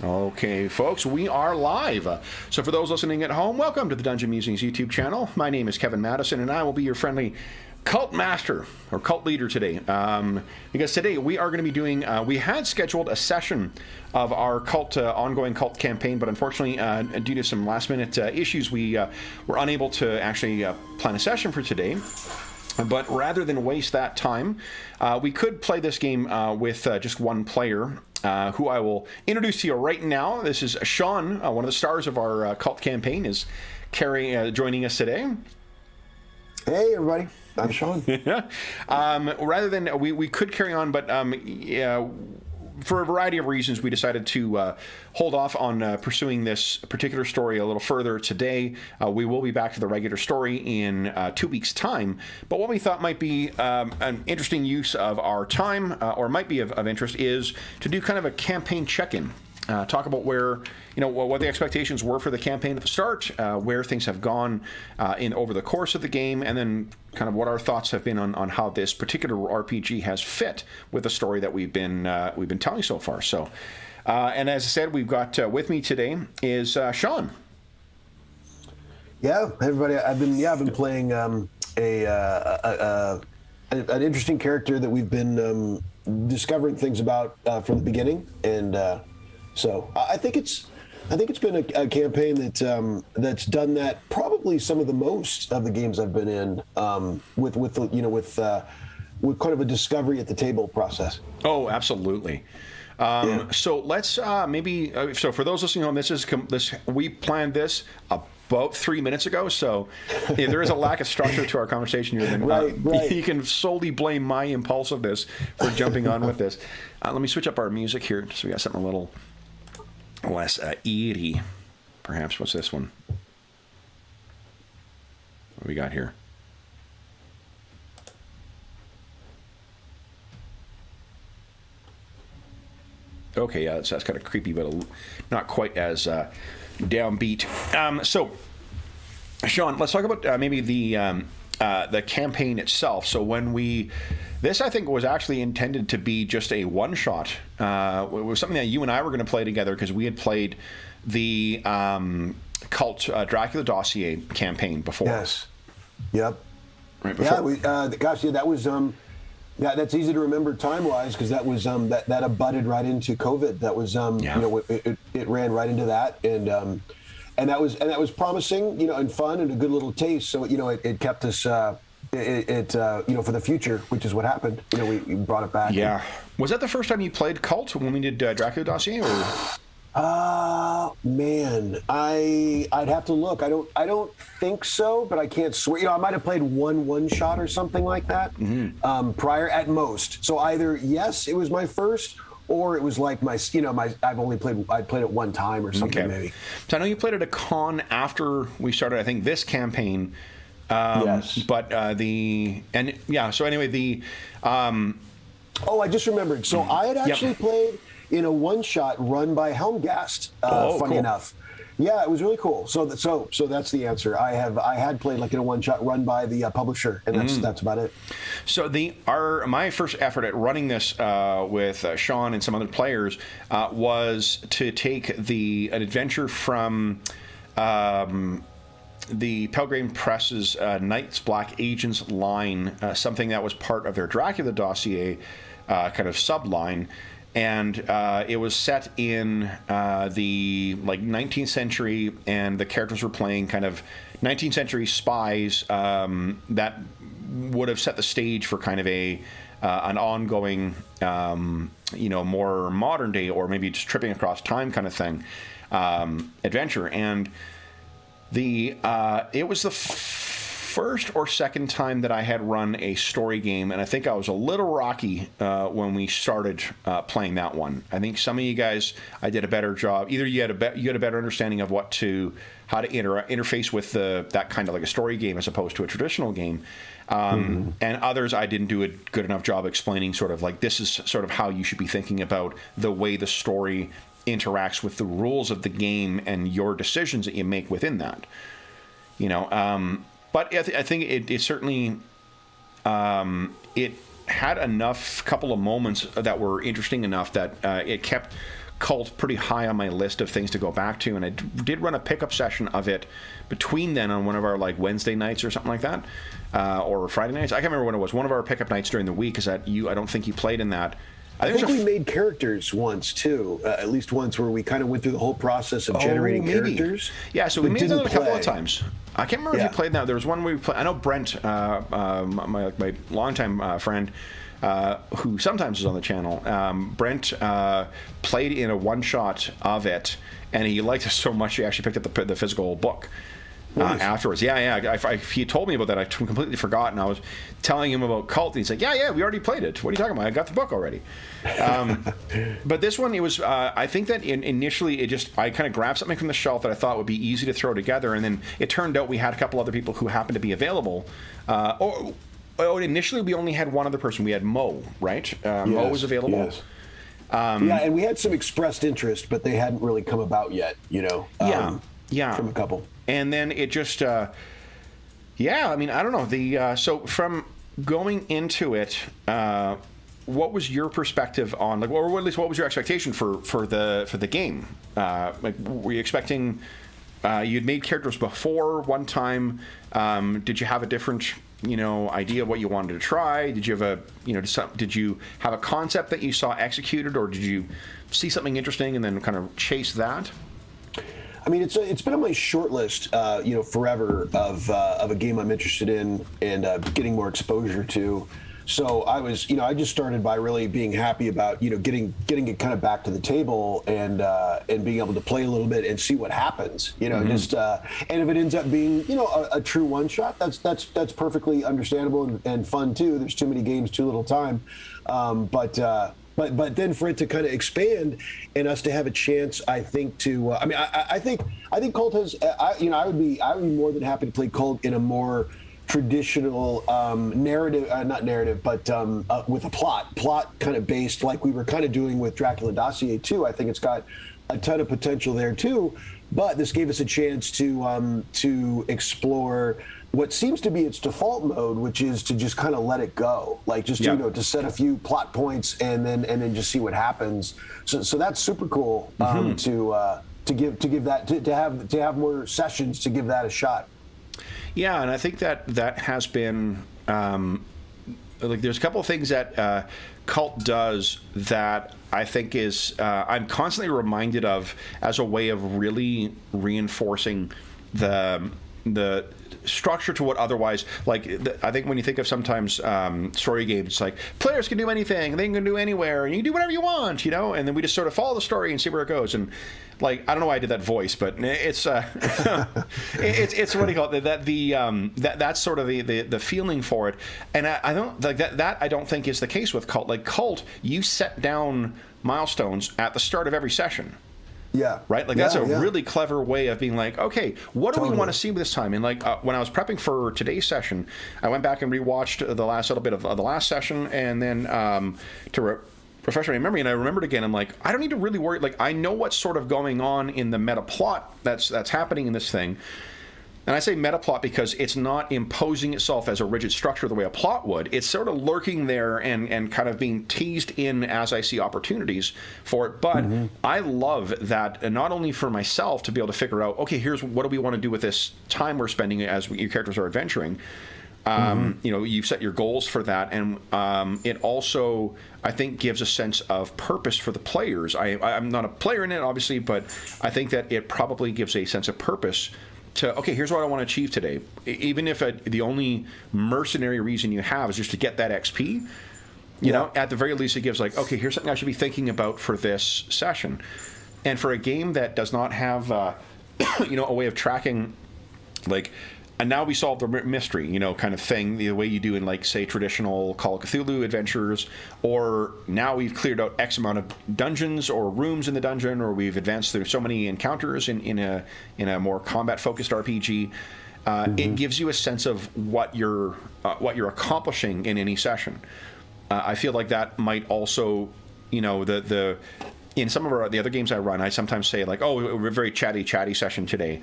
Okay, folks, we are live. So for those listening at home, welcome to the Dungeon Musings YouTube channel. My name is Kevin Madison, and I will be your friendly cult master, or cult leader today. Because today we are going to be doing, we had scheduled a session of our cult, ongoing cult campaign, but unfortunately, due to some last-minute issues, we were unable to actually plan a session for today. But rather than waste that time, we could play this game with just one player, who I will introduce to you right now. This is Sean, one of the stars of our cult campaign, is joining us today. Hey, everybody. I'm Sean. Rather than, we could carry on, but for a variety of reasons, we decided to hold off on pursuing this particular story a little further today. We will be back to the regular story in 2 weeks' time. But what we thought might be an interesting use of our time, or might be of interest, is to do kind of a campaign check-in. Talk about where, what the expectations were for the campaign at the start, where things have gone over the course of the game, and then kind of what our thoughts have been on how this particular RPG has fit with the story that we've been telling so far. So, and as I said, we've got with me today is Sean. Yeah, everybody. I've been playing an interesting character that we've been discovering things about from the beginning, and. So I think it's been a campaign that's done that probably some of the most of the games I've been in with kind of a discovery at the table process. Oh, absolutely. So let's maybe so for those listening on this we planned this about 3 minutes ago, so if there is a lack of structure to our conversation here, then right. You can solely blame my impulsiveness for jumping on with this. Let me switch up our music here so we got something a little less eerie, perhaps. What's this one? What do we got here? Okay, yeah, that's kind of creepy, but not quite as downbeat. So, Sean, let's talk about maybe the campaign itself. So this I think was actually intended to be just a one-shot. It was something that you and I were going to play together because we had played the Kult Dracula Dossier campaign before. Yes. Yep. Right before. Yeah. That was that's easy to remember time-wise because that was that abutted right into COVID. That was it ran right into that, and that was promising, and fun and a good little taste. So it kept us for the future, which is what happened. We brought it back. Yeah. Was that the first time you played Kult when we did Dracula Dossier? Man, I'd have to look. I don't think so, but I can't swear. I might have played one shot or something like that prior at most. So either yes, it was my first. Or it was like I'd played it one time or something maybe. So I know you played at a con after we started, I think, this campaign. Yes. But so anyway, Oh, I just remembered. So I had actually played in a one-shot run by Helmgast, funny cool. enough. Yeah, it was really cool. So that's the answer. I had played like in a one-shot run by the publisher, and that's about it. So my first effort at running this with Sean and some other players was to take an adventure from the Pelgrane Press's Knights Black Agents line, something that was part of their Dracula Dossier kind of subline. And it was set in the 19th century, and the characters were playing kind of 19th century spies that would have set the stage for kind of an ongoing, more modern day, or maybe just tripping across time kind of thing, adventure. And it was the first or second time that I had run a story game, and I think I was a little rocky when we started playing that one. I think some of you guys, I did a better job. Either you had a better understanding of how to interface with that kind of like a story game as opposed to a traditional game, and others I didn't do a good enough job explaining sort of like this is sort of how you should be thinking about the way the story interacts with the rules of the game and your decisions that you make within that. But I think it certainly it had enough couple of moments that were interesting enough that it kept Kult pretty high on my list of things to go back to, and I did run a pickup session of it between then on one of our like Wednesday nights or something like that, or Friday nights. I can't remember when it was. One of our pickup nights during the week. Is that I don't think you played in that. I think we made characters once too, at least once, where we kind of went through the whole process of generating characters. Yeah, so we made that a couple of times. I can't remember if you played that. There was one where we played. I know Brent, my longtime friend, who sometimes is on the channel. Brent played in a one-shot of it, and he liked it so much he actually picked up the physical book. Nice. Afterwards. He told me about that. I completely forgot, and I was telling him about Kult, and he's like, yeah, we already played it. What are you talking about? I got the book already. But this one, it was, I think that initially I kind of grabbed something from the shelf that I thought would be easy to throw together, and then it turned out we had a couple other people who happened to be available. Initially, we only had one other person. We had Mo, right? Mo was available. Yes. And we had some expressed interest, but they hadn't really come about yet, from a couple. And then it just, I mean, I don't know. So from going into it, what was your perspective on, like, or at least what was your expectation for the game? Like, were you expecting? You'd made characters before one time. Did you have a different, idea of what you wanted to try? Did you have did you have a concept that you saw executed, or did you see something interesting and then kind of chase that? I mean, it's been on my short list, forever of a game I'm interested in and getting more exposure to. So I was, I just started by really being happy about, getting it kind of back to the table and being able to play a little bit and see what happens, and if it ends up being, a true one shot, that's perfectly understandable and fun too. There's too many games, too little time, But then for it to kind of expand and us to have a chance, I think to, I think Kult has, I would be more than happy to play Kult in a more traditional narrative, not narrative, but with a plot kind of based, like we were kind of doing with Dracula Dossier 2. I think it's got a ton of potential there too, but this gave us a chance to explore what seems to be its default mode, which is to just kind of let it go, like just to set a few plot points and then just see what happens. So that's super cool to have more sessions to give that a shot. Yeah, and I think that has been like there's a couple of things that Kult does that I think is I'm constantly reminded of as a way of really reinforcing the structure to what otherwise, like, I think when you think of sometimes story games, like players can do anything, they can do anywhere, and you can do whatever you want, and then we just sort of follow the story and see where it goes. And like, I don't know why I did that voice, but it's it's what do you call it? That's sort of the feeling for it. And I don't like that. I don't think is the case with Kult. Like Kult, you set down milestones at the start of every session. Yeah. Right? Like, that's a really clever way of being like, okay, what do we want to see this time? And like, when I was prepping for today's session, I went back and rewatched the last little bit of the last session, and then to refresh my memory, and I remembered again, I'm like, I don't need to really worry. Like, I know what's sort of going on in the meta plot that's happening in this thing. And I say meta plot because it's not imposing itself as a rigid structure the way a plot would. It's sort of lurking there and kind of being teased in as I see opportunities for it. But I love that, not only for myself to be able to figure out, okay, here's what do we want to do with this time we're spending as your characters are adventuring. You've set your goals for that, and it also, I think, gives a sense of purpose for the players. I'm not a player in it, obviously, but I think that it probably gives a sense of purpose to, okay, here's what I want to achieve today. Even if the only mercenary reason you have is just to get that XP, you know, at the very least it gives like, okay, here's something I should be thinking about for this session. And for a game that does not have, a way of tracking, like, and now we solved the mystery, kind of thing, the way you do in, like, say, traditional Call of Cthulhu adventures, or now we've cleared out X amount of dungeons or rooms in the dungeon, or we've advanced through so many encounters in a more combat-focused RPG. It gives you a sense of what you're accomplishing in any session. I feel like that might also, in some of the other games I run, I sometimes say, like, oh, we're a very chatty session today.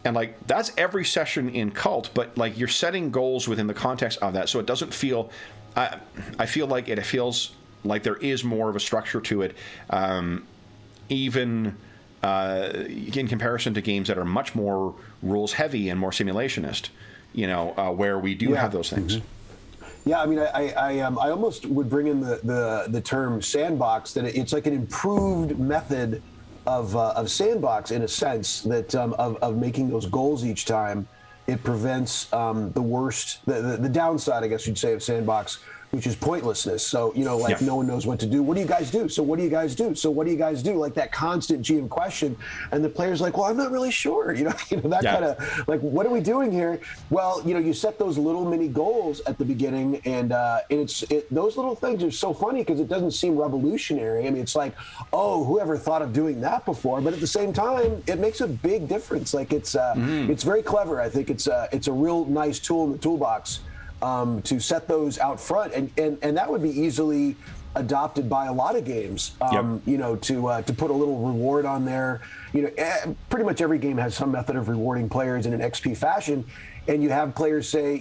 And, like, that's every session in Kult, but, like, you're setting goals within the context of that, so it doesn't feel... I feel like it feels like there is more of a structure to it. even in comparison to games that are much more rules heavy and more simulationist, where we do have those things. Yeah, I mean, I almost would bring in the term sandbox, that it's like an improved method of sandbox, in a sense, that of making those goals each time. It prevents the worst, the downside, I guess you'd say, of sandbox, which is pointlessness. So, no one knows what to do. What do you guys do? So what do you guys do? So what do you guys do? Like that constant GM question. And the player's like, well, I'm not really sure. That kind of like, what are we doing here? Well, you set those little mini goals at the beginning, and those little things are so funny because it doesn't seem revolutionary. I mean, it's like, oh, whoever thought of doing that before? But at the same time, it makes a big difference. Like it's very clever. I think it's a real nice tool in the toolbox. To set those out front, and that would be easily adopted by a lot of games. To put a little reward on there. Pretty much every game has some method of rewarding players in an XP fashion, and you have players say,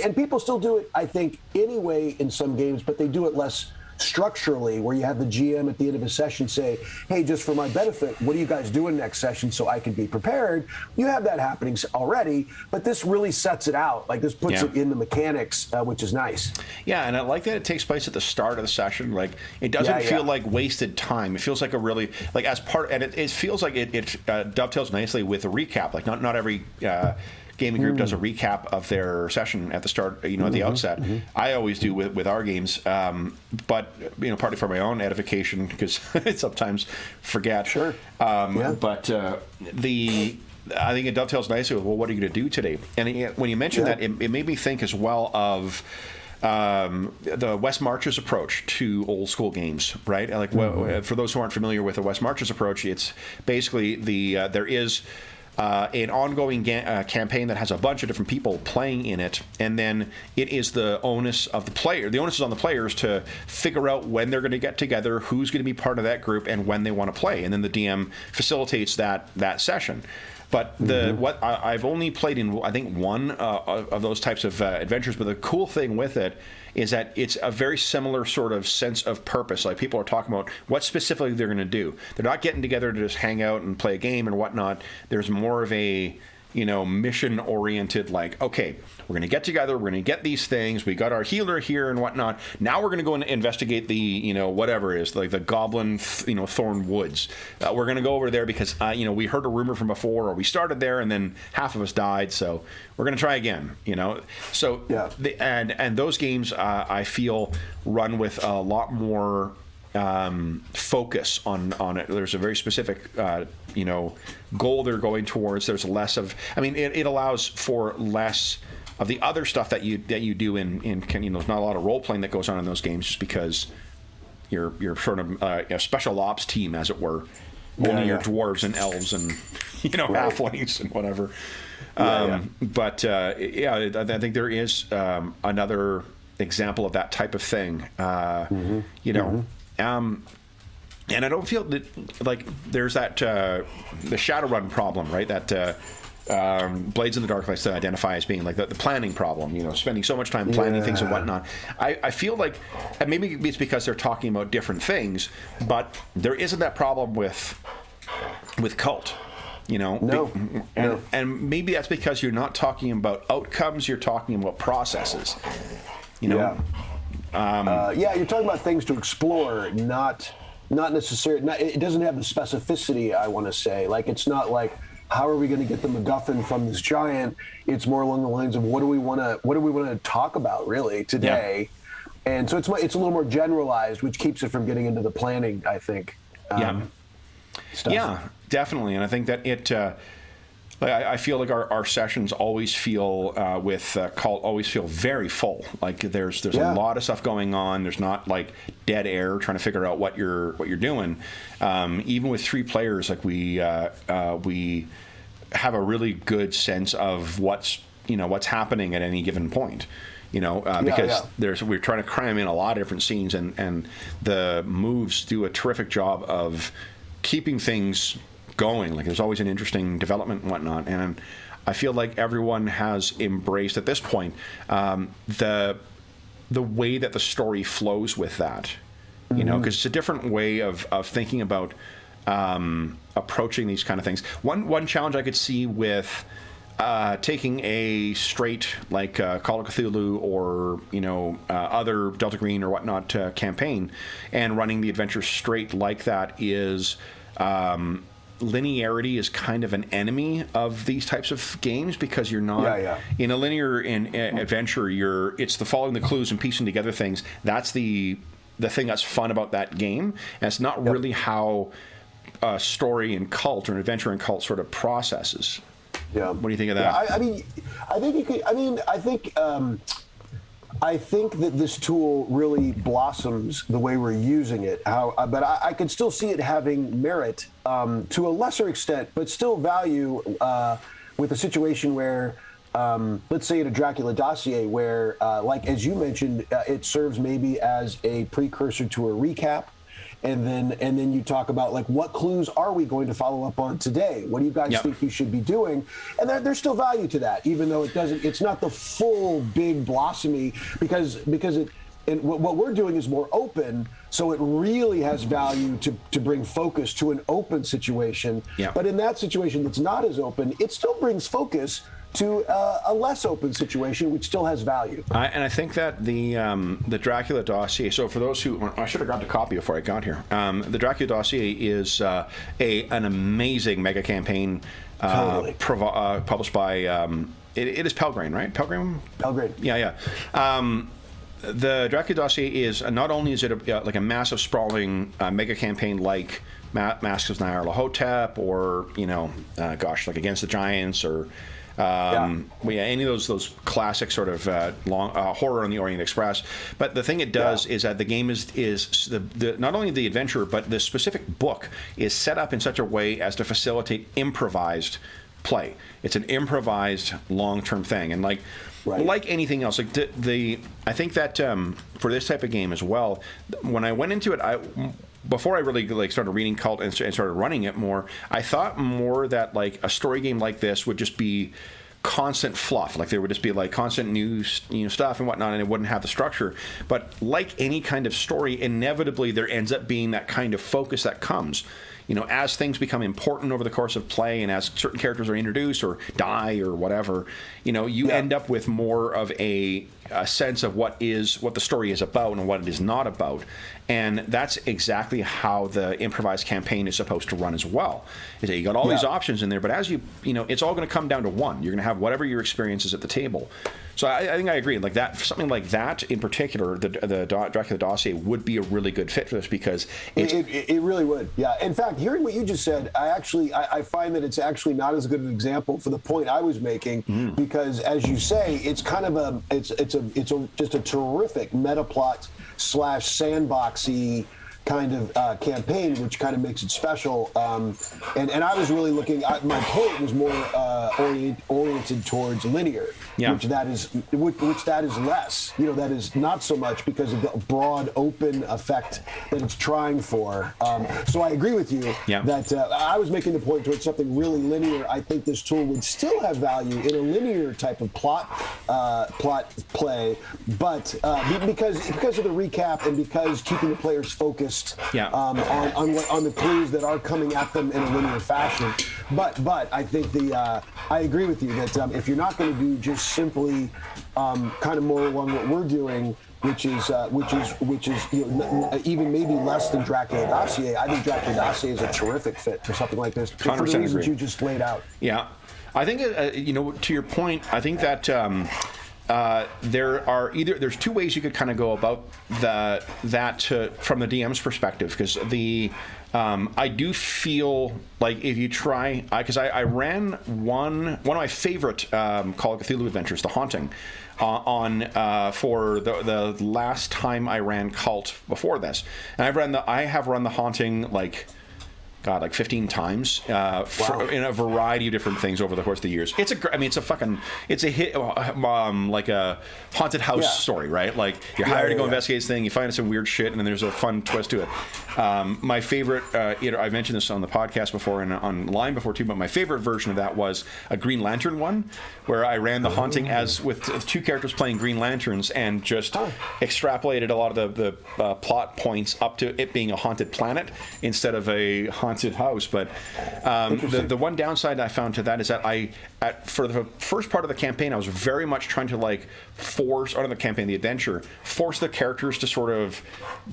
and people still do it, I think, anyway in some games, but they do it less structurally, where you have the GM at the end of a session say, hey, just for my benefit, what are you guys doing next session so I can be prepared? You have that happening already, but this really sets it out. Like, this puts it in the mechanics, which is nice. Yeah, and I like that it takes place at the start of the session. Like, it doesn't feel like wasted time. It feels like a really, like, as part, and it feels like it dovetails nicely with a recap. Like, not every gaming group does a recap of their session at the start, at the outset. I always do with our games, but partly for my own edification, because I sometimes forget. Sure. But I think it dovetails nicely with, well, what are you going to do today? And when you mentioned that, it made me think as well of the West Marches approach to old school games, right? Like, for those who aren't familiar with the West Marches approach, it's basically there is an ongoing campaign that has a bunch of different people playing in it, and then it is the onus of the player. The onus is on the players to figure out when they're going to get together, who's going to be part of that group, and when they want to play. And then the DM facilitates that session. But what I've only played in, I think, one of those types of adventures. But the cool thing with it is that it's a very similar sort of sense of purpose. Like, people are talking about what specifically they're going to do. They're not getting together to just hang out and play a game and whatnot. There's more of a mission-oriented, like, okay, we're going to get together, we're going to get these things, we got our healer here and whatnot. Now we're going to go and investigate the, whatever it is, like the Goblin, Thorn Woods. We're going to go over there because, we heard a rumor from before, or we started there and then half of us died, so we're going to try again, So, and those games, I feel, run with a lot more focus on it. There's a very specific goal they're going towards. There's less of, it allows for less of the other stuff that you do in there's not a lot of role playing that goes on in those games, just because you're sort of a special ops team, as it were. Only your dwarves and elves and halflings and whatever. But I think there is another example of that type of thing. And I don't feel that, like, there's that the Shadowrun problem, right? That Blades in the Dark likes to identify as being like the planning problem. Spending so much time planning things and whatnot. I feel like, and maybe it's because they're talking about different things, but there isn't that problem with Kult. And maybe that's because you're not talking about outcomes, you're talking about processes. You're talking about things to explore, not necessarily. It doesn't have the specificity, I want to say. Like, it's not like, how are we going to get the MacGuffin from this giant? It's more along the lines of, what do we want to talk about really today? Yeah. And so it's a little more generalized, which keeps it from getting into the planning, I think. Stuff. Yeah, definitely. And I think that it. I feel like our sessions always feel with Kult always feel very full. Like, there's a lot of stuff going on. There's not like dead air trying to figure out what you're doing. Even with 3 players, like, we have a really good sense of what's happening at any given point. Because we're trying to cram in a lot of different scenes, and the moves do a terrific job of keeping things going. Like, there's always an interesting development and whatnot, and I feel like everyone has embraced at this point the way that the story flows with that, because it's a different way of thinking about approaching these kind of things. One challenge I could see with taking a straight like Call of Cthulhu or other Delta Green or whatnot campaign and running the adventure straight like that is linearity is kind of an enemy of these types of games because you're not in a linear adventure. It's the following the clues and piecing together things. That's the thing that's fun about that game, and it's not really how a story in Kult or an adventure in Kult sort of processes. Yeah. What do you think of that? I mean, I think you could. I mean, I think that this tool really blossoms the way we're using it. But I could still see it having merit to a lesser extent, but still value with a situation where, let's say, in a Dracula dossier, where, like as you mentioned, it serves maybe as a precursor to a recap. And then you talk about like what clues are we going to follow up on today? What do you guys think you should be doing? And there's still value to that, even though it's not the full big blossomy because what we're doing is more open, so it really has value to bring focus to an open situation. Yeah. But in that situation that's not as open, it still brings focus to a less open situation, which still has value. And I think that the Dracula dossier. So for those who, I should have grabbed a copy before I got here. The Dracula dossier is an amazing mega campaign published by. It is Pelgrane, right? Pelgrane. Yeah. The Dracula dossier is not only is it like a massive sprawling mega campaign like Masks of Nyarlathotep or like Against the Giants or. Any of those classic sort of long horror on the Orient Express. But the thing it does is that the game is the not only the adventure, but the specific book is set up in such a way as to facilitate improvised play. It's an improvised long-term thing, and like anything else, like I think that for this type of game as well, when I went into it, before I really started reading Kult and started running it more, I thought more that like a story game like this would just be constant fluff. Like there would just be like constant news, stuff and whatnot, and it wouldn't have the structure. But like any kind of story, inevitably there ends up being that kind of focus that comes. As things become important over the course of play and as certain characters are introduced or die or whatever, you end up with more of a sense of what the story is about and what it is not about. And that's exactly how the improvised campaign is supposed to run as well. Is that you got all these options in there, but as it's all going to come down to one. You're going to have whatever your experience is at the table. So I think I agree. Like that, something like that in particular, the Dracula dossier would be a really good fit for this because it really would. Yeah. In fact, hearing what you just said, I find that it's actually not as good an example for the point I was making because, as you say, it's kind of just a terrific meta plot / sandboxy kind of campaign, which kind of makes it special. And I was really looking. My point was more oriented towards linear, which that is less. That is not so much because of the broad open effect that it's trying for. So I agree with you that I was making the point towards something really linear. I think this tool would still have value in a linear type of plot play, but because of the recap and because keeping the players focused on the clues that are coming at them in a linear fashion. But I think I agree with you that if you're not going to do just simply kind of more along what we're doing, which is even maybe less than Dracula dossier, I think Dracula dossier is a terrific fit for something like this for the reasons you just laid out. Yeah, I think to your point, I think that. There's two ways you could kind of go about that from the DM's perspective, because I do feel like if you try, because I ran one of my favorite Call of Cthulhu adventures, The Haunting, for the last time I ran Kult before this, and I have run The Haunting like 15 times in a variety of different things over the course of the years. It's a hit, like a haunted house story, right? Like you're hired to go investigate this thing, you find some weird shit, and then there's a fun twist to it. My favorite, I've mentioned this on the podcast before and online before too, but my favorite version of that was a Green Lantern one, where I ran The Haunting as with two characters playing Green Lanterns and just extrapolated a lot of the plot points up to it being a haunted planet instead of a haunted haunted house. But the one downside I found to that is that for the first part of the campaign, I was very much trying to like force, or not the campaign, the adventure, force the characters to sort of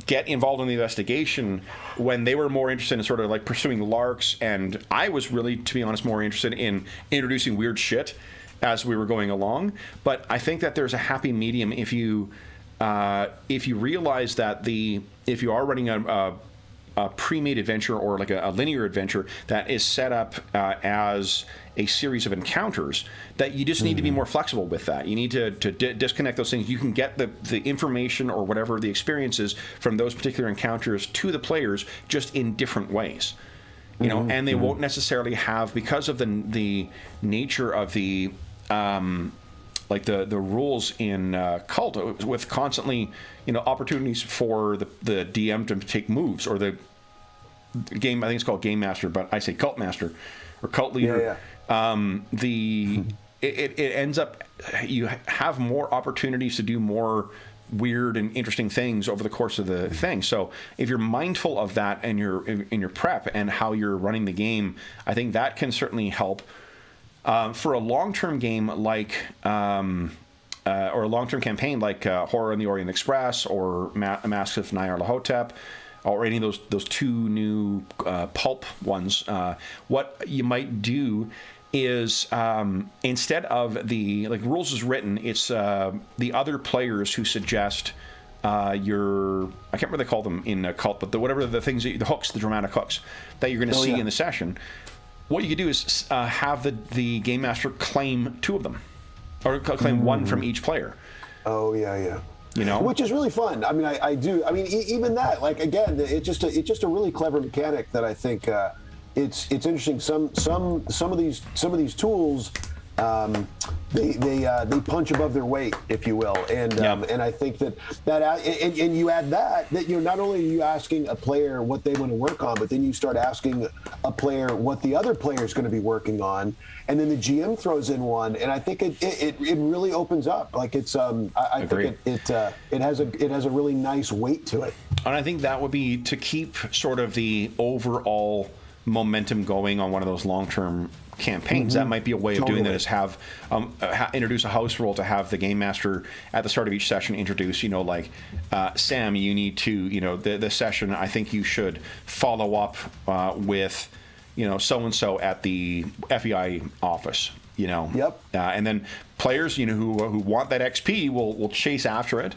get involved in the investigation when they were more interested in sort of like pursuing larks, and I was really, to be honest, more interested in introducing weird shit as we were going along. But I think that there's a happy medium if you realize that if you are running a pre-made adventure or like a linear adventure that is set up as a series of encounters, that you just need to be more flexible with that. You need to disconnect those things. You can get the information or whatever the experience is from those particular encounters to the players just in different ways. You know, and they won't necessarily have, because of the nature of the like the rules in Kult, with constantly, you know, opportunities for the DM to take moves, or the game, I think it's called Game Master, but I say Cult Master or Cult Leader. It ends up, you have more opportunities to do more weird and interesting things over the course of the thing. So if you're mindful of that and in your prep and how you're running the game, I think that can certainly help. For a long-term game like, or a long-term campaign like Horror on the Orient Express or Masks of Nyarlathotep, or any of those two new pulp ones, what you might do is instead of the rules is written, it's the other players who suggest I can't remember what they call them in Kult, but whatever the things, the hooks, the dramatic hooks that you're going to see in the session. What you could do is have the game master claim two of them, or claim one from each player. Oh yeah. You know, which is really fun. I mean, I do. I mean, even that, like, again, it's just a really clever mechanic that I think it's interesting. Some of these tools, they punch above their weight, if you will, and I think that and you add that not only are you asking a player what they want to work on, but then you start asking a player what the other player is going to be working on, and then the GM throws in one, and I think it really opens up. Like, it's I think it has a really nice weight to it. And I think that would be to keep sort of the overall momentum going on one of those long-term campaigns. That might be a way of doing that, is have introduce a house rule to have the game master at the start of each session introduce, you know, like, Sam, you need to, you know, the session, I think you should follow up with, you know, so-and-so at the FEI office, you know. And then players, you know, who want that XP will chase after it.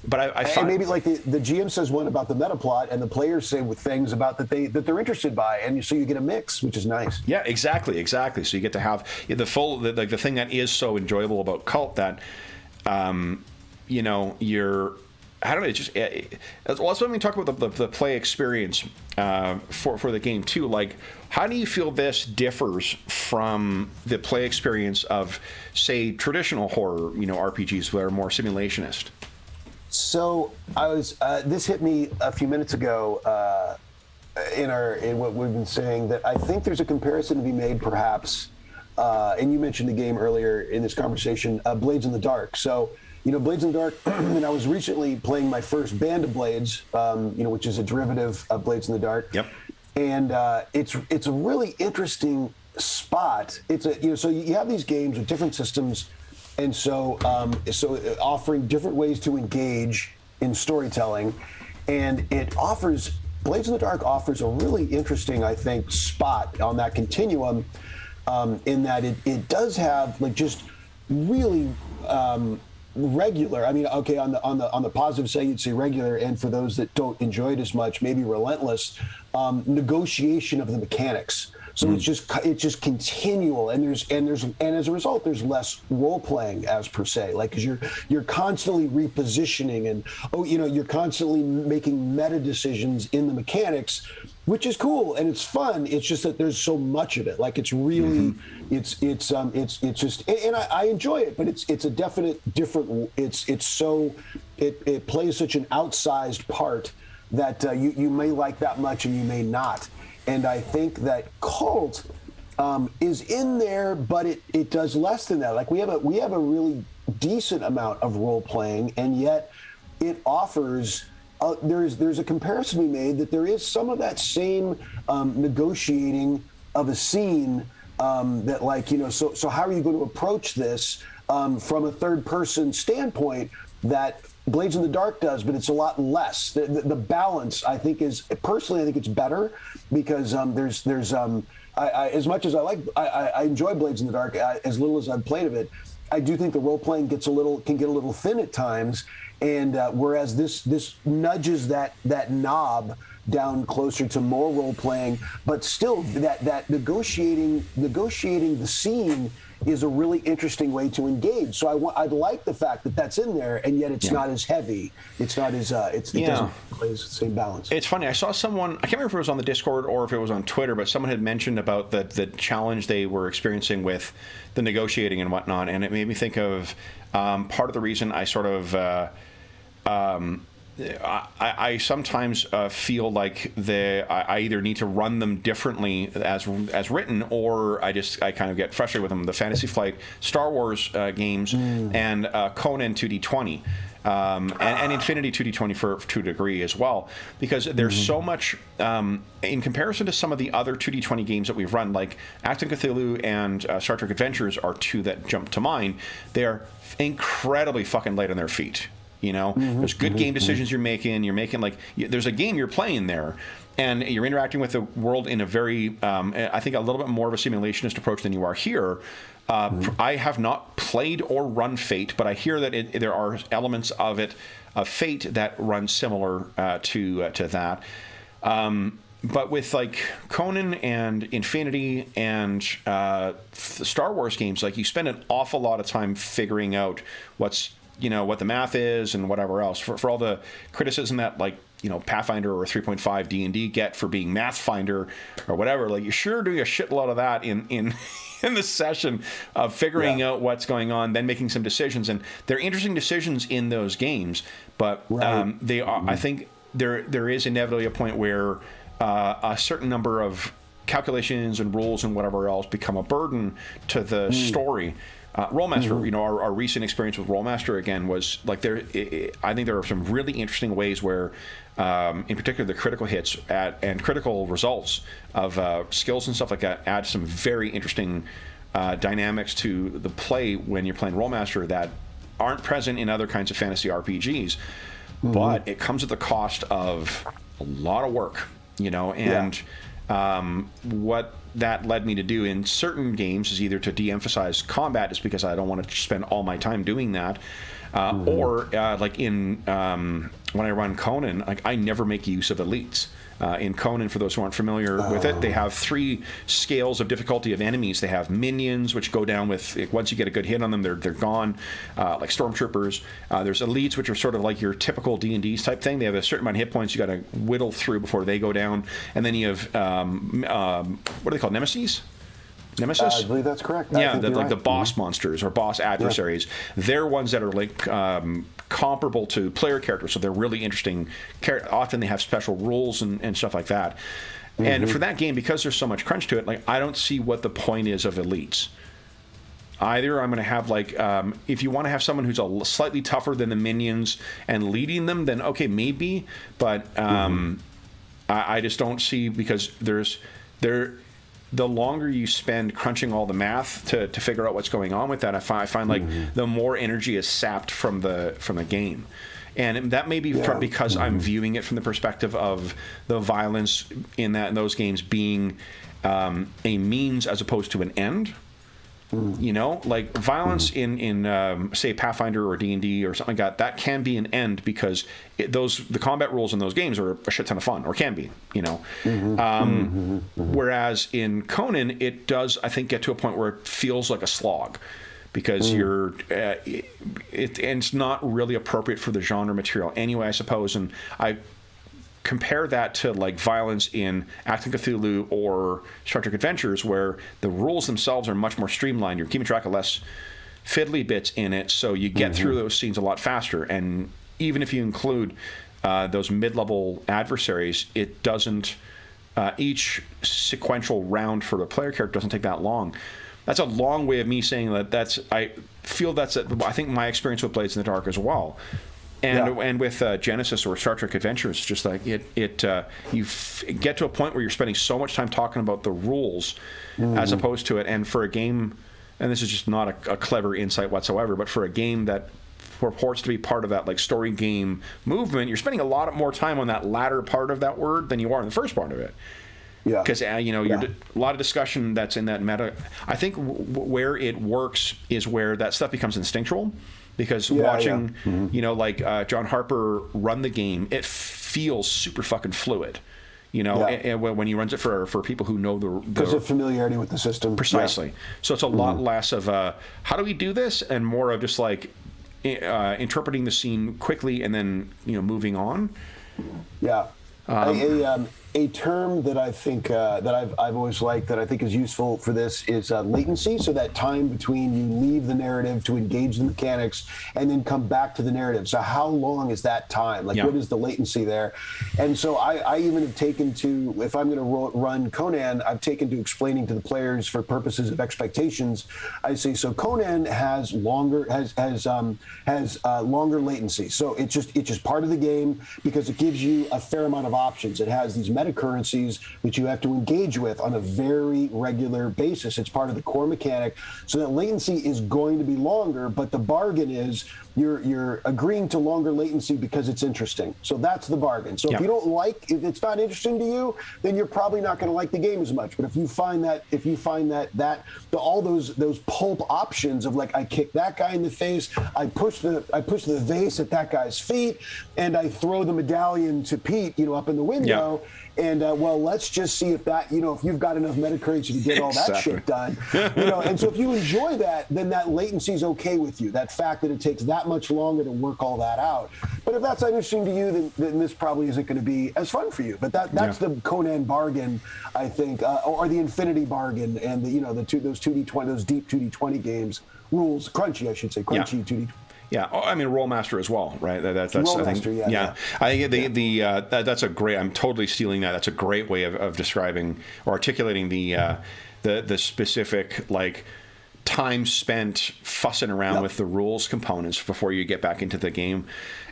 But I find, maybe like the GM says one about the meta plot, and the players say with things about that they're interested by, and so you get a mix, which is nice. Yeah, exactly. So you get to have the full, like the thing that is so enjoyable about Kult, that you know, I don't know. It's just well, that's when we talk about the play experience for the game too. Like, how do you feel this differs from the play experience of, say, traditional horror, you know, RPGs that are more simulationist? So I was. This hit me a few minutes ago in what we've been saying, that I think there's a comparison to be made, perhaps. And you mentioned the game earlier in this conversation, Blades in the Dark. So, you know, Blades in the Dark. And I was recently playing my first Band of Blades, you know, which is a derivative of Blades in the Dark. Yep. And it's a really interesting spot. So you have these games with different systems. And so offering different ways to engage in storytelling, and Blades in the Dark offers a really interesting, I think, spot on that continuum, in that it does have, like, just really regular. I mean, okay, on the positive side, you'd say regular, and for those that don't enjoy it as much, maybe relentless negotiation of the mechanics. So it's just continual, and as a result, there's less role playing as per se, like, because you're constantly repositioning, and you're constantly making meta decisions in the mechanics, which is cool and it's fun. It's just that there's so much of it. Like, it's really it's just, and I enjoy it, but it's a definite different. It plays such an outsized part that you may like that much and you may not. And I think that Kult is in there, but it does less than that. Like, we have a really decent amount of role playing, and yet it offers there's a comparison to be made that there is some of that same negotiating of a scene that, like, so how are you going to approach this from a third person standpoint that Blades in the Dark does, but it's a lot less. The balance, I think, I think it's better because there's I as much as I enjoy Blades in the Dark, as little as I've played of it, I do think the role playing can get a little thin at times, and whereas this nudges that knob down closer to more role playing, but still that negotiating the scene is a really interesting way to engage. So I like the fact that that's in there, and yet it's not as heavy. It's not as it doesn't play the same balance. It's funny. I saw someone, I can't remember if it was on the Discord or if it was on Twitter, but someone had mentioned about the challenge they were experiencing with the negotiating and whatnot, and it made me think of part of the reason I sort of I sometimes feel like I either need to run them differently as written, or I kind of get frustrated with them. The Fantasy Flight Star Wars games and Conan 2D20 and Infinity 2D20 to a degree as well, because there's so much in comparison to some of the other 2D20 games that we've run, like Act of Cthulhu and Star Trek Adventures are two that jump to mind. They are incredibly fucking light on their feet. There's good game decisions you're making. There's a game you're playing there, and you're interacting with the world in a very, I think, a little bit more of a simulationist approach than you are here. I have not played or run Fate, but I hear that there are elements of Fate that run similar to that. But with like Conan and Infinity and the Star Wars games, like you spend an awful lot of time figuring out what the math is and whatever else, for all the criticism that Pathfinder or 3.5 D&D get for being Math Finder or whatever. Like, you're sure doing a shitload of that in the session of figuring out what's going on, then making some decisions. And they're interesting decisions in those games, but they are. I think there is inevitably a point where a certain number of calculations and rules and whatever else become a burden to the story. Rollmaster, our recent experience with Rollmaster again was like I think there are some really interesting ways where, in particular, the critical hits and critical results of skills and stuff like that add some very interesting dynamics to the play when you're playing Rollmaster that aren't present in other kinds of fantasy RPGs. But it comes at the cost of a lot of work, and what that led me to do in certain games is either to de-emphasize combat, just because I don't want to spend all my time doing that, or like in when I run Conan, like I never make use of elites. In Conan, for those who aren't familiar with it, they have 3 scales of difficulty of enemies. They have minions, which go down with, once you get a good hit on them, they're gone, like stormtroopers. There's elites, which are sort of like your typical D&D type thing. They have a certain amount of hit points you got to whittle through before they go down. And then you have, what are they called, nemesis? I believe that's correct. Yeah, the boss monsters or boss adversaries. They're ones that are like comparable to player characters, so they're really interesting. Often they have special rules and stuff like that. And for that game, because there's so much crunch to it, like I don't see what the point is of elites. Either I'm going to have if you want to have someone who's slightly tougher than the minions and leading them, then okay, maybe. But I just don't see, because the longer you spend crunching all the math to figure out what's going on with that, I find like the more energy is sapped from the game. And that may be because I'm viewing it from the perspective of the violence in those games being a means as opposed to an end. Like violence in say Pathfinder or D&D or something like that can be an end, because the combat rules in those games are a shit ton of fun, or can be, whereas in Conan it does, I think, get to a point where it feels like a slog, because it's not really appropriate for the genre material anyway, I suppose. And I compare that to like violence in Act of Cthulhu or Star Trek Adventures, where the rules themselves are much more streamlined. You're keeping track of less fiddly bits in it, so you get through those scenes a lot faster. And even if you include those mid-level adversaries, it doesn't. Each sequential round for the player character doesn't take that long. That's a long way of me saying that I think my experience with Blades in the Dark as well. And with Genesis or Star Trek Adventures, just like you get to a point where you're spending so much time talking about the rules as opposed to it. And for a game, and this is just not a clever insight whatsoever, but for a game that purports to be part of that like story game movement, you're spending a lot more time on that latter part of that word than you are in the first part of it. Yeah, because a lot of discussion that's in that meta. I think where it works is where that stuff becomes instinctual. Because watching, like John Harper run the game, it feels super fucking fluid. And when he runs it for people who know the because of familiarity with the system. Precisely. So it's a lot less of how do we do this, and more of just like interpreting the scene quickly and then moving on. Yeah. A term that I think that I've always liked that I think is useful for this is latency. So that time between you leave the narrative to engage the mechanics and then come back to the narrative. So how long is that time? Like what is the latency there? And so I even have taken to, if I'm going to run Conan, I've taken to explaining to the players for purposes of expectations. I say so Conan has longer longer latency. So it's just part of the game because it gives you a fair amount of options. It has these meta currencies that you have to engage with on a very regular basis. It's part of the core mechanic. So that latency is going to be longer, but the bargain is you're agreeing to longer latency because it's interesting. So that's the bargain. So if you don't if it's not interesting to you, then you're probably not going to like the game as much. But if you find that all those pulp options of like I kick that guy in the face, I push the vase at that guy's feet, and I throw the medallion to Pete, up in the window. Yeah. And let's just see if that, if you've got enough meta currency to get all that shit done, And so if you enjoy that, then that latency is okay with you. That fact that it takes that much longer to work all that out. But if that's not interesting to you, then this probably isn't going to be as fun for you. But that's the Conan bargain, I think, or the Infinity bargain, and those 2D20, those deep 2D20 games rules, crunchy, I should say, crunchy 2D20. Yeah, I mean Rollmaster as well, right? That's Rollmaster, I think that's a great. I'm totally stealing that. That's a great way of describing or articulating the specific like time spent fussing around with the rules components before you get back into the game.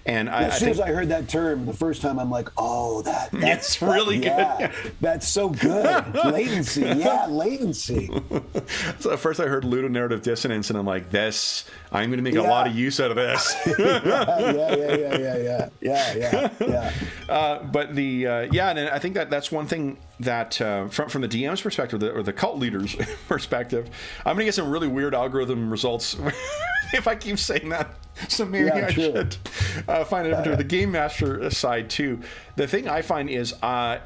And as soon as I heard that term the first time, I'm like, oh, that's really good. Yeah, that's so good. Latency, latency. So at first I heard ludonarrative dissonance, and I'm like, I'm going to make a lot of use out of this. Yeah. But and I think that's one thing that from the DM's perspective or the cult leader's perspective, I'm going to get some really weird algorithm results if I keep saying that. So maybe I should find it different to the game master side too. The thing I find is and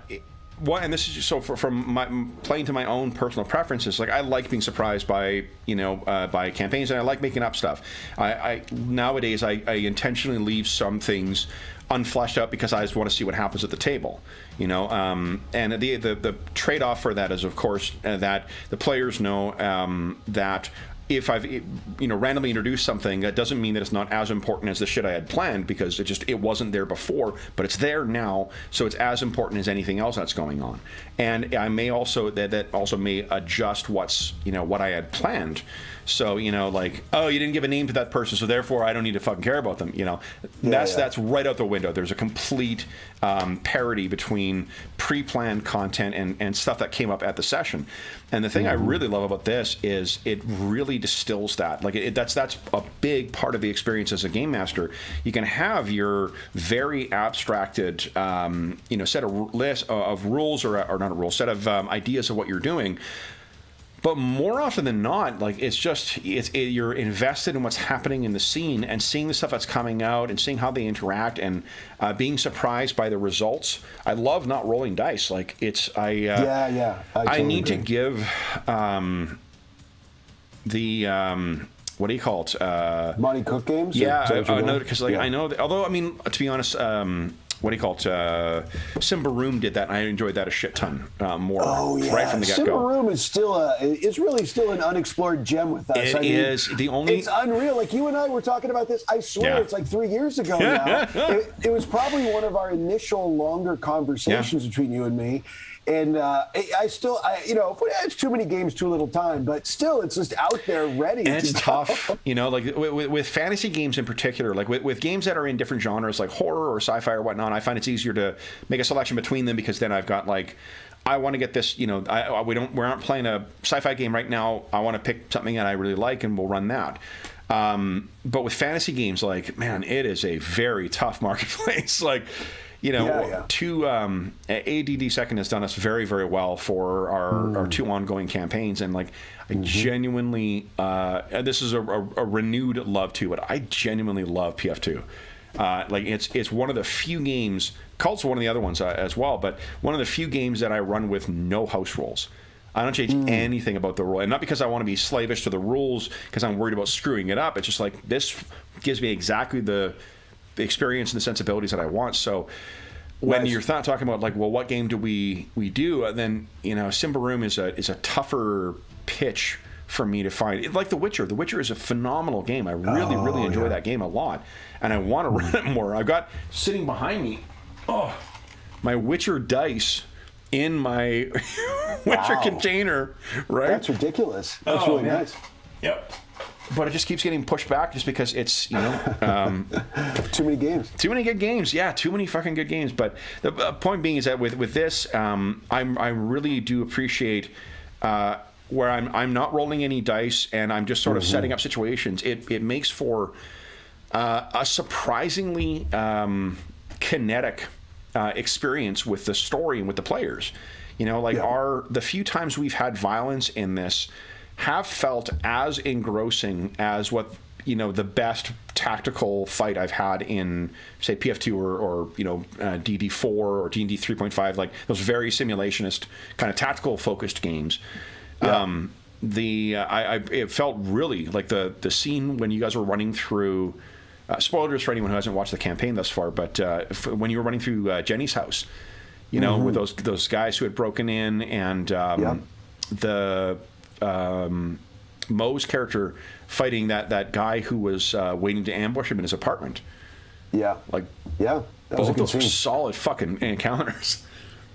this is just so from my playing to my own personal preferences. Like I like being surprised by by campaigns, and I like making up stuff. I nowadays I intentionally leave some things unfleshed out because I just want to see what happens at the table, and the trade-off for that is of course that the players know that if I've randomly introduced something, that doesn't mean that it's not as important as the shit I had planned, because it wasn't there before, but it's there now, so it's as important as anything else that's going on. And I may also that also may adjust what I had planned. So like, oh, you didn't give a name to that person, so therefore I don't need to fucking care about them. That's right out the window. There's a complete parity between pre-planned content and stuff that came up at the session. And the thing I really love about this is it really distills that. Like that's a big part of the experience as a game master. You can have your very abstracted, set of list of rules or not a rule, set of ideas of what you're doing. But more often than not, like you're invested in what's happening in the scene and seeing the stuff that's coming out and seeing how they interact and being surprised by the results. I love not rolling dice. Like I need to give what do you call it? Monty Cook games. Yeah, because I know. Although I mean, to be honest. What do you call it? Symbaroum did that, and I enjoyed that a shit ton more. Oh yeah, right from the get-go. Symbaroum is it's really still an unexplored gem with us. It's unreal. Like you and I were talking about this. I swear it's like 3 years ago now. It was probably one of our initial longer conversations between you and me. I still, it's too many games, too little time, but still, it's just out there ready. And it's tough, like with fantasy games in particular, like with games that are in different genres, like horror or sci-fi or whatnot. I find it's easier to make a selection between them because then I've got like, I want to get this, we aren't playing a sci-fi game right now. I want to pick something that I really like and we'll run that. But with fantasy games, like, man, it is a very tough marketplace. Like, AD&D Second has done us very, very well for our two ongoing campaigns. And like, I genuinely, this is a renewed love to it. I genuinely love PF2. Like it's one of the few games, Cult's one of the other ones as well, but one of the few games that I run with no house rules. I don't change anything about the rule, and not because I want to be slavish to the rules because I'm worried about screwing it up. It's just like this gives me exactly the experience and the sensibilities that I want. So when you're talking about like, well, what game do we do? Then Simba Room is a tougher pitch for me to find. Like The Witcher. The Witcher is a phenomenal game. I really enjoy that game a lot, and I want to run it more. I've got sitting behind me, my Witcher dice in my Witcher container. Right? That's ridiculous. That's really nice. Yep. But it just keeps getting pushed back just because it's, too many games. Too many good games. Yeah, too many fucking good games. But the point being is that with this, I really do appreciate where I'm not rolling any dice and I'm just sort of setting up situations. It makes for a surprisingly kinetic experience with the story and with the players. The few times we've had violence in this have felt as engrossing as what the best tactical fight I've had in, say, PF2 or DD4 or D&D 3.5, like those very simulationist kind of tactical focused games. It felt really like the scene when you guys were running through. Spoilers for anyone who hasn't watched the campaign thus far, but when you were running through Jenny's house, with those guys who had broken in and Moe's character fighting that guy who was waiting to ambush him in his apartment. Yeah. That was a good those scene. Were solid fucking encounters.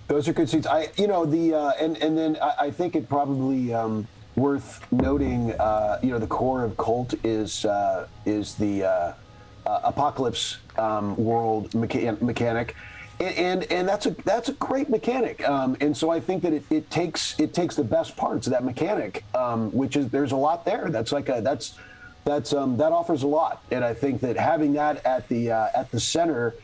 Those are good scenes. And then I think it probably worth noting. The core of Kult is the apocalypse world mechanic. And that's a great mechanic, and so I think that it takes the best parts of that mechanic, which is there's a lot there. That offers a lot, and I think that having that at the center,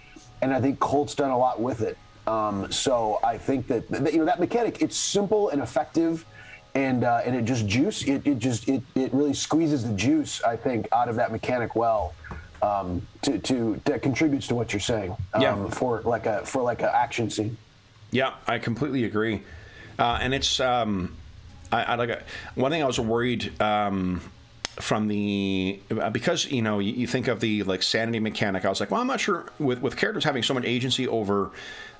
and I think Cult's done a lot with it. So I think that that mechanic, it's simple and effective, and it just it really squeezes the juice, I think, out of that mechanic well. That contributes to what you're saying. For like a action scene. Yeah, I completely agree. And it's one thing I was worried from because you think of the like sanity mechanic. I was like, well, I'm not sure with characters having so much agency over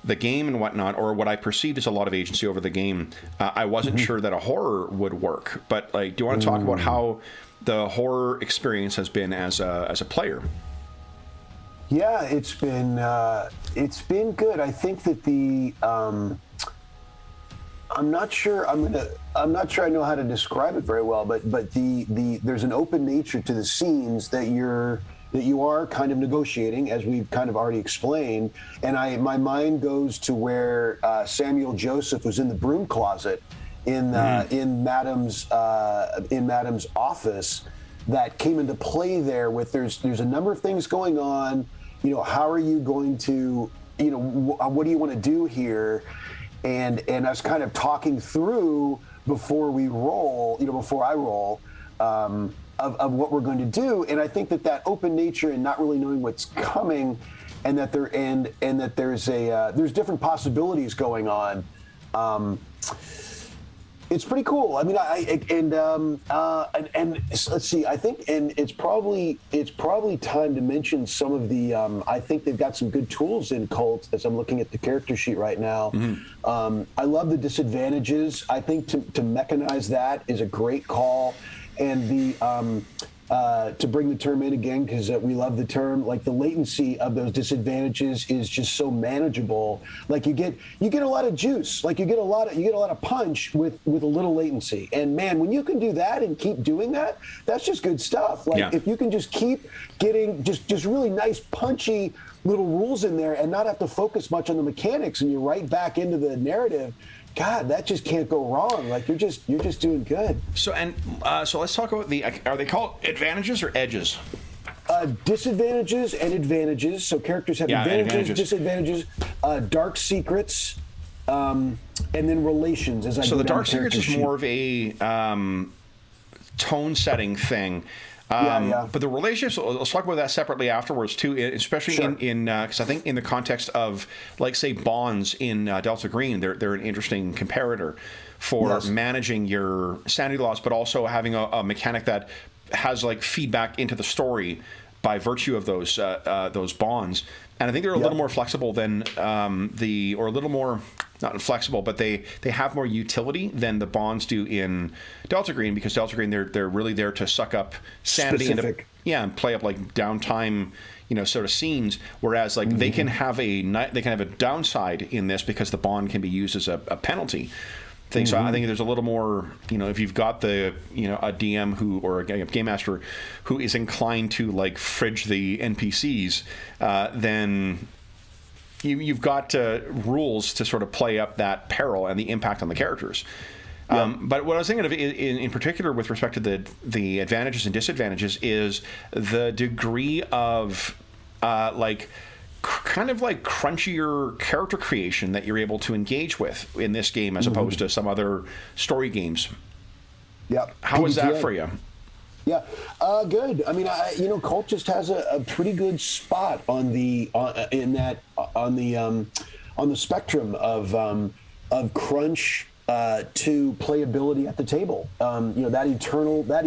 the game and whatnot, or what I perceived as a lot of agency over the game. I wasn't sure that a horror would work. But like, do you want to talk about how the horror experience has been as a player? Yeah, it's been good. I think that I'm not sure I know how to describe it very well, but there's an open nature to the scenes that you are kind of negotiating, as we've kind of already explained. And my mind goes to where Samuel Joseph was in the broom closet in Madam's office, that came into play there. With there's a number of things going on. How are you going to, what do you want to do here? And us kind of talking through before we roll, before I roll, of what we're going to do. And I think that open nature and not really knowing what's coming, and that there's different possibilities going on. It's pretty cool. I mean, and let's see. I think, and it's probably time to mention some of the. I think they've got some good tools in Kult, as I'm looking at the character sheet right now. I love the disadvantages. I think to mechanize that is a great call, and to bring the term in again, because we love the term. Like, the latency of those disadvantages is just so manageable. Like, you get a lot of juice. Like, you get a lot of punch with a little latency. And man, when you can do that and keep doing that, that's just good stuff. Like, if you can just keep getting just really nice punchy little rules in there and not have to focus much on the mechanics, and you're right back into the narrative, God, that just can't go wrong. Like, you're just doing good. So let's talk about are they called advantages or edges? Disadvantages and advantages. So characters have advantages, disadvantages, dark secrets, and then relations. So the dark secrets is more of a tone setting thing. But the relationships, let's talk about that separately afterwards too, especially in because I think in the context of, like, say, bonds in Delta Green, they're an interesting comparator for managing your sanity loss, but also having a mechanic that has, like, feedback into the story by virtue of those bonds. And I think they're a little more flexible than or a little more, not inflexible, but they have more utility than the bonds do in Delta Green, because Delta Green, they're really there to suck up sanity and play up, like, downtime, sort of scenes. Whereas, like, they can have a downside in this because the bond can be used as a penalty thing. So I think there's a little more, if you've got a DM or a game master who is inclined to, like, fridge the NPCs, then you've got rules to sort of play up that peril and the impact on the characters. But what I was thinking of in particular with respect to the advantages and disadvantages is the degree of kind of like crunchier character creation that you're able to engage with in this game as opposed to some other story games. How is that for you? Good. I mean, Kult just has a pretty good spot on the spectrum of crunch to playability at the table. That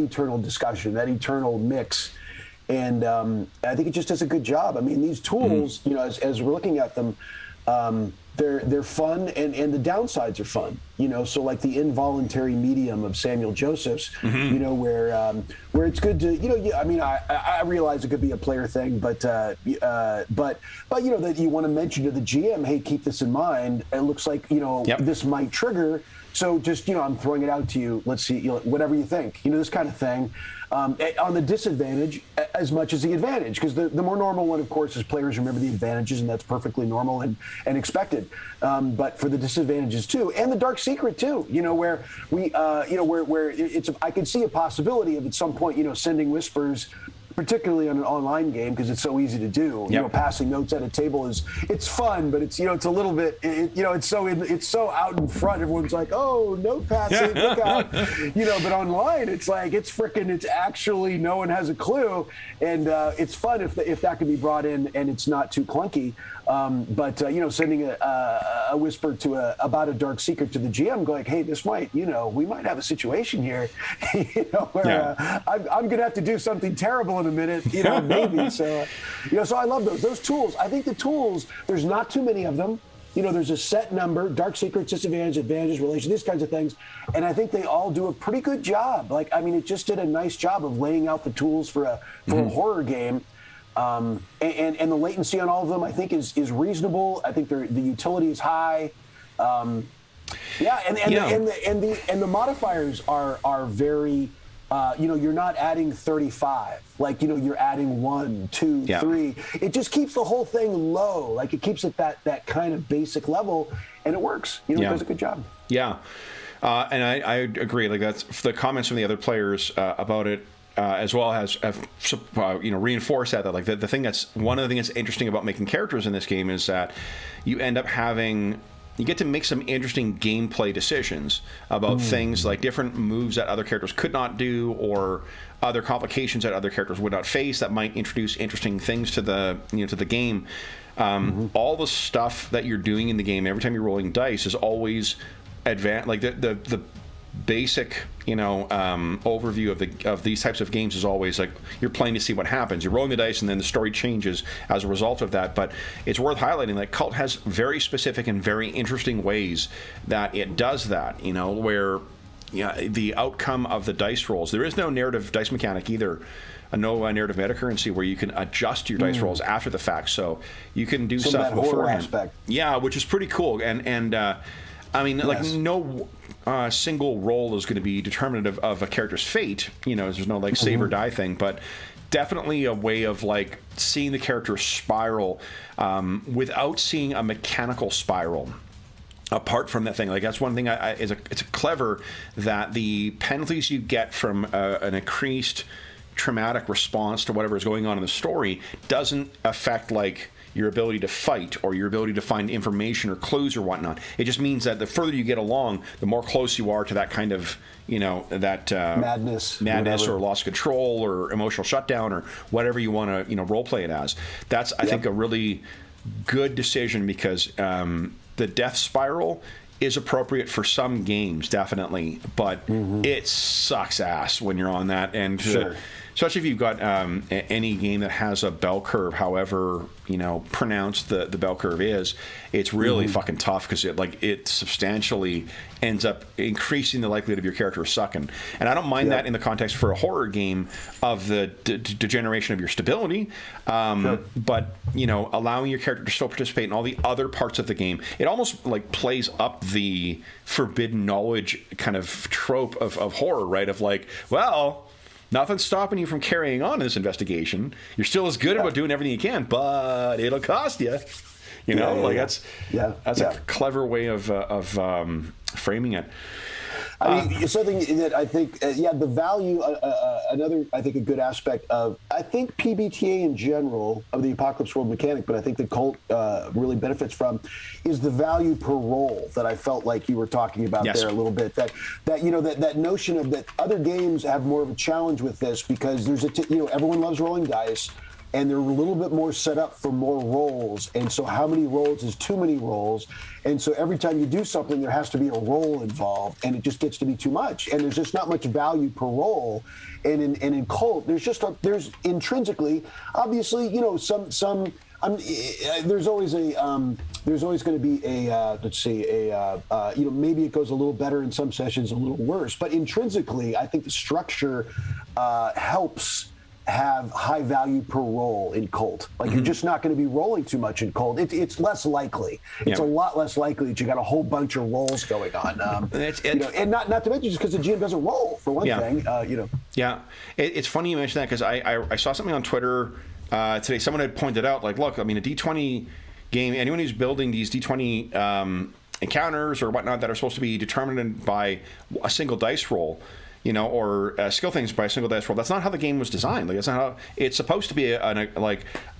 eternal discussion, that eternal mix. And I think it just does a good job. I mean, these tools, as we're looking at them, they're fun, and the downsides are fun. So like the involuntary medium of Samuel Joseph's, where it's good to, I mean, I realize it could be a player thing, but that you want to mention to the GM, hey, keep this in mind. It looks like this might trigger. So just, I'm throwing it out to you. Let's see, whatever you think, this kind of thing. On the disadvantage as much as the advantage, because the more normal one, of course, is players remember the advantages, and that's perfectly normal and expected. But for the disadvantages too, and the dark secret too, where we, where it's, I could see a possibility of at some point, sending whispers, particularly on an online game, because it's so easy to do. Passing notes at a table it's fun, but it's it's a little bit it's so out in front. Everyone's like, oh, note passing, look out, But online, it's like it's actually no one has a clue, and it's fun if that can be brought in and it's not too clunky. But sending a whisper about a dark secret to the GM, going, hey, this might, we might have a situation here, where I'm going to have to do something terrible in a minute, maybe. So, so I love those tools. I think the tools, there's not too many of them. There's a set number: dark secrets, disadvantage, advantage, relation, these kinds of things. And I think they all do a pretty good job. Like, I mean, it just did a nice job of laying out the tools for a horror game. And the latency on all of them, I think, is reasonable. I think the utility is high. And the modifiers are very. You're not adding 35. Like, you're adding 1, 2, 3. It just keeps the whole thing low. Like, it keeps it that kind of basic level, and it works. It does a good job. Yeah. And I agree. Like, that's the comments from the other players about it. As well as reinforce that like the thing that's one of the things that's interesting about making characters in this game is that you end up you get to make some interesting gameplay decisions about things like different moves that other characters could not do, or other complications that other characters would not face that might introduce interesting things to the to the game. All the stuff that you're doing in the game every time you're rolling dice is always advanced. Like the basic overview of these types of games is always like you're playing to see what happens. You're rolling the dice and then the story changes as a result of that. But it's worth highlighting that Kult has very specific and very interesting ways that it does that, where the outcome of the dice rolls. There is no narrative dice mechanic either. No narrative metacurrency where you can adjust your dice rolls after the fact, so you can do stuff beforehand. Yeah, which is pretty cool. And I mean, like no single roll is going to be determinative of a character's fate. There's no like save or die thing, but definitely a way of like seeing the character spiral without seeing a mechanical spiral. Apart from that thing, like that's one thing. It's clever that the penalties you get from an increased traumatic response to whatever is going on in the story doesn't affect like your ability to fight or your ability to find information or clues or whatnot. It just means that the further you get along, the more close you are to that kind of that madness or loss of control or emotional shutdown or whatever you want to role play it as. That's I think a really good decision because the death spiral is appropriate for some games, definitely, but it sucks ass when you're on that. And especially if you've got any game that has a bell curve, however pronounced the bell curve is, it's really fucking tough because it substantially ends up increasing the likelihood of your character sucking. And I don't mind that in the context for a horror game of the degeneration of your stability, but allowing your character to still participate in all the other parts of the game, it almost like plays up the forbidden knowledge kind of trope of horror, right? Of like, well, nothing's stopping you from carrying on this investigation. You're still as good about doing everything you can, but it'll cost you. That's a clever way of framing it. I mean, something that I think, the value, another, I think, a good aspect of, I think PBTA in general, of the Apocalypse World mechanic, but I think the Kult really benefits from, is the value per roll that I felt like you were talking about there a little bit. That notion of that other games have more of a challenge with this because there's everyone loves rolling dice. And they're a little bit more set up for more rolls. And so how many rolls is too many rolls? And so every time you do something, there has to be a roll involved, and it just gets to be too much. And there's just not much value per roll. And in Kult, there's intrinsically, obviously, there's always going to be maybe it goes a little better in some sessions, a little worse. But intrinsically, I think the structure helps have high value per roll in Kult. Like you're just not going to be rolling too much in Kult. It's less likely. It's a lot less likely that you got a whole bunch of rolls going on. And not to mention just because the GM doesn't roll for one thing. Yeah, it's funny you mention that because I saw something on Twitter today. Someone had pointed out like, look, I mean, a D20 game. Anyone who's building these D20 encounters or whatnot that are supposed to be determined by a single dice roll. Or skill things by a single dice roll. That's not how the game was designed. Like, that's not how it's supposed to be. An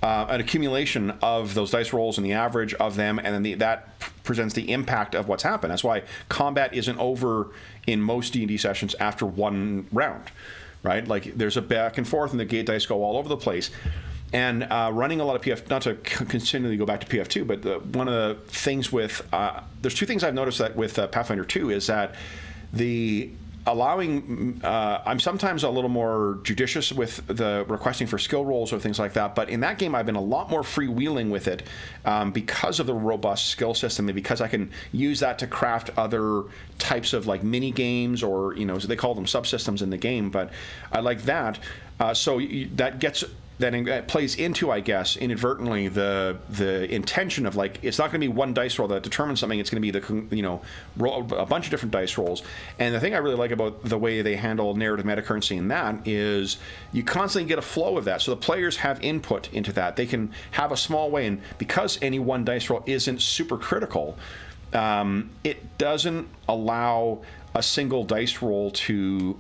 accumulation of those dice rolls and the average of them, and then that presents the impact of what's happened. That's why combat isn't over in most D&D sessions after one round, right? Like, there's a back and forth, and the gate dice go all over the place. And running a lot of PF, not to continually go back to PF2, but one of the things with there's two things I've noticed that with Pathfinder 2 is that I'm sometimes a little more judicious with the requesting for skill rolls or things like that, but in that game I've been a lot more freewheeling with it because of the robust skill system and because I can use that to craft other types of like mini games or so they call them subsystems in the game, but I like that. That plays into, I guess, inadvertently the intention of like it's not going to be one dice roll that determines something. It's going to be roll a bunch of different dice rolls. And the thing I really like about the way they handle narrative metacurrency in that is you constantly get a flow of that. So the players have input into that. They can have a small way, and because any one dice roll isn't super critical, it doesn't allow a single dice roll to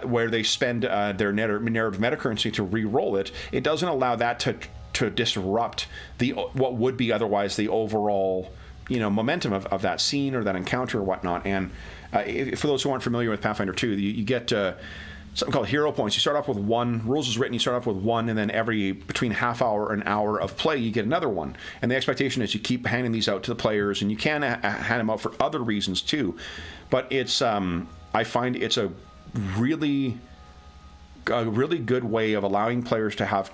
where they spend their narrative metacurrency to re-roll it. It doesn't allow that to disrupt what would be otherwise the overall momentum of that scene or that encounter or whatnot. And for those who aren't familiar with Pathfinder 2, you get something called hero points. You start off with one. Rules is written. You start off with one, and then between half hour and hour of play, you get another one. And the expectation is you keep handing these out to the players, and you can hand them out for other reasons too. But it's I find it's a really a really good way of allowing players to have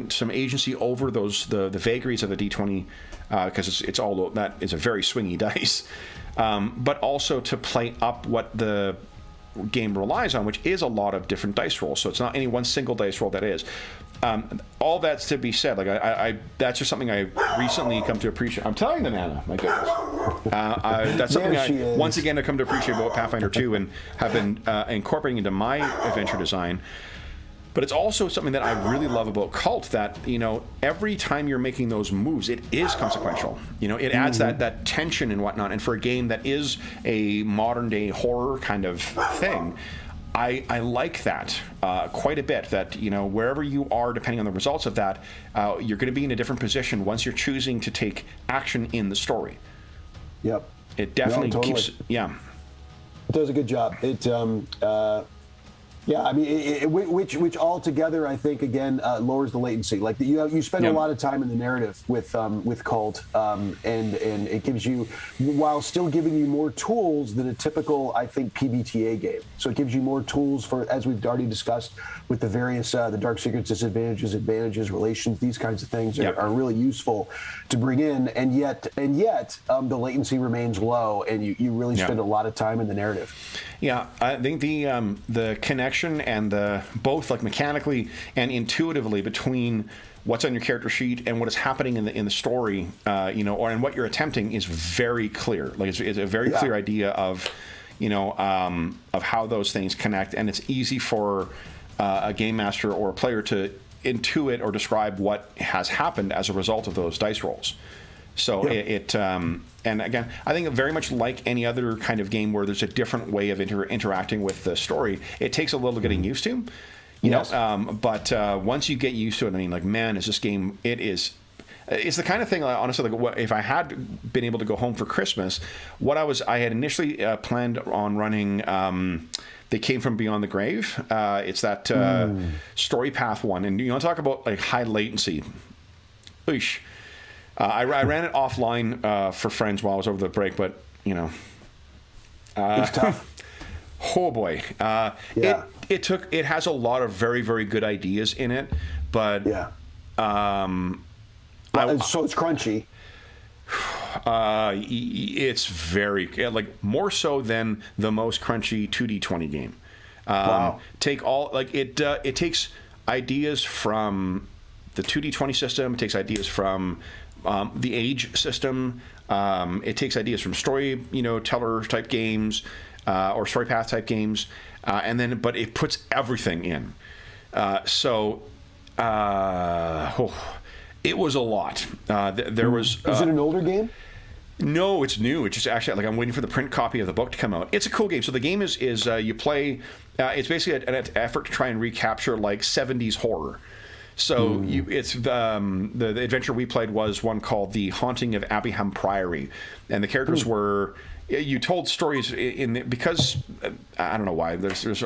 some agency over the vagaries of the D20, because it's all that is a very swingy dice, but also to play up what the game relies on, which is a lot of different dice rolls. So it's not any one single dice roll that is. All that's to be said. Like I that's just something I recently come to appreciate. I'm telling them, Anna, my goodness. That's something I once again have come to appreciate about Pathfinder 2 and have been incorporating into my adventure design. But it's also something that I really love about Kult, that, you know, every time you're making those moves, it is consequential. You know, it adds that tension and whatnot. And for a game that is a modern-day horror kind of thing, I like that quite a bit, that, you know, wherever you are, depending on the results of that, you're going to be in a different position once you're choosing to take action in the story. Yep. It definitely keeps... Yeah. It does a good job. Yeah, I mean, which altogether, I think, again, lowers the latency. Like you spend a lot of time in the narrative with Kult, and it gives you, while still giving you more tools than a typical, I think, PBTA game. So it gives you more tools for, as we've already discussed, with the various the dark secrets, disadvantages, advantages, relations. These kinds of things are really useful to bring in, and yet the latency remains low, and you really spend a lot of time in the narrative. Yeah, I think the connection and the both, like, mechanically and intuitively, between what's on your character sheet and what is happening in the story, you know, or in what you're attempting, is very clear. Like, it's a very clear idea of, you know, of how those things connect, and it's easy for a game master or a player to intuit or describe what has happened as a result of those dice rolls. So and again, I think very much like any other kind of game where there's a different way of interacting with the story, it takes a little getting used to, you know. But once you get used to it, I mean, like, man, is this game? It's the kind of thing, honestly, like, if I had been able to go home for Christmas, I had initially planned on running. They Came From Beyond the Grave. It's that story path one, and you want to talk about, like, high latency. Oosh. I ran it offline for friends while I was over the break, but, you know, it's tough. Oh boy, it has a lot of very, very good ideas in it, but so it's crunchy. It's very, like, more so than the most crunchy 2D20 game. It takes ideas from the 2D20 system. It takes ideas from the age system. It takes ideas from story, you know, teller type games, or story path type games, but it puts everything in. It was a lot. There was. Is it an older game? No, it's new. It's just actually, like, I'm waiting for the print copy of the book to come out. It's a cool game. So the game is you play. It's basically an effort to try and recapture, like, 70s horror. So it's the adventure we played was one called The Haunting of Abbeyham Priory, and the characters were, you told stories because I don't know why, there's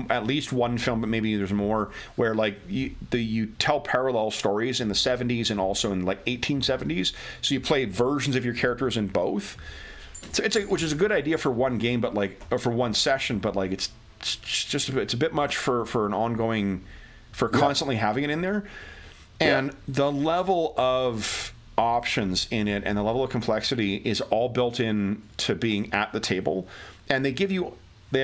at least one film, but maybe there's more, where, like, you tell parallel stories in the 70s and also in, like, 1870s. So you play versions of your characters in both. Which is a good idea for one game, but, like, or for one session, but, like, it's a bit much for an ongoing. For constantly having it in there. And the level of options in it and the level of complexity is all built in to being at the table. And they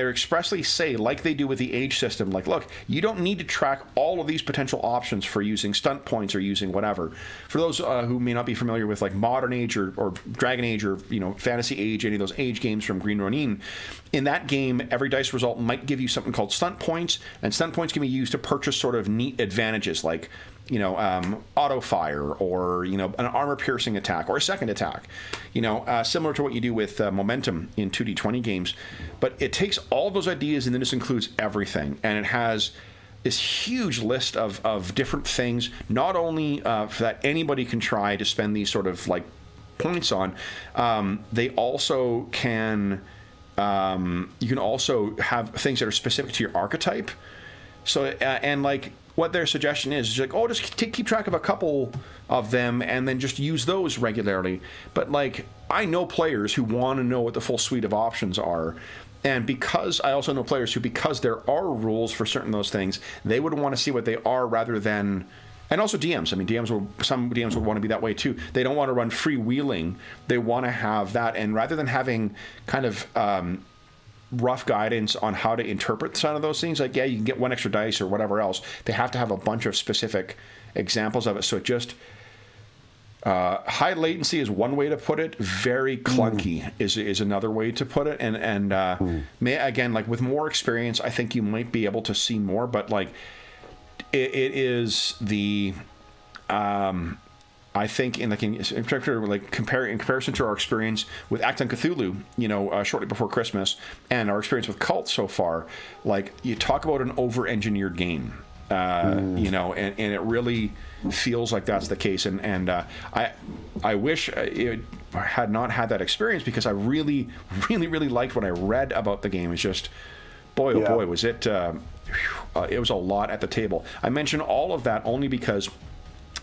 expressly say, like they do with the age system, like, look, you don't need to track all of these potential options for using stunt points or using whatever. For those who may not be familiar with, like, Modern Age or Dragon Age or, you know, Fantasy Age, any of those age games from Green Ronin, in that game, every dice result might give you something called stunt points, and stunt points can be used to purchase sort of neat advantages, like, you know, auto fire, or, you know, an armor piercing attack, or a second attack, you know, similar to what you do with momentum in 2D20 games. But it takes all those ideas and then just includes everything, and it has this huge list of different things, not only that anybody can try to spend these sort of, like, points on. They also can you can also have things that are specific to your archetype. So and, like, what their suggestion is like, oh, just keep track of a couple of them and then just use those regularly. But, like, I know players who want to know what the full suite of options are, And because I also know players who, because there are rules for certain of those things, they would want to see what they are rather than, and also DMs. I mean, some DMs would want to be that way too. They don't want to run freewheeling. They want to have that, and rather than having kind of rough guidance on how to interpret some of those things, like, yeah, you can get one extra dice or whatever else, they have to have a bunch of specific examples of it. So it just, high latency is one way to put it. Very clunky is another way to put it. And again, like with more experience, I think you might be able to see more. But like, it is the, I think in particular, like in comparison to our experience with Act on Cthulhu, shortly before Christmas, and our experience with Kult so far, like you talk about an over-engineered game. And it really feels like that's the case. And I wish it had not had that experience, because I really, really, really liked what I read about the game. It's just, boy, oh boy, was it, it was a lot at the table. I mention all of that only because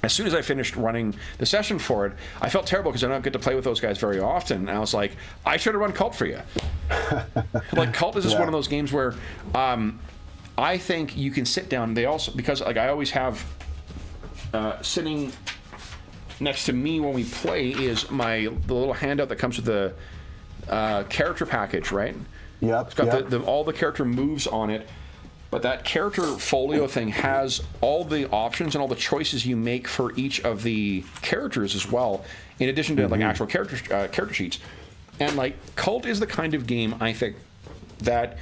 as soon as I finished running the session for it, I felt terrible because I don't get to play with those guys very often. And I was like, I should have run Kult for you. Like, Kult is just one of those games where, I think you can sit down. They also, because like I always have sitting next to me when we play is the little handout that comes with the character package, right? Yep. It's got all the character moves on it, but that character folio thing has all the options and all the choices you make for each of the characters as well, in addition to like actual character sheets. And like, Kult is the kind of game, I think, that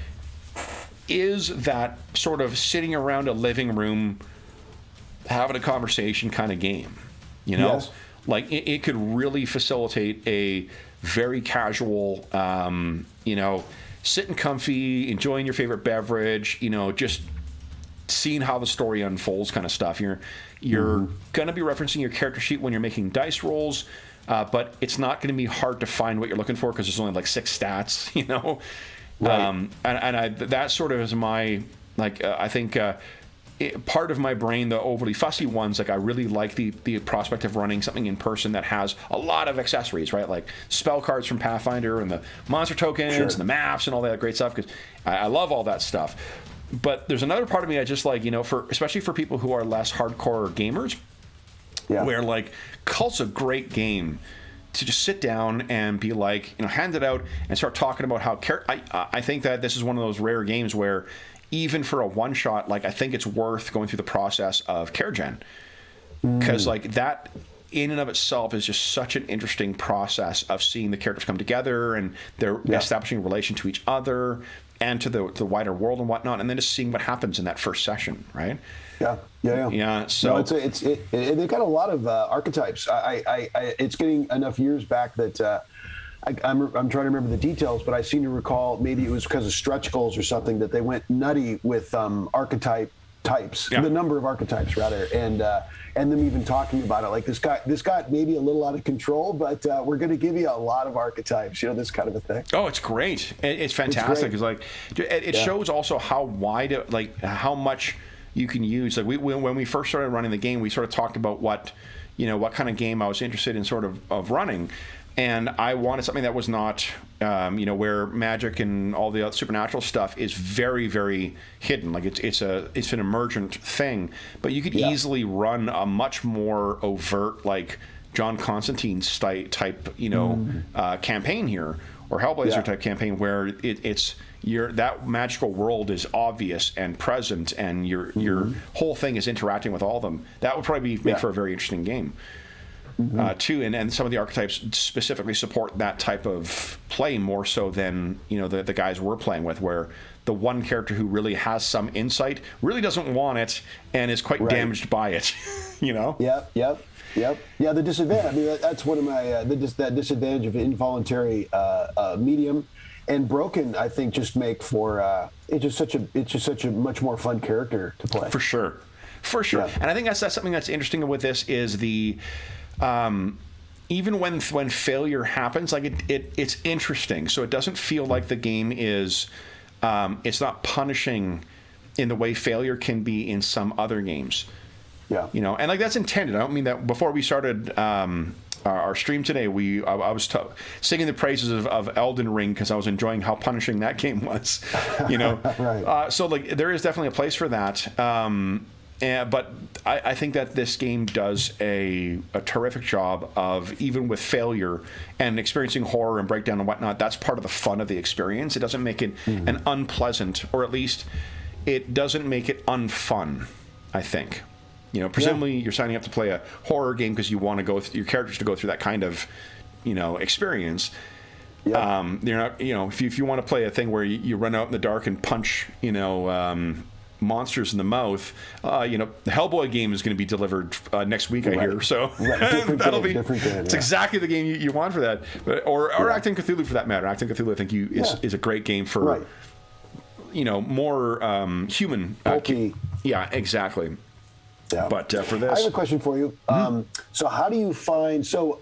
is that sort of sitting around a living room having a conversation kind of game, Yes. Like it could really facilitate a very casual, sitting comfy, enjoying your favorite beverage, just seeing how the story unfolds kind of stuff. You're going to be referencing your character sheet when you're making dice rolls, but it's not going to be hard to find what you're looking for because there's only like 6 stats, Right. That sort of is my, like, I think part of my brain, the overly fussy ones, like I really like the prospect of running something in person that has a lot of accessories, right? Like spell cards from Pathfinder and the monster tokens and the maps and all that great stuff, because I love all that stuff. But there's another part of me I just like, especially for people who are less hardcore gamers, where like Cult's a great game to just sit down and be like, hand it out and start talking about how I think that this is one of those rare games where even for a one shot, like I think it's worth going through the process of care gen, because like that in and of itself is just such an interesting process of seeing the characters come together and they're establishing a relation to each other and to the wider world and whatnot, and then just seeing what happens in that first session, right? Yeah. So they've got a lot of archetypes. It's getting enough years back that I'm trying to remember the details, but I seem to recall maybe it was because of stretch goals or something that they went nutty with archetype types, the number of archetypes rather, and them even talking about it like this got maybe a little out of control, but we're going to give you a lot of archetypes, this kind of a thing. Oh, it's great. It's fantastic. It's like it shows also how wide, like how much you can use. Like when we first started running the game, we sort of talked about what kind of game I was interested in sort of running. And I wanted something that was not, where magic and all the other supernatural stuff is very, very hidden. Like it's an emergent thing. But you could easily run a much more overt, like John Constantine's type, campaign here, or Hellblazer type campaign, where it's that magical world is obvious and present, and your whole thing is interacting with all of them. That would probably make for a very interesting game. Too, and some of the archetypes specifically support that type of play more so than the guys we're playing with, where the one character who really has some insight really doesn't want it and is quite damaged by it. Yep. Yeah, the disadvantage. I mean, that's one of my that disadvantage of involuntary medium and broken. I think just make for it's just such a much more fun character to play. For sure. And I think that's something that's interesting with this is the. Even when failure happens, like it's interesting. So it doesn't feel like the game is, it's not punishing in the way failure can be in some other games. And like that's intended. I don't mean that. Before we started our stream today, I was singing the praises of Elden Ring because I was enjoying how punishing that game was. Right. So like there is definitely a place for that. But I think that this game does a terrific job of, even with failure and experiencing horror and breakdown and whatnot, that's part of the fun of the experience. It doesn't make it an unpleasant, or at least it doesn't make it unfun, I think. Presumably you're signing up to play a horror game because you want your characters to go through that kind of, experience. Yeah. You're not, if you want to play a thing where you run out in the dark and punch, monsters in the mouth, the Hellboy game is going to be delivered next week, I hear. So that'll be different game, it's exactly the game you want for that. Or Acting Cthulhu, for that matter. Acting Cthulhu, I think is a great game for more human. Yeah, exactly. Yeah. But for this, I have a question for you. So how do you find? So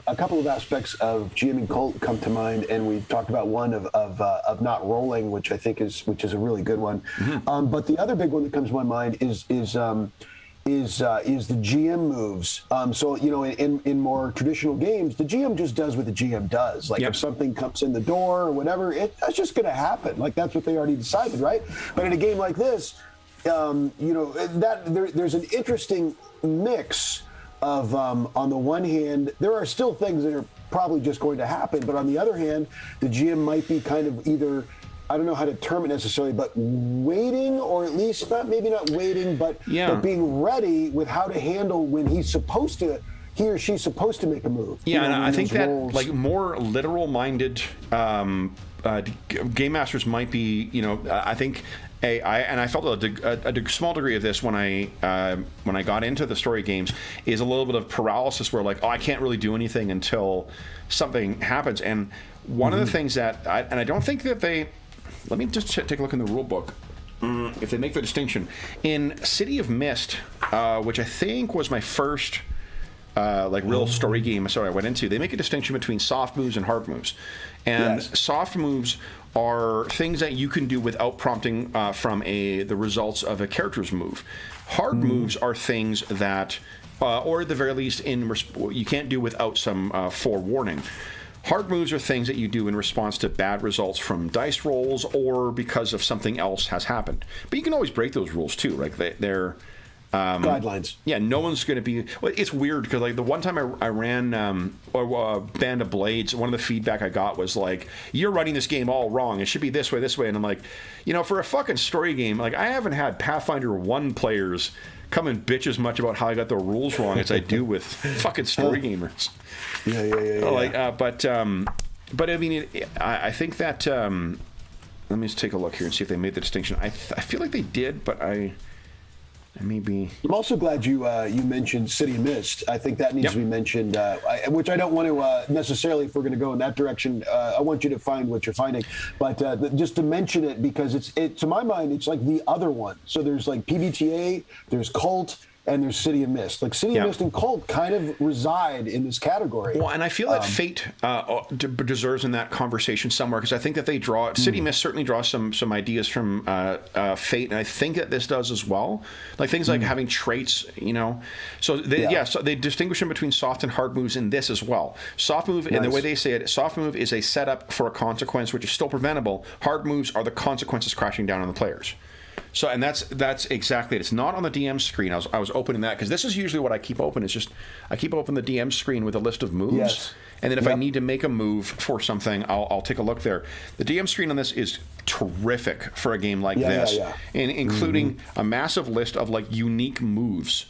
a couple of aspects of GMing Kult come to mind, and we talked about one of not rolling, which I think is a really good one. But the other big one that comes to my mind is the GM moves. So in more traditional games, the GM just does what the GM does. Like if something comes in the door or whatever, that's just going to happen. Like that's what they already decided, right? But in a game like this, there's an interesting mix of, on the one hand, there are still things that are probably just going to happen, but on the other hand, the GM might be kind of either, I don't know how to term it necessarily, but waiting, or at least maybe not waiting, but being ready with how to handle when he or she's supposed to make a move. Yeah, and I think that like more literal-minded game masters might be, I think. I felt a small degree of this when I got into the story games, is a little bit of paralysis where like, I can't really do anything until something happens. And one of the things that I don't think that let me just take a look in the rule book. If they make the distinction in City of Mist, which I think was my first real story game I went into, they make a distinction between soft moves and hard moves. And soft moves are things that you can do without prompting from the results of a character's move. Hard moves are things that, or at the very least, you can't do without some forewarning. Hard moves are things that you do in response to bad results from dice rolls or because of something else has happened. But you can always break those rules too. Like they're guidelines. Yeah, no one's going to be. Well, it's weird because like the one time I ran Band of Blades, one of the feedback I got was like, "You're running this game all wrong. It should be this way, and I'm like, for a fucking story game, like I haven't had Pathfinder 1 players come and bitch as much about how I got the rules wrong as I do with fucking story gamers. Yeah. But I mean, I think that. Let me just take a look here and see if they made the distinction. I feel like they did, but maybe. I'm also glad you mentioned City of Mist. I think that needs to be mentioned, which I don't want to necessarily, if we're going to go in that direction, I want you to find what you're finding. But just to mention it, because it to my mind, it's like the other one. So there's like PBTA, there's Kult, and there's City of Mist. Like City of Mist and Kult kind of reside in this category. Well, and I feel that Fate deserves in that conversation somewhere, because I think that they draw City Mist certainly draws some ideas from Fate, and I think that this does as well. Like things like having traits, So they distinguish them between soft and hard moves in this as well. Soft move, and the way they say it, soft move is a setup for a consequence which is still preventable. Hard moves are the consequences crashing down on the players. So, and that's exactly it. It's not on the DM screen. I was opening that because this is usually what I keep open. It's just I keep open the DM screen with a list of moves, and then if I need to make a move for something, I'll take a look there. The DM screen on this is terrific for a game like this, and including a massive list of like unique moves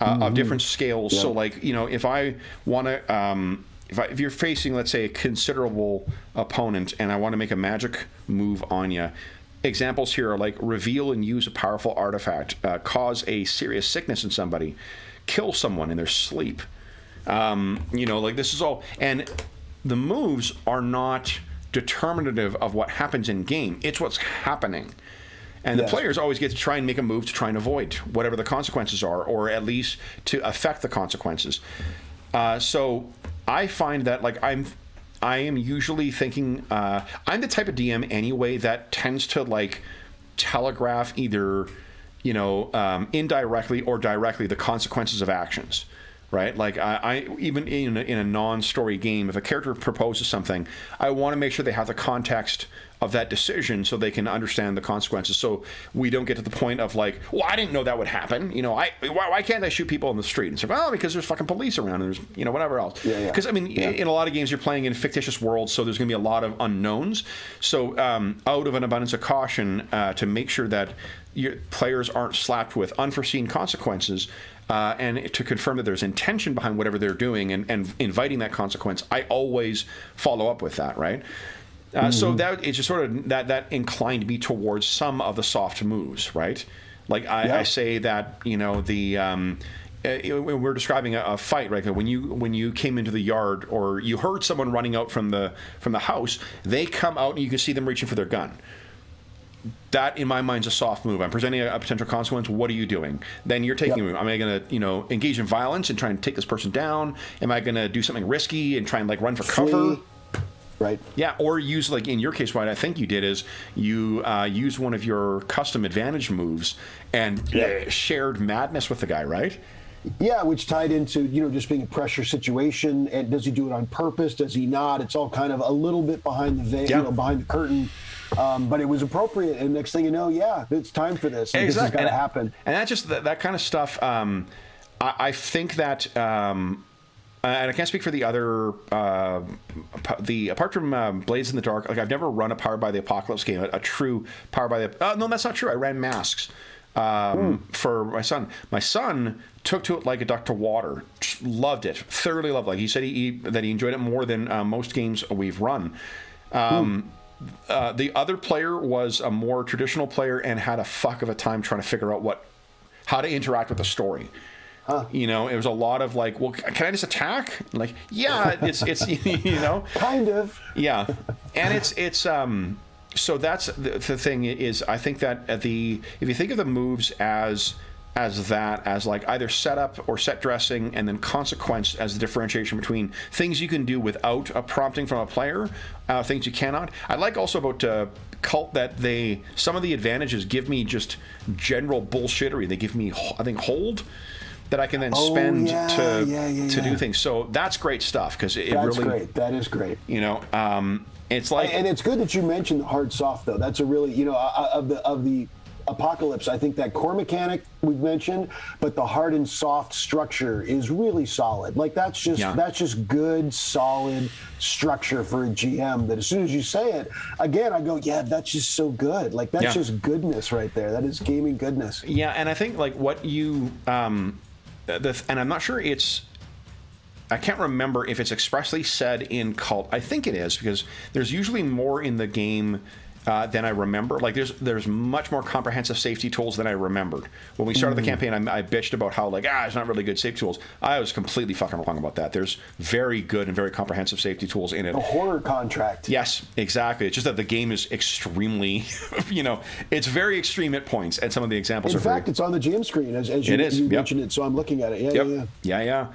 of different scales. Yeah. So, like if I want to. If you're facing, let's say, a considerable opponent, and I want to make a magic move on you. Examples here are like reveal and use a powerful artifact, cause a serious sickness in somebody, kill someone in their sleep. Like this is all, and the moves are not determinative of what happens in game. It's what's happening. And the players always get to try and make a move to try and avoid whatever the consequences are, or at least to affect the consequences. So I find that like I am usually thinking, I'm the type of DM anyway that tends to like telegraph either, indirectly or directly the consequences of actions. right? Like I even in a non-story game, if a character proposes something, I want to make sure they have the context of that decision so they can understand the consequences. So we don't get to the point of like, well, I didn't know that would happen. You know, why can't I shoot people in the street? And it's like, well, because there's fucking police around and there's, you know, whatever else. Because I mean, in a lot of games you're playing in fictitious worlds, so there's going to be a lot of unknowns. So out of an abundance of caution, to make sure that your players aren't slapped with unforeseen consequences, and to confirm that there's intention behind whatever they're doing and inviting that consequence, I always follow up with that, right? So that it's just sort of that inclined me towards some of the soft moves, right? Like I say that, you know, we're describing a fight, right? When you came into the yard or you heard someone running out from the house, they come out and you can see them reaching for their gun. That, in my mind, is a soft move. I'm presenting a potential consequence. What are you doing? Then you're taking a move. Am I going to, you know, engage in violence and try and take this person down? Am I going to do something risky and try and like run for cover? Right. Yeah, or use, like in your case, what I think you did is you use one of your custom advantage moves and shared madness with the guy, right? Yeah, which tied into, you know, just being a pressure situation. And does he do it on purpose? Does he not? It's all kind of a little bit behind the veil, you know, behind the curtain. But it was appropriate. And next thing you know, it's time for this. Exactly. This has got to happen. And that's just that kind of stuff. I think that... and I can't speak for the other, apart from Blades in the Dark, like I've never run a Powered by the Apocalypse game, a true Powered by the... no, that's not true. I ran Masks for my son. My son took to it like a duck to water. Just loved it. Thoroughly loved it. Like he said that he enjoyed it more than most games we've run. The other player was a more traditional player and had a fuck of a time trying to figure out how to interact with the story. You know, it was a lot of like, well, can I just attack? Like, yeah, it's you know, kind of, yeah, and it's so that's the thing is, I think that if you think of the moves as like either setup or set dressing, and then consequence as the differentiation between things you can do without a prompting from a player, things you cannot. I like also about Kult that some of the advantages give me just general bullshittery. They give me, I think, hold. That I can then spend to do things. So that's great stuff because that's great. That is great. You know, it's like, and it's good that you mentioned hard soft though. That's a really, you know, of the Apocalypse. I think that core mechanic we've mentioned, but the hard and soft structure is really solid. Like that's just good, solid structure for a GM. That as soon as you say it again, I go, yeah, that's just so good. Like that's just goodness right there. That is gaming goodness. Yeah, and I think like what you. And I'm not sure I can't remember if it's expressly said in Kult. I think it is, because there's usually more in the game than I remember. Like there's much more comprehensive safety tools than I remembered. When we started the campaign, I bitched about how like, it's not really good safety tools. I was completely fucking wrong about that. There's very good and very comprehensive safety tools in it. A horror contract. Yes, exactly. It's just that the game is extremely, you know, it's very extreme at points, and some of the examples in fact, it's on the GM screen as you mentioned it, so I'm looking at it. Yeah.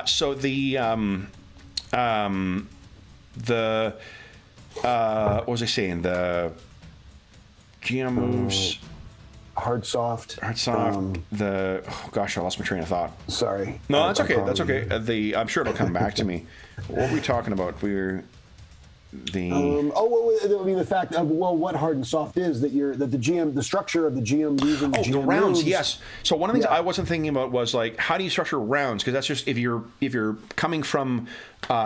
So what was I saying? The GM moves, hard soft. I lost my train of thought. Sorry. No, that's okay. That's okay. I'm sure it'll come back to me. What were we talking about? The fact of what hard and soft is that the GM, the structure of the GM using the GM the rounds moves. Yes. So one of the things I wasn't thinking about was like, how do you structure rounds? Because that's just if you're coming from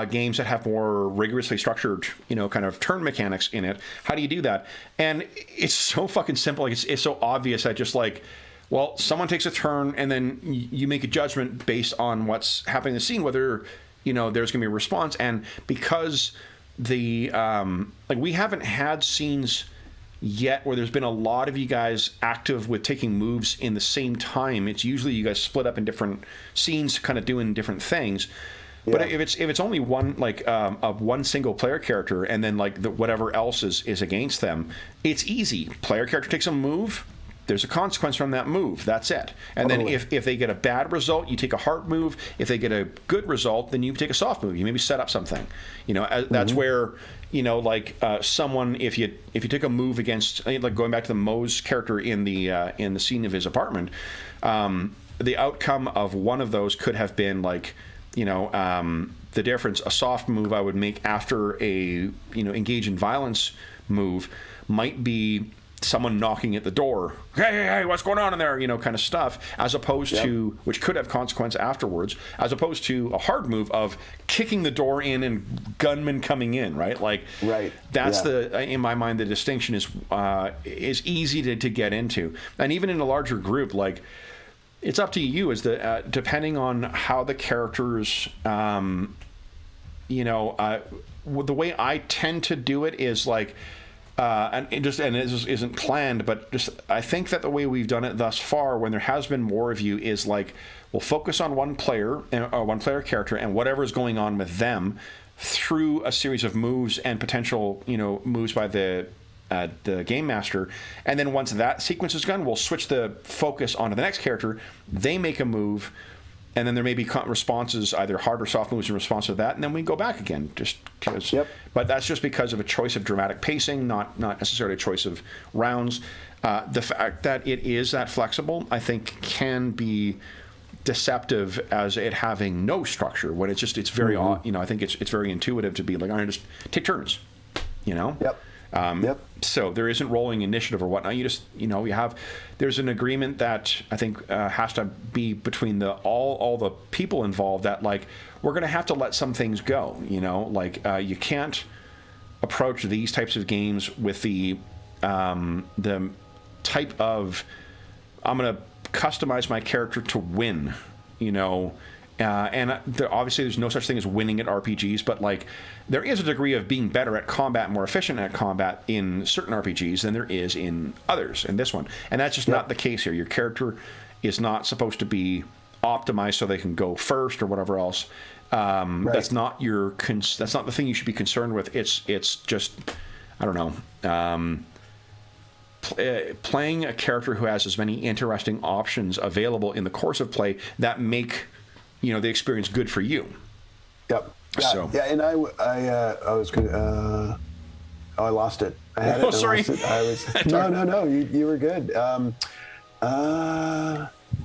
games that have more rigorously structured, you know, kind of turn mechanics in it, how do you do that? And it's so fucking simple. Like it's so obvious that just like, well, someone takes a turn and then you make a judgment based on what's happening in the scene, whether, you know, there's going to be a response. And because we haven't had scenes yet where there's been a lot of you guys active with taking moves in the same time. It's usually you guys split up in different scenes, kind of doing different things. But if it's only one, like a one single player character, and then like whatever else is against them, it's easy. Player character takes a move. There's a consequence from that move. That's it. And then if they get a bad result, you take a hard move. If they get a good result, then you take a soft move. You maybe set up something. You know, that's where, you know, like someone, if you take a move against, like going back to the Moe's character in the scene of his apartment, the outcome of one of those could have been like, the difference. A soft move I would make after a engage in violence move might be someone knocking at the door. Hey, what's going on in there? Kind of stuff, as opposed to, which could have consequence afterwards, as opposed to a hard move of kicking the door in and gunmen coming in, right? Like, right. That's in my mind, the distinction is easy to get into. And even in a larger group, like, it's up to you as depending on how the characters, the way I tend to do it is like, and this isn't planned, but just I think that the way we've done it thus far, when there has been more of you, is like we'll focus on one player character and whatever's going on with them through a series of moves and potential moves by the game master, and then once that sequence is done, we'll switch the focus onto the next character. They make a move, and then there may be responses, either hard or soft moves in response to that, and then we go back again. Just because, but that's just because of a choice of dramatic pacing, not necessarily a choice of rounds. The fact that it is that flexible, I think, can be deceptive as it having no structure. When it's very I think it's very intuitive to be like, I just take turns, So there isn't rolling initiative or whatnot. You just, there's an agreement that I think has to be between all the people involved that, like, we're going to have to let some things go, you can't approach these types of games with the type of, I'm going to customize my character to win, and obviously there's no such thing as winning at RPGs, but like there is a degree of being better at combat, more efficient at combat in certain RPGs than there is in others, in this one. And that's just not the case here. Your character is not supposed to be optimized so they can go first or whatever else. Right. That's not that's not the thing you should be concerned with. It's just, I don't know, playing a character who has as many interesting options available in the course of play that make the experience good for you. Yep. Yeah, so. And I was going to, I lost it. I had it. Sorry. I was no. You were good.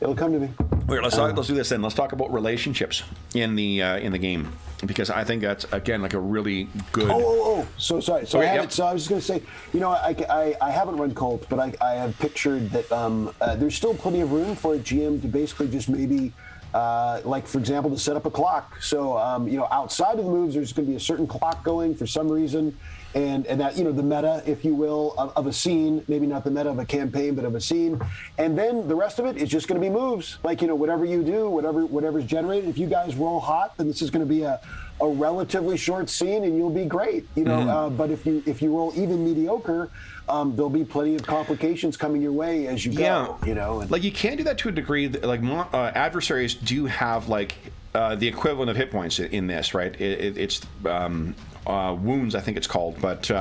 It'll come to me. Wait, let's do this then. Let's talk about relationships in the game, because I think that's again like a really good. So sorry. So I was just going to say, I haven't run Kult, but I have pictured that there's still plenty of room for a GM to basically just maybe. Like, for example, to set up a clock. So, outside of the moves, there's going to be a certain clock going for some reason. And that, the meta, if you will, of a scene, maybe not the meta of a campaign, but of a scene. And then the rest of it is just going to be moves. Like, whatever you do, whatever's generated, if you guys roll hot, then this is going to be a relatively short scene and you'll be great, but if you roll even mediocre, there'll be plenty of complications coming your way as you go, Like, you can do that to a degree. Like, adversaries do have, like, the equivalent of hit points in this, right? It's wounds, I think it's called, but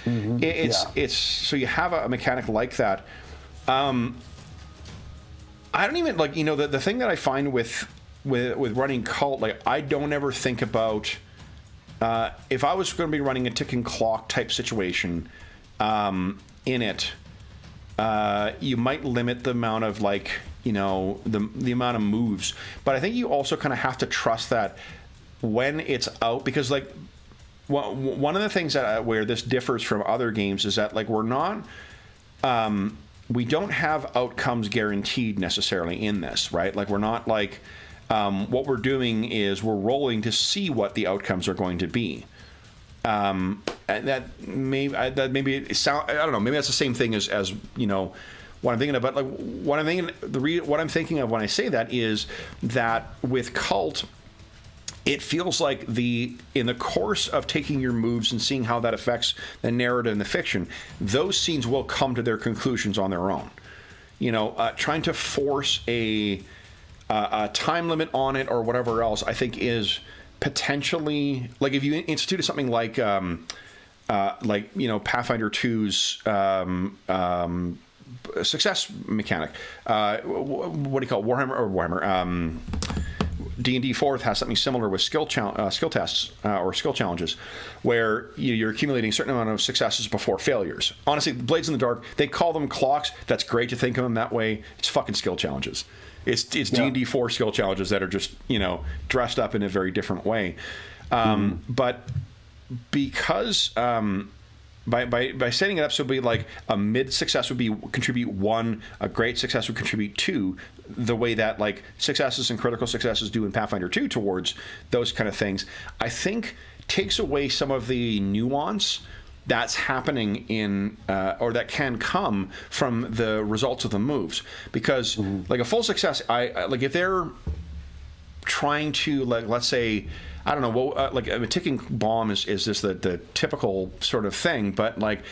it's so you have a mechanic like that. I don't even, like, the thing that I find with running Kult, like, I don't ever think about if I was going to be running a ticking clock type situation in it, you might limit the amount of, like, the amount of moves, but I think you also kind of have to trust that when it's out, because, like, one of the things that where this differs from other games is that, like, we're not we don't have outcomes guaranteed necessarily in this, right? Like, we're not like what we're doing is we're rolling to see what the outcomes are going to be. And that maybe sound, I don't know, maybe that's the same thing as what I'm thinking of. But, like, what I'm thinking of when I say that is that with Kult, it feels like in the course of taking your moves and seeing how that affects the narrative and the fiction, those scenes will come to their conclusions on their own. Trying to force a time limit on it or whatever else, I think is potentially, like, if you instituted something like Pathfinder 2's success mechanic, what do you call it? Warhammer. D&D 4th has something similar with skill tests or skill challenges, where you're accumulating a certain amount of successes before failures. Honestly, Blades in the Dark, they call them clocks. That's great to think of them that way. It's fucking skill challenges. It's D&D 4 skill challenges that are just, dressed up in a very different way. But because by setting it up so it'd be like a mid success would be contribute 1, a great success would contribute 2, the way that like successes and critical successes do in Pathfinder 2 towards those kind of things, I think takes away some of the nuance that's happening in or that can come from the results of the moves. Because like a full success, I like if they're trying to, like, let's say, I don't know, like a ticking bomb is just the typical sort of thing, but like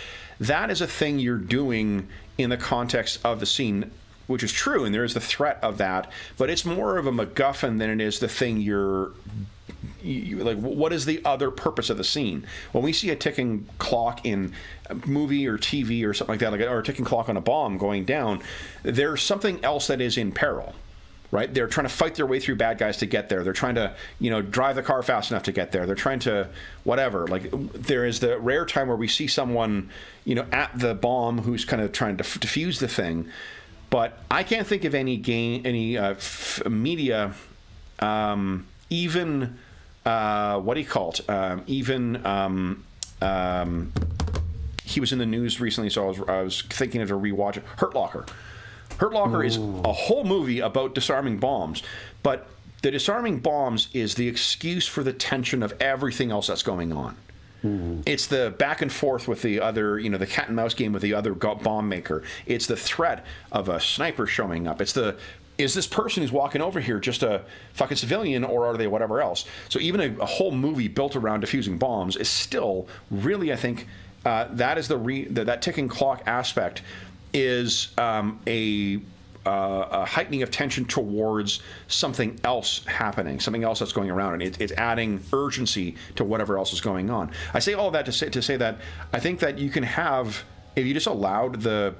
that is a thing you're doing in the context of the scene, which is true, and there is the threat of that, but it's more of a MacGuffin than it is the thing like, what is the other purpose of the scene? When we see a ticking clock in a movie or TV or something like that, like, or a ticking clock on a bomb going down, there's something else that is in peril. Right? They're trying to fight their way through bad guys to get there. They're trying to, drive the car fast enough to get there. They're trying to whatever. Like, there is the rare time where we see someone, at the bomb who's kind of trying to defuse the thing. But I can't think of any media, even what he called, he was in the news recently, so I was thinking of a rewatch. Hurt Locker. Hurt Locker is a whole movie about disarming bombs, but the disarming bombs is the excuse for the tension of everything else that's going on. It's the back and forth with the other, the cat and mouse game with the other bomb maker. It's the threat of a sniper showing up. Is this person who's walking over here just a fucking civilian, or are they whatever else? So even a whole movie built around defusing bombs is still really, I think, that is that ticking clock aspect is a heightening of tension towards something else happening, something else that's going around, and it's adding urgency to whatever else is going on. I say all of that to say that I think that you can have, if you just allowed the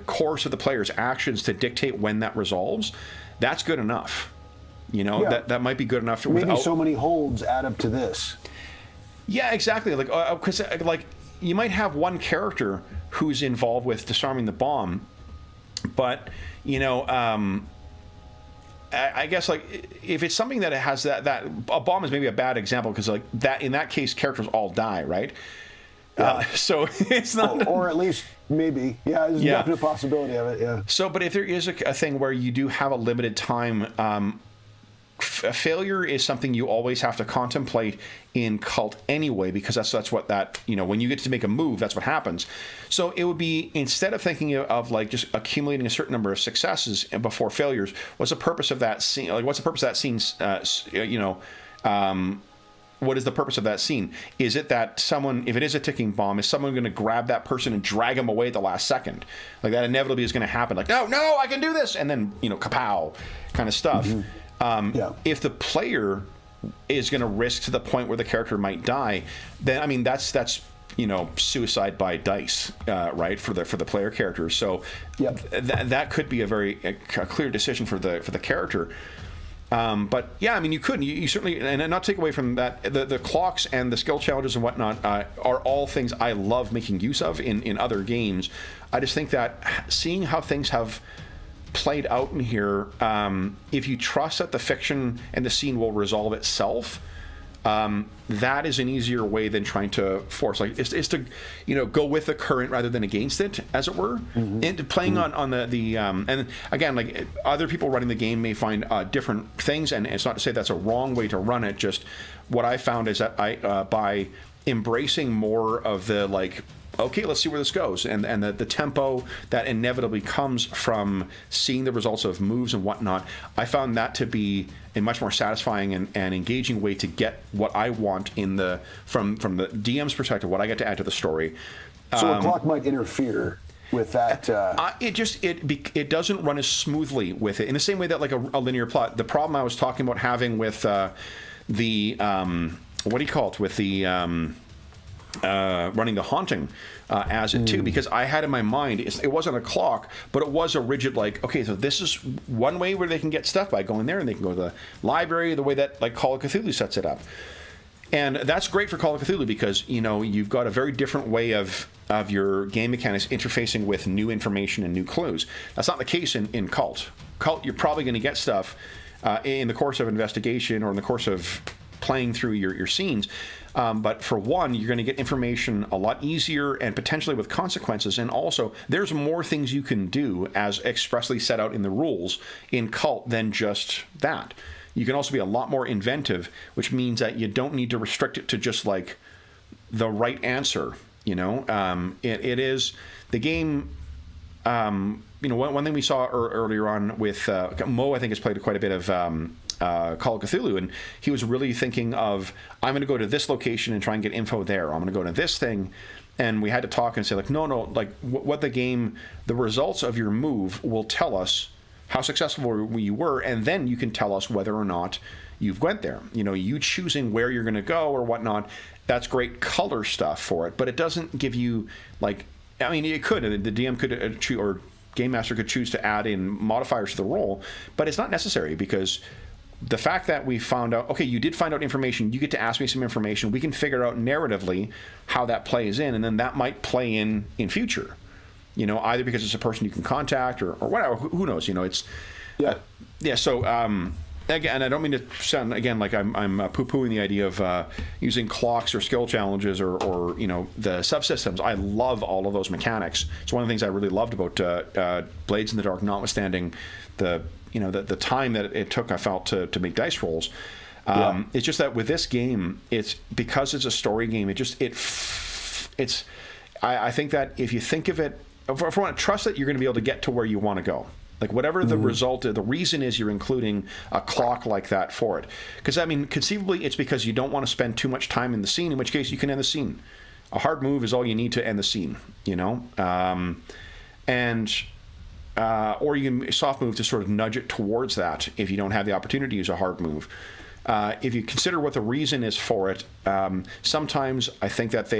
course of the player's actions to dictate when that resolves, that's good enough. That might be good enough. Maybe so many holds add up to this. Yeah, exactly. Like, because like you might have one character who's involved with disarming the bomb, but I guess like if it's something that it has that a bomb is maybe a bad example, because like that in that case characters all die, right? So it's not, or at least maybe, there's a definite possibility of it. Yeah. So, but if there is a thing where you do have a limited time, a failure is something you always have to contemplate in Kult anyway, because that's what that, when you get to make a move, that's what happens. So it would be, instead of thinking of like just accumulating a certain number of successes before failures, what's the purpose of that scene? Like, what's the purpose of that scene? What is the purpose of that scene? Is it that someone, if it is a ticking bomb, is someone going to grab that person and drag him away at the last second? Like, that inevitably is going to happen. Like, no, I can do this. And then, kapow kind of stuff. If the player is going to risk to the point where the character might die, then I mean that's suicide by dice, right, for the player character. So that could be a very clear decision for the character. But yeah, I mean, you certainly, and not take away from that, the clocks and the skill challenges and whatnot are all things I love making use of in other games. I just think that seeing how things have played out in here, if you trust that the fiction and the scene will resolve itself, that is an easier way than trying to force, like, is to go with the current rather than against it, as it were. And playing on the and again, like, other people running the game may find different things, and it's not to say that's a wrong way to run it. Just what I found is that by embracing more of the, like, okay, let's see where this goes, and the tempo that inevitably comes from seeing the results of moves and whatnot, I found that to be a much more satisfying and engaging way to get what I want from the DM's perspective, what I get to add to the story. So a clock might interfere with that. It doesn't run as smoothly with it, in the same way that, like, a linear plot. The problem I was talking about having with the what do you call it, with the running the haunting as it too, because I had in my mind, it wasn't a clock, but it was a rigid, like, okay, so this is one way where they can get stuff, by going there, and they can go to the library, the way that, like, Call of Cthulhu sets it up. And that's great for Call of Cthulhu because, you've got a very different way of your game mechanics interfacing with new information and new clues. That's not the case in Kult. Kult, you're probably going to get stuff in the course of investigation or in the course of playing through your scenes. But for one, you're going to get information a lot easier and potentially with consequences. And also, there's more things you can do as expressly set out in the rules in Kult than just that. You can also be a lot more inventive, which means that you don't need to restrict it to just like the right answer. It is the game. One thing we saw earlier on with Mo, I think, has played quite a bit of Call of Cthulhu, and he was really thinking of, I'm going to go to this location and try and get info there. I'm going to go to this thing. And we had to talk and say, like, no, like what the results of your move will tell us how successful you were, and then you can tell us whether or not you've went there. You choosing where you're going to go or whatnot, that's great color stuff for it, but it doesn't give you, it could, the DM could choose, or Game Master could choose to add in modifiers to the roll, but it's not necessary because the fact that we found out, okay, you did find out information, you get to ask me some information, we can figure out narratively how that plays in, and then that might play in future. Either because it's a person you can contact or whatever. Who knows? It's So again, I don't mean to sound again like I'm poo-pooing the idea of using clocks or skill challenges or the subsystems. I love all of those mechanics. It's one of the things I really loved about Blades in the Dark, notwithstanding the time that it took, I felt, to make dice rolls. It's just that with this game, it's because it's a story game. I think that if you think of it. If I want to trust that you're going to be able to get to where you want to go. Like whatever the result, the reason is you're including a clock like that for it. Because, conceivably it's because you don't want to spend too much time in the scene, in which case you can end the scene. A hard move is all you need to end the scene, or you can soft move to sort of nudge it towards that if you don't have the opportunity to use a hard move. If you consider what the reason is for it, sometimes I think that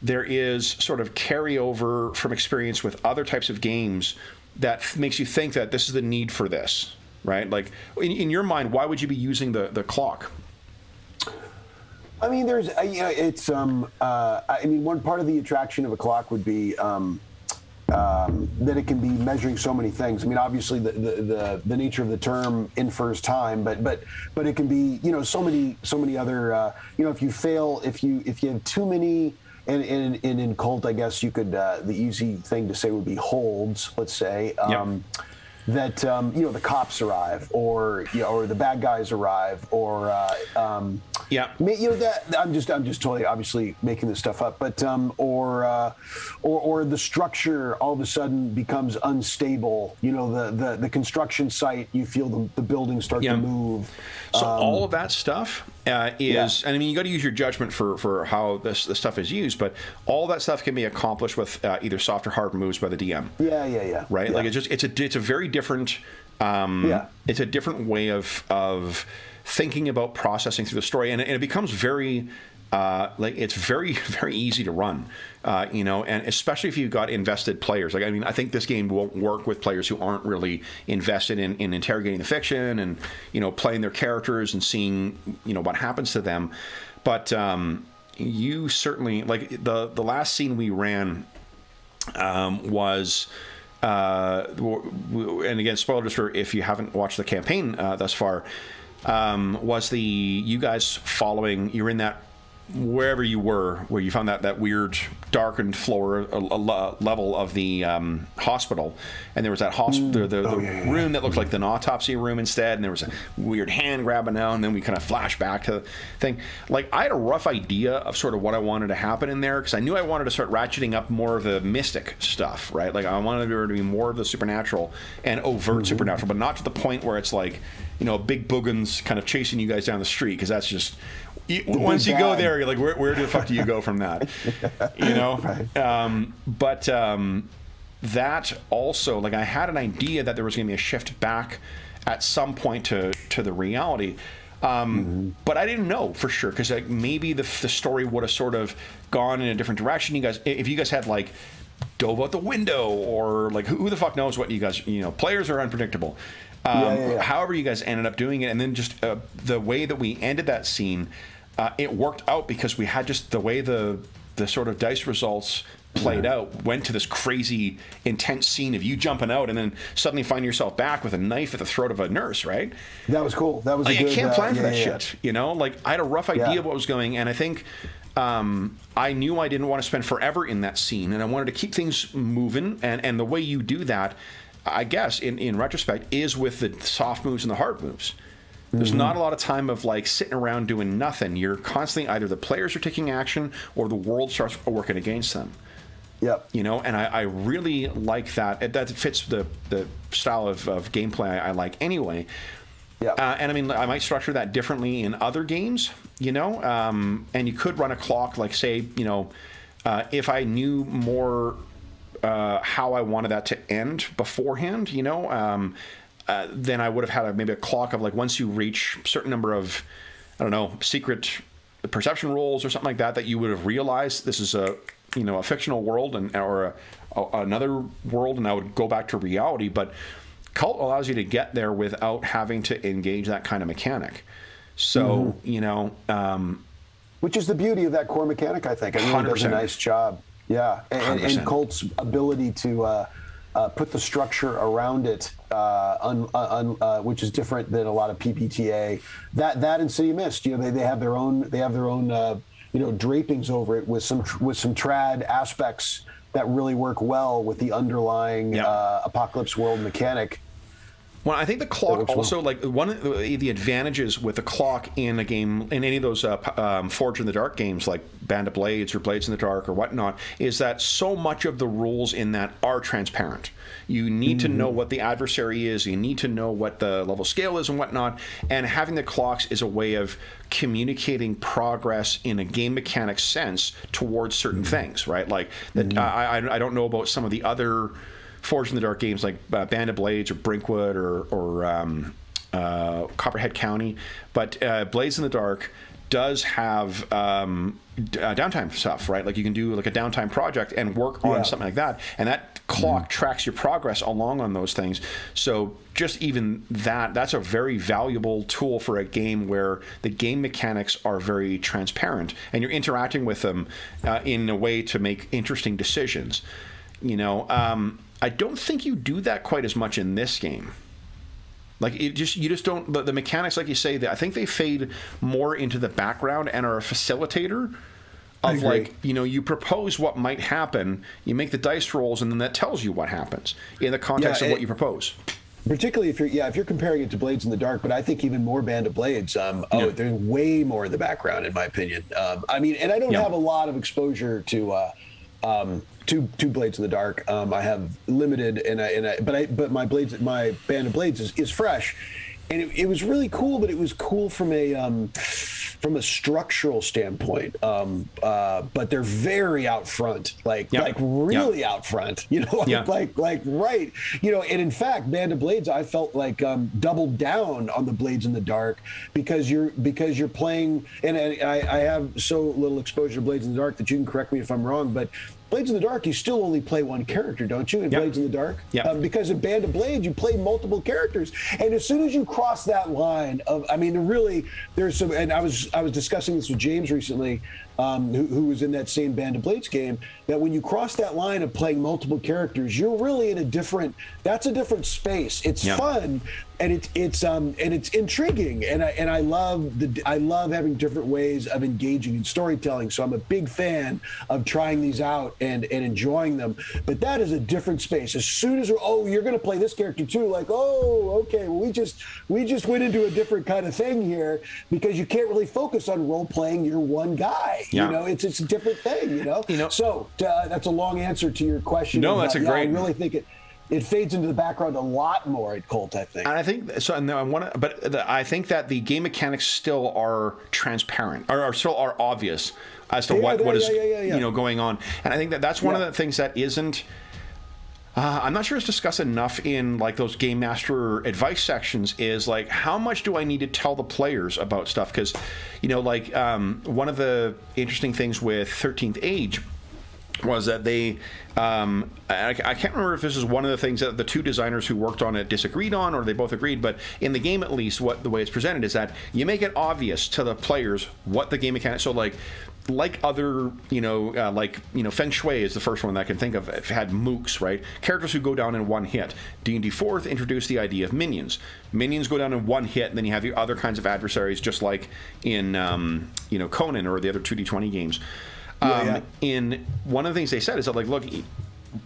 there is sort of carryover from experience with other types of games that makes you think that this is the need for this, right? Like, in your mind, why would you be using the clock? There's, one part of the attraction of a clock would be that it can be measuring so many things. Obviously the nature of the term infers time, but it can be, so many other, if you fail, if you have too many. And in Kult, I guess you could, the easy thing to say would be holds, let's say, that, the cops arrive or the bad guys arrive or, that I'm just totally obviously making this stuff up, but, or the structure all of a sudden becomes unstable, the construction site, you feel the buildings start to move. So all of that stuff is, and you got to use your judgment for how this stuff is used, but all that stuff can be accomplished with either soft or hard moves by the DM. Right? Like it's a very different, it's a different way of thinking about processing through the story, and it becomes very, it's very, very easy to run, and especially if you've got invested players. I think this game won't work with players who aren't really invested in interrogating the fiction and, playing their characters and seeing, what happens to them. But you certainly, the last scene we ran was, and again, spoilers for if you haven't watched the campaign thus far, was you guys following, you're in that, wherever you were, where you found that weird darkened floor level of the hospital, and there was that room that looked like an autopsy room instead, and there was a weird hand grabbing now, and then we kind of flash back to the thing. I had a rough idea of sort of what I wanted to happen in there, because I knew I wanted to start ratcheting up more of the mystic stuff, right? I wanted there to be more of the supernatural and overt supernatural, but not to the point where it's like, big boogans kind of chasing you guys down the street, because that's just... once you go there, you're like, where the fuck do you go from that? Right. That also, I had an idea that there was going to be a shift back at some point to the reality, but I didn't know for sure, because maybe the story would have sort of gone in a different direction. If you guys had dove out the window, or like who the fuck knows what you guys, players are unpredictable. However you guys ended up doing it, and then just the way that we ended that scene, it worked out because we had just the way the sort of dice results played out, went to this crazy intense scene of you jumping out and then suddenly find yourself back with a knife at the throat of a nurse, right? That was cool. That was like, a good, I can't plan for that shit, like I had a rough idea of what was going, and I think I knew I didn't want to spend forever in that scene, and I wanted to keep things moving, and the way you do that, I guess in retrospect, is with the soft moves and the hard moves. There's not a lot of time of like sitting around doing nothing. You're constantly, either the players are taking action or the world starts working against them. Yep. And I really like that. That fits the style of gameplay I like anyway. Yeah. And I mean, I might structure that differently in other games, and you could run a clock, like say, if I knew more how I wanted that to end beforehand, then I would have had maybe a clock of like, once you reach a certain number of, I don't know, secret perception rolls or something like that you would have realized this is a fictional world or another world, and I would go back to reality. But Kult allows you to get there without having to engage that kind of mechanic. So, which is the beauty of that core mechanic, I think. It really does a nice job. Yeah. And Kult's ability to put the structure around it, which is different than a lot of PBTA. That and City Mist, they have their own drapings over it with some trad aspects that really work well with the underlying apocalypse world mechanic. Well, I think the clock also, like one of the advantages with the clock in a game, in any of those Forge in the Dark games like Band of Blades or Blades in the Dark or whatnot, is that so much of the rules in that are transparent. You need to know what the adversary is, you need to know what the level scale is and whatnot, and having the clocks is a way of communicating progress in a game mechanic sense towards certain things, right? Like, I don't know about some of the other Forged in the Dark games like Band of Blades or Brinkwood or Copperhead County, but Blades in the Dark does have downtime stuff, right? Like you can do like a downtime project and work on something like that, and that clock tracks your progress along on those things. So just even that's a very valuable tool for a game where the game mechanics are very transparent and you're interacting with them in a way to make interesting decisions. I don't think you do that quite as much in this game. Like you just don't. The mechanics, like you say, I think they fade more into the background and are a facilitator of like you propose what might happen, you make the dice rolls, and then that tells you what happens in the context of what you propose. Particularly if you're comparing it to Blades in the Dark, but I think even more Band of Blades. They're way more in the background, in my opinion. And I don't have a lot of exposure to Blades in the Dark. I have limited, but my Band of Blades is fresh, and it was really cool. But it was cool from a structural standpoint. But they're very out front, like really out front. Like right. And in fact, Band of Blades, I felt like doubled down on the Blades in the Dark because you're playing, and I have so little exposure to Blades in the Dark that you can correct me if I'm wrong, but Blades in the Dark, you still only play one character, don't you, in Blades in the Dark? Yeah. Because in Band of Blades, you play multiple characters. And as soon as you cross that line there's some, and I was discussing this with James recently, who was in that same Band of Blades game, that when you cross that line of playing multiple characters, you're really in a different space. It's fun, and it's intriguing, and I love having different ways of engaging in storytelling. So I'm a big fan of trying these out and enjoying them. But that is a different space. As soon as you're going to play this character too, like, okay, well, we just went into a different kind of thing here, because you can't really focus on role playing your one guy. It's a different thing. So that's a long answer to your question. No, that's a great. I really think it fades into the background a lot more at Kult, I think. And I think so. And I think that the game mechanics still are transparent, or still are obvious as to what is going on. And I think that's one of the things that isn't. I'm not sure it's discussed enough in like those game master advice sections, is like, how much do I need to tell the players about stuff? Because one of the interesting things with 13th Age was that they, I can't remember if this is one of the things that the two designers who worked on it disagreed on, or they both agreed, but in the game at least, the way it's presented is that you make it obvious to the players what the game mechanics, so like other, Feng Shui is the first one that I can think of. It had mooks, right? Characters who go down in one hit. D&D 4th introduced the idea of minions. Minions go down in one hit, and then you have your other kinds of adversaries, just like in, Conan or the other 2D20 games. In one of the things they said is that, like, look,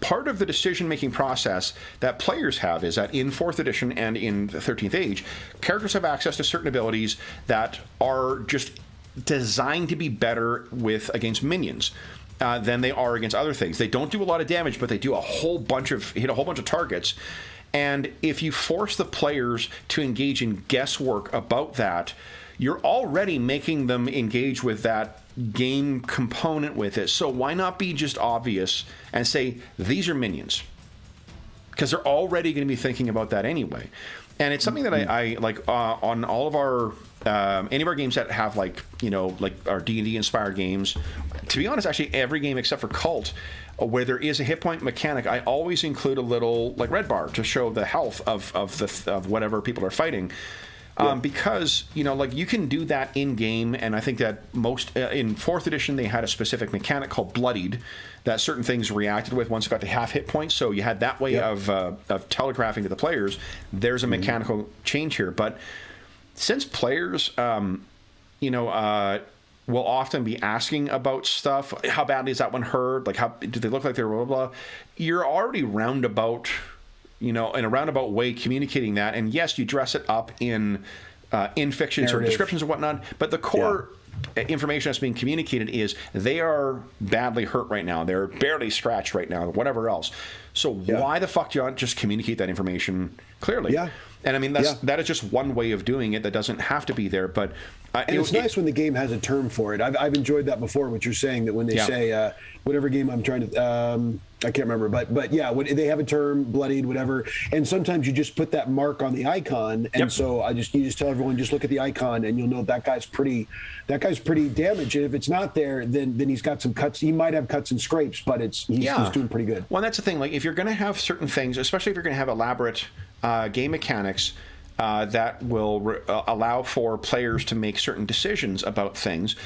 part of the decision-making process that players have is that in 4th edition and in the 13th Age, characters have access to certain abilities that are just designed to be better against minions than they are against other things. They don't do a lot of damage, but they do hit a whole bunch of targets. And if you force the players to engage in guesswork about that, you're already making them engage with that game component with it. So why not be just obvious and say, these are minions? Because they're already going to be thinking about that anyway. And it's something that I like on all of our any of our games that have like our D&D inspired games. To be honest, actually every game except for Kult, where there is a hit point mechanic, I always include a little like red bar to show the health of whatever people are fighting. Because you can do that in game, and I think that most in 4th edition they had a specific mechanic called bloodied that certain things reacted with once it got to half hit points. So you had that way of telegraphing to the players there's a mechanical change here. But since players, will often be asking about stuff, how badly is that one hurt? Like, how do they look like they're blah blah blah? You're already roundabout. In a roundabout way communicating that, and yes, you dress it up in fictions or descriptions or whatnot, but the core information that's being communicated is they are badly hurt right now, they're barely scratched right now, whatever else. So why the fuck do you not just communicate that information clearly? And I mean, that is just one way of doing it that doesn't have to be there, but and it's nice when the game has a term for it. I've enjoyed that before, what you're saying, that when they say whatever game I'm trying to I can't remember, but yeah, when they have a term, bloodied, whatever, and sometimes you just put that mark on the icon, and so you just tell everyone, just look at the icon, and you'll know that guy's pretty damaged. And if it's not there, then he's got some cuts. He might have cuts and scrapes, but he's doing pretty good. Well, that's the thing. Like, if you're going to have certain things, especially if you're going to have elaborate game mechanics that will allow for players to make certain decisions about things.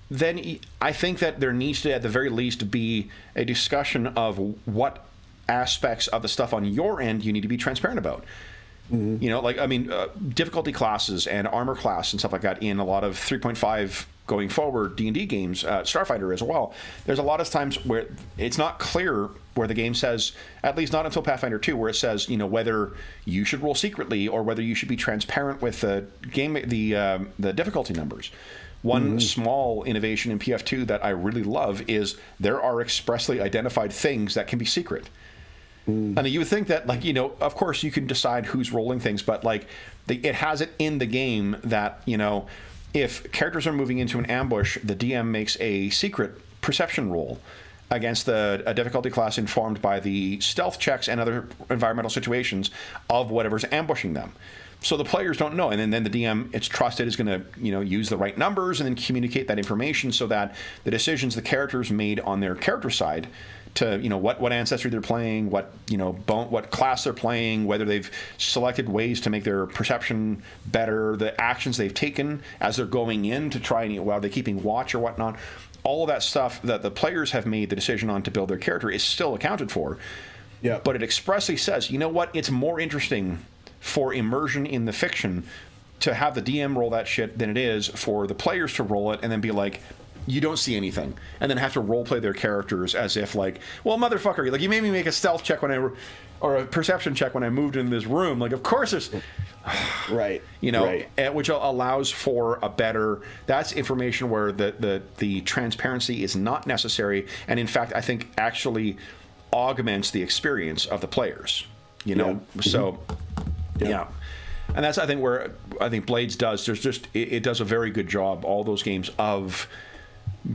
Then I think that there needs to, at the very least, be a discussion of what aspects of the stuff on your end you need to be transparent about. Difficulty classes and armor class and stuff like that in a lot of 3.5 going forward D&D games, Starfighter as well. There's a lot of times where it's not clear where the game says, at least not until Pathfinder 2, where it says, whether you should roll secretly or whether you should be transparent with the difficulty numbers. One small innovation in PF2 that I really love is there are expressly identified things that can be secret. And you would think that, of course you can decide who's rolling things, but it has it in the game that, if characters are moving into an ambush, the DM makes a secret perception roll against a difficulty class informed by the stealth checks and other environmental situations of whatever's ambushing them. So the players don't know, and then the DM, it's trusted, is going to use the right numbers and then communicate that information so that the decisions the characters made on their character side to what ancestry they're playing, what class they're playing, whether they've selected ways to make their perception better, the actions they've taken as they're going in to try and while they're keeping watch or whatnot. All of that stuff that the players have made the decision on to build their character is still accounted for. Yeah. But it expressly says, it's more interesting for immersion in the fiction to have the DM roll that shit than it is for the players to roll it and then be like, you don't see anything, and then have to role play their characters as if well, motherfucker, you made me make a stealth check or a perception check when I moved into this room. Of course there's right. Which allows for a better, that's information where the transparency is not necessary, and in fact I think actually augments the experience of the players. So yeah. And that's, I think, where I think Blades does. It does a very good job, all those games, of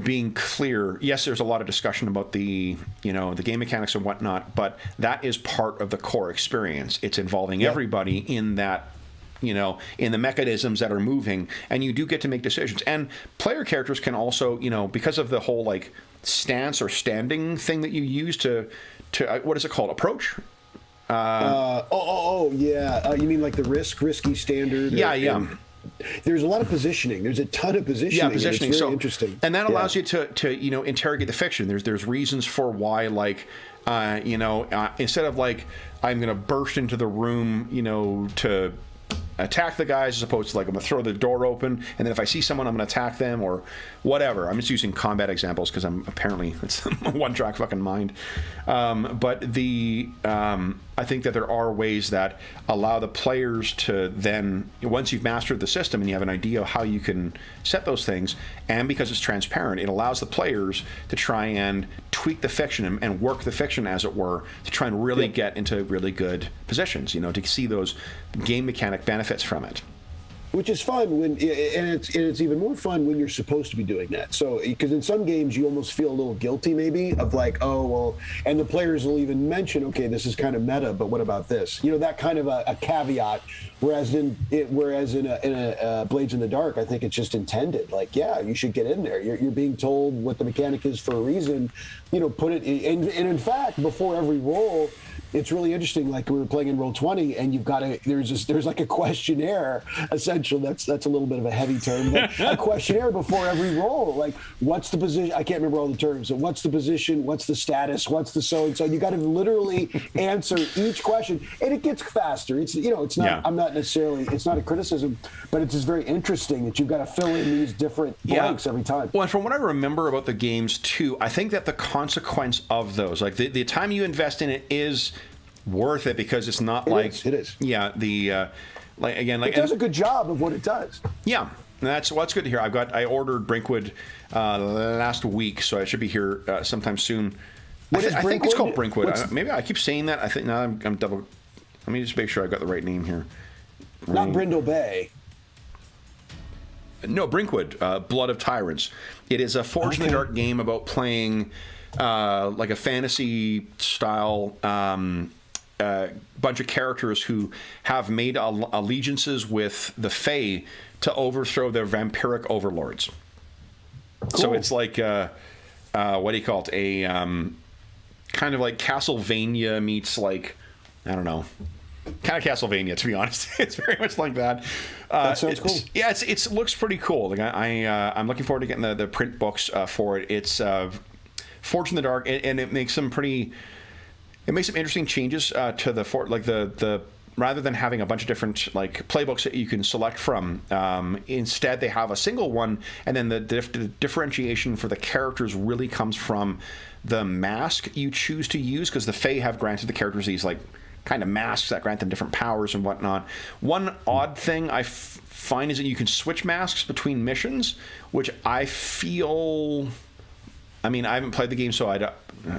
being clear. Yes, there's a lot of discussion about the game mechanics and whatnot, but that is part of the core experience. It's involving everybody in that in the mechanisms that are moving, and you do get to make decisions. And player characters can also, because of the whole like stance or standing thing that you use to what is it called? Approach? Yeah. You mean like the risky standard? Yeah. There's a lot of positioning. There's a ton of positioning. Yeah, positioning. It's very interesting. And that allows you to interrogate the fiction. There's reasons for why, like, instead of like, I'm going to burst into the room, to attack the guys, as opposed to like, I'm going to throw the door open, and then if I see someone, I'm going to attack them, or whatever. I'm just using combat examples because it's a one-track fucking mind. But I think that there are ways that allow the players to then, once you've mastered the system and you have an idea of how you can set those things, and because it's transparent, it allows the players to try and tweak the fiction and work the fiction, as it were, to try and really get into really good positions, to see those game mechanic benefits from it. Which is fun and it's even more fun when you're supposed to be doing that. So, because in some games you almost feel a little guilty, maybe, of like, oh well, and the players will even mention, okay, this is kind of meta, but what about this? That kind of a caveat. Whereas in a Blades in the Dark, I think it's just intended. Like, yeah, you should get in there. You're being told what the mechanic is for a reason. Put it and in fact, before every roll, it's really interesting. Like, we were playing in Roll20, and you've got there's like a questionnaire. Essentially, that's a little bit of a heavy term, but a questionnaire before every roll. Like, what's the position? I can't remember all the terms. So what's the position? What's the status? What's the so and so? You got to literally answer each question, and it gets faster. It's it's not. Yeah. I'm not necessarily. It's not a criticism, but it's just very interesting that you've got to fill in these different blanks every time. Well, and from what I remember about the games too, I think that the consequence of those, like the time you invest in it, is worth it, because it's not it is. Yeah, it does a good job of what it does. Yeah, that's good to hear. I ordered Brinkwood last week, so I should be here sometime soon. I think it's called Brinkwood. Maybe I keep saying that. I think now I'm double. Let me just make sure I got the right name here. Not Brindle Bay. No, Brinkwood, Blood of Tyrants. It is a Forge in the Dark game about playing like a fantasy style bunch of characters who have made allegiances with the Fae to overthrow their vampiric overlords. Cool. So it's like what do you call it? A kind of like Castlevania meets, like, I don't know, kind of Castlevania, to be honest. It's very much like that. That sounds cool. Yeah, it looks pretty cool. Like, I'm looking forward to getting the print books for it. It's Forge in the Dark, and it makes some interesting changes to the rather than having a bunch of different like playbooks that you can select from. Instead, they have a single one, and then the differentiation for the characters really comes from the mask you choose to use, because the Fae have granted the characters these like kind of masks that grant them different powers and whatnot. One odd thing I find is that you can switch masks between missions, which I feel. I mean, I haven't played the game, so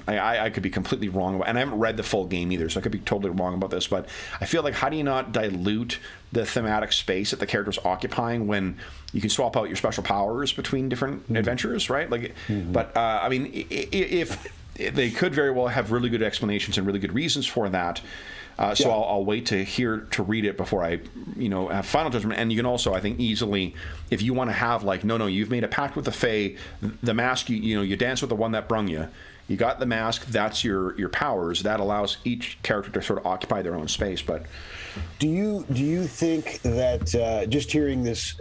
I could be completely wrong about, and I haven't read the full game either, so I could be totally wrong about this, but I feel like, how do you not dilute the thematic space that the character's occupying when you can swap out your special powers between different adventures, right? Like, but I mean, if they could very well have really good explanations and really good reasons for that. So I'll wait to read it before I, have final judgment. And you can also, I think, easily, if you want to have like, no, you've made a pact with the Fae, the mask, you dance with the one that brung you. You got the mask. That's your powers. That allows each character to sort of occupy their own space. But do you think that just hearing this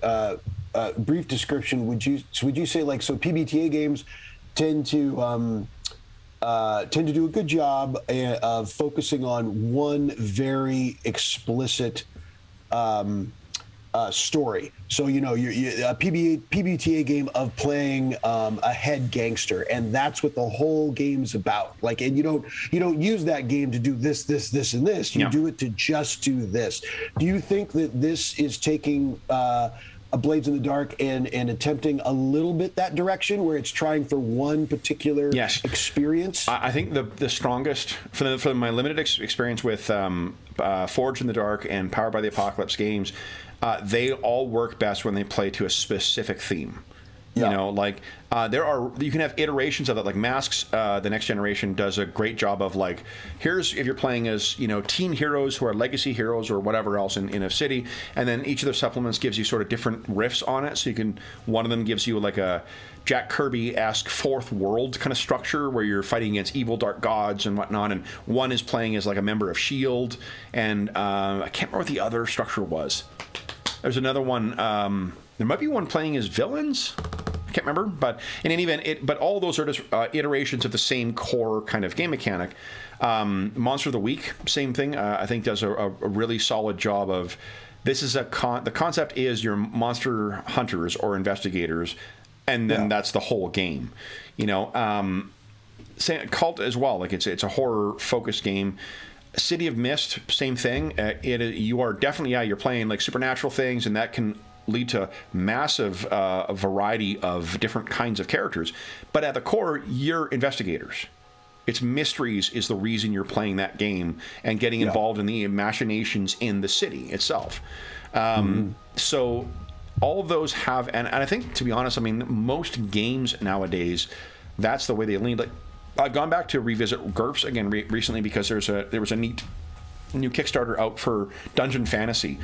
brief description, would you say, like, so PBTA games tend to do a good job of focusing on one very explicit story. So, you're a PBTA game of playing a head gangster, and that's what the whole game's about. Like, and you don't use that game to do this, and this. You do it to just do this. Do you think that this is taking a Blades in the Dark and attempting a little bit that direction, where it's trying for one particular experience? I think the strongest, for my limited experience with Forge in the Dark and Powered by the Apocalypse games, they all work best when they play to a specific theme. You know, like you can have iterations of it. Like Masks, the next generation does a great job of like, here's if you're playing as teen heroes who are legacy heroes or whatever else in a city, and then each of their supplements gives you sort of different riffs on it. So one of them gives you like a Jack Kirby-esque fourth world kind of structure where you're fighting against evil dark gods and whatnot, and one is playing as like a member of S.H.I.E.L.D. and I can't remember what the other structure was. There's another one. There might be one playing as villains. I can't remember, but in any event, but all those are just iterations of the same core kind of game mechanic. Monster of the Week, same thing. I think does a really solid job of. This is the concept is your monster hunters or investigators, and then that's the whole game. Kult as well. Like it's a horror focused game. City of Mist, same thing. You are definitely you're playing like supernatural things, and that can lead to massive variety of different kinds of characters. But at the core, you're investigators. It's mysteries is the reason you're playing that game and getting involved in the machinations in the city itself. So all of those have, and I think, to be honest, I mean, most games nowadays, that's the way they lean. Like, I've gone back to revisit GURPS again recently because there was a neat new Kickstarter out for Dungeon Fantasy.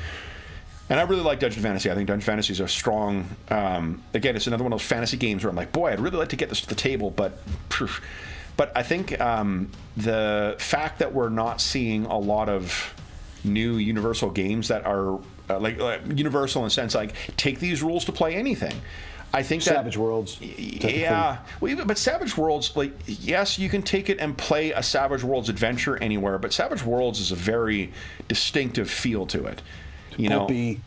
And I really like Dungeon Fantasy. I think Dungeon Fantasy is a strong... again, it's another one of those fantasy games where I'm like, boy, I'd really like to get this to the table, but I think the fact that we're not seeing a lot of new Universal games that are like Universal in a sense, like, take these rules to play anything. I think Savage Worlds. Yeah. Well, but Savage Worlds, like, yes, you can take it and play a Savage Worlds adventure anywhere, but Savage Worlds is a very distinctive feel to it. Pulpy.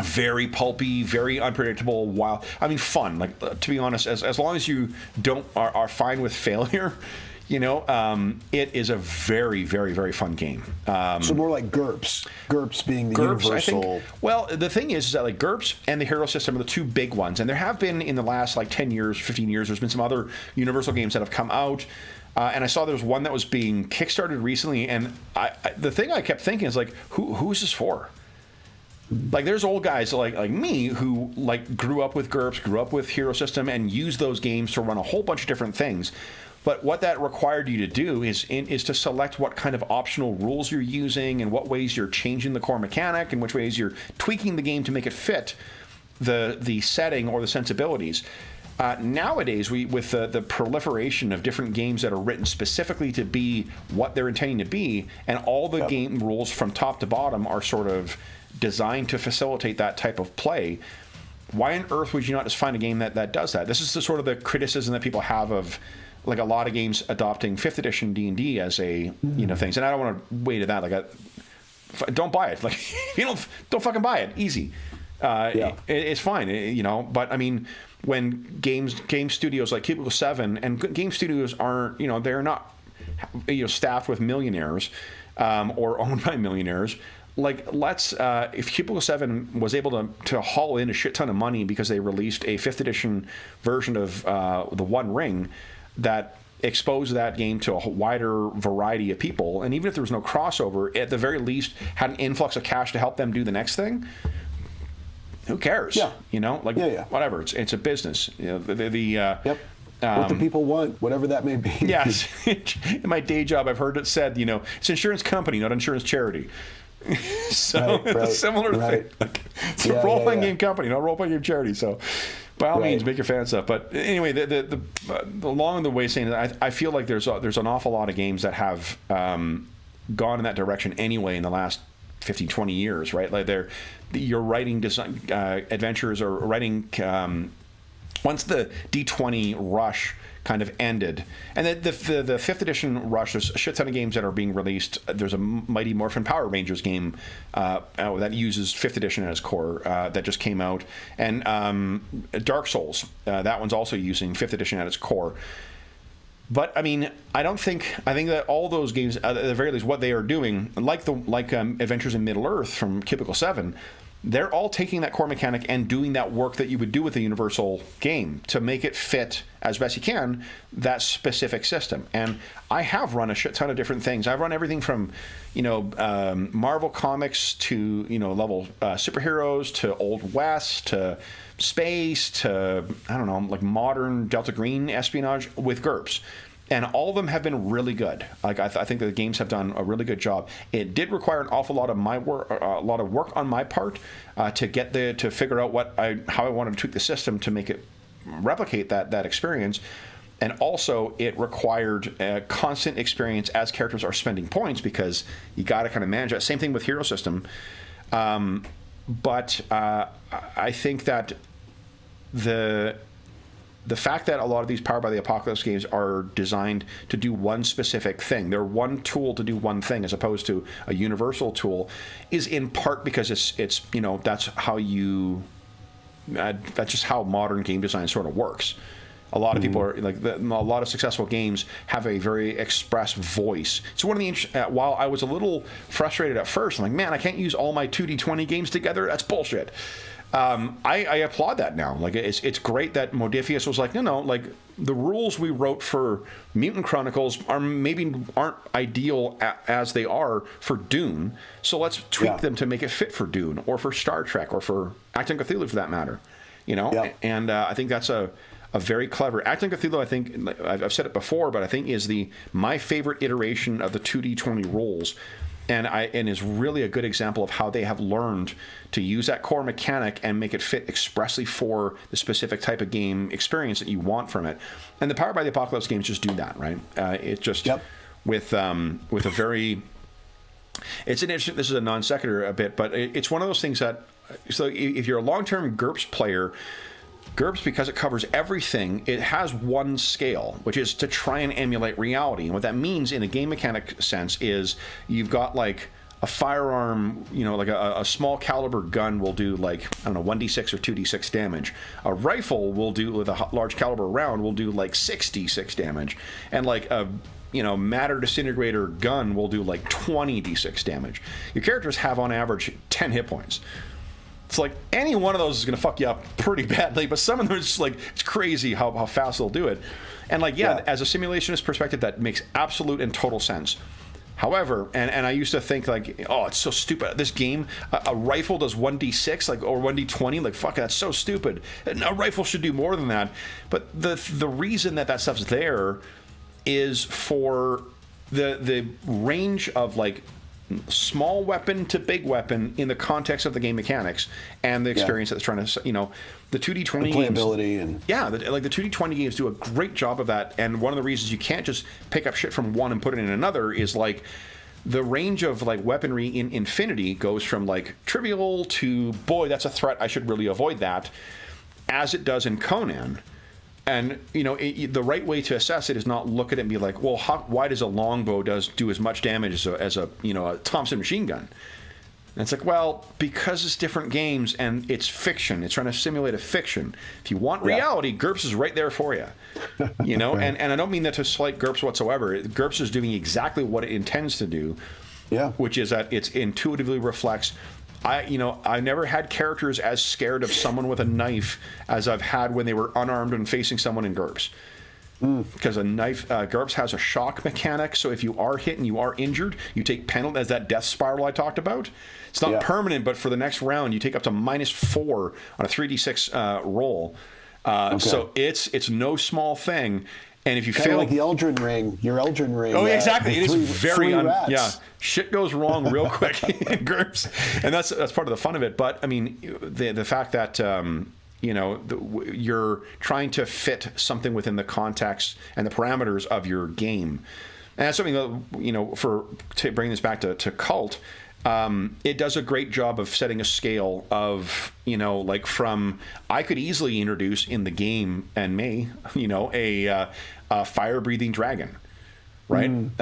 Very pulpy, very unpredictable, wild. I mean, fun. Like, to be honest, as long as you are fine with failure, it is a very, very, very fun game. So more like GURPS. GURPS being the universal. I think, well, the thing is that like GURPS and the Hero System are the two big ones, and there have been in the last like 10 years, 15 years, there's been some other universal games that have come out. And I saw there was one that was being kickstarted recently, and the thing I kept thinking is like, who is this for? Like, there's old guys like me who like grew up with GURPS, grew up with Hero System, and used those games to run a whole bunch of different things. But what that required you to do is to select what kind of optional rules you're using and what ways you're changing the core mechanic and which ways you're tweaking the game to make it fit the setting or the sensibilities. Nowadays, with the proliferation of different games that are written specifically to be what they're intending to be, and all the game rules from top to bottom are sort of designed to facilitate that type of play, why on earth would you not just find a game that does that? This is the sort of the criticism that people have of like a lot of games adopting 5th edition D&D as a things, and I don't want to wait to that. Like, don't buy it. Like, don't fucking buy it. Easy. It's fine. But I mean, when game studios like Cubicle 7 and game studios aren't, they're not, staffed with millionaires or owned by millionaires. Like, if Cubicle 7 was able to haul in a shit ton of money because they released a 5th edition version of the One Ring that exposed that game to a wider variety of people, and even if there was no crossover, at the very least had an influx of cash to help them do the next thing, who cares? Whatever. It's a business. What the people want, whatever that may be. Yes. In my day job, I've heard it said, it's an insurance company, not insurance charity. So it's a similar thing. Like, it's a role-playing game company, not a role-playing game charity. So by all means, make your fan stuff. But anyway, the long and the way saying that, I feel like there's an awful lot of games that have gone in that direction anyway in the last 15, 20 years, right? Like you're writing design adventures or writing once the D20 rush kind of ended, and the 5th edition rush, there's a shit ton of games that are being released. There's a Mighty Morphin Power Rangers game that uses 5th edition at its core that just came out, and Dark Souls, that one's also using 5th edition at its core. But I mean, I think that all those games, at the very least, what they are doing, like Adventures in Middle Earth from Cubicle 7, they're all taking that core mechanic and doing that work that you would do with a universal game to make it fit as best you can that specific system. And I have run a shit ton of different things. I've run everything from, Marvel Comics to, level superheroes to Old West to space to, I don't know, like modern Delta Green espionage with GURPS. And all of them have been really good. Like I think that the games have done a really good job. It did require an awful lot of my work, a lot of work on my part, to figure out how I wanted to tweak the system to make it replicate that experience. And also, it required a constant experience as characters are spending points, because you got to kind of manage that. Same thing with Hero System. But I think that the fact that a lot of these Powered by the Apocalypse games are designed to do one specific thing, they're one tool to do one thing as opposed to a universal tool, is in part because it's that's how that's just how modern game design sort of works. A lot of people are a lot of successful games have a very express voice. So one of the while I was a little frustrated at first, I'm like, man, I can't use all my 2D20 games together. That's bullshit. I applaud that now. Like it's great that Modiphius was like, no, like the rules we wrote for Mutant Chronicles aren't ideal as they are for Dune. So let's tweak them to make it fit for Dune or for Star Trek or for Acton Cthulhu for that matter. And I think that's a very clever Acton Cthulhu. I think I've said it before, but I think is my favorite iteration of the 2D20 rules. And is really a good example of how they have learned to use that core mechanic and make it fit expressly for the specific type of game experience that you want from it. And the Powered by the Apocalypse games just do that, right? It just with a very. It's an interesting. This is a non sequitur a bit, but it's one of those things that. So if you're a long-term GURPS player. GURPS, because it covers everything, it has one scale, which is to try and emulate reality. And what that means in a game mechanic sense is you've got like a firearm, like a small caliber gun will do like, I don't know, 1d6 or 2d6 damage. A rifle will do, with a large caliber round, will do like 6d6 damage. And like a matter disintegrator gun will do like 20d6 damage. Your characters have on average 10 hit points. It's like any one of those is going to fuck you up pretty badly, but some of them are just like, it's crazy how fast they'll do it. And like, as a simulationist perspective, that makes absolute and total sense. However, and I used to think like, oh, it's so stupid. This game, a rifle does 1d6 like or 1d20, like fuck, that's so stupid. A rifle should do more than that. But the reason that stuff's there is for the range of like small weapon to big weapon in the context of the game mechanics and the experience that's trying to, the 2D20 games. Playability the 2D20 games do a great job of that. And one of the reasons you can't just pick up shit from one and put it in another is like the range of like weaponry in Infinity goes from like trivial to, boy, that's a threat, I should really avoid that, as it does in Conan. And the right way to assess it is not look at it and be like, well, why does a longbow do as much damage as a Thompson machine gun? And it's like, well, because it's different games and it's fiction. It's trying to simulate a fiction. If you want reality, GURPS is right there for you. Right. And I don't mean that to slight GURPS whatsoever. GURPS is doing exactly what it intends to do, which is that it intuitively reflects. I never had characters as scared of someone with a knife as I've had when they were unarmed and facing someone in GURPS. Because a knife, GURPS has a shock mechanic, so if you are hit and you are injured, you take penalty, as that death spiral I talked about. It's not permanent, but for the next round, you take up to -4 on a 3d6 roll. So it's no small thing. And if you fail, like the Eldrin Ring, your Eldrin Ring. Oh, exactly. It is very shit goes wrong real quick in GURPS, and that's part of the fun of it. But I mean, the fact that you're trying to fit something within the context and the parameters of your game, and that's something that to bring this back to Kult. It does a great job of setting a scale of, like from, I could easily introduce in the game a fire-breathing dragon, right? And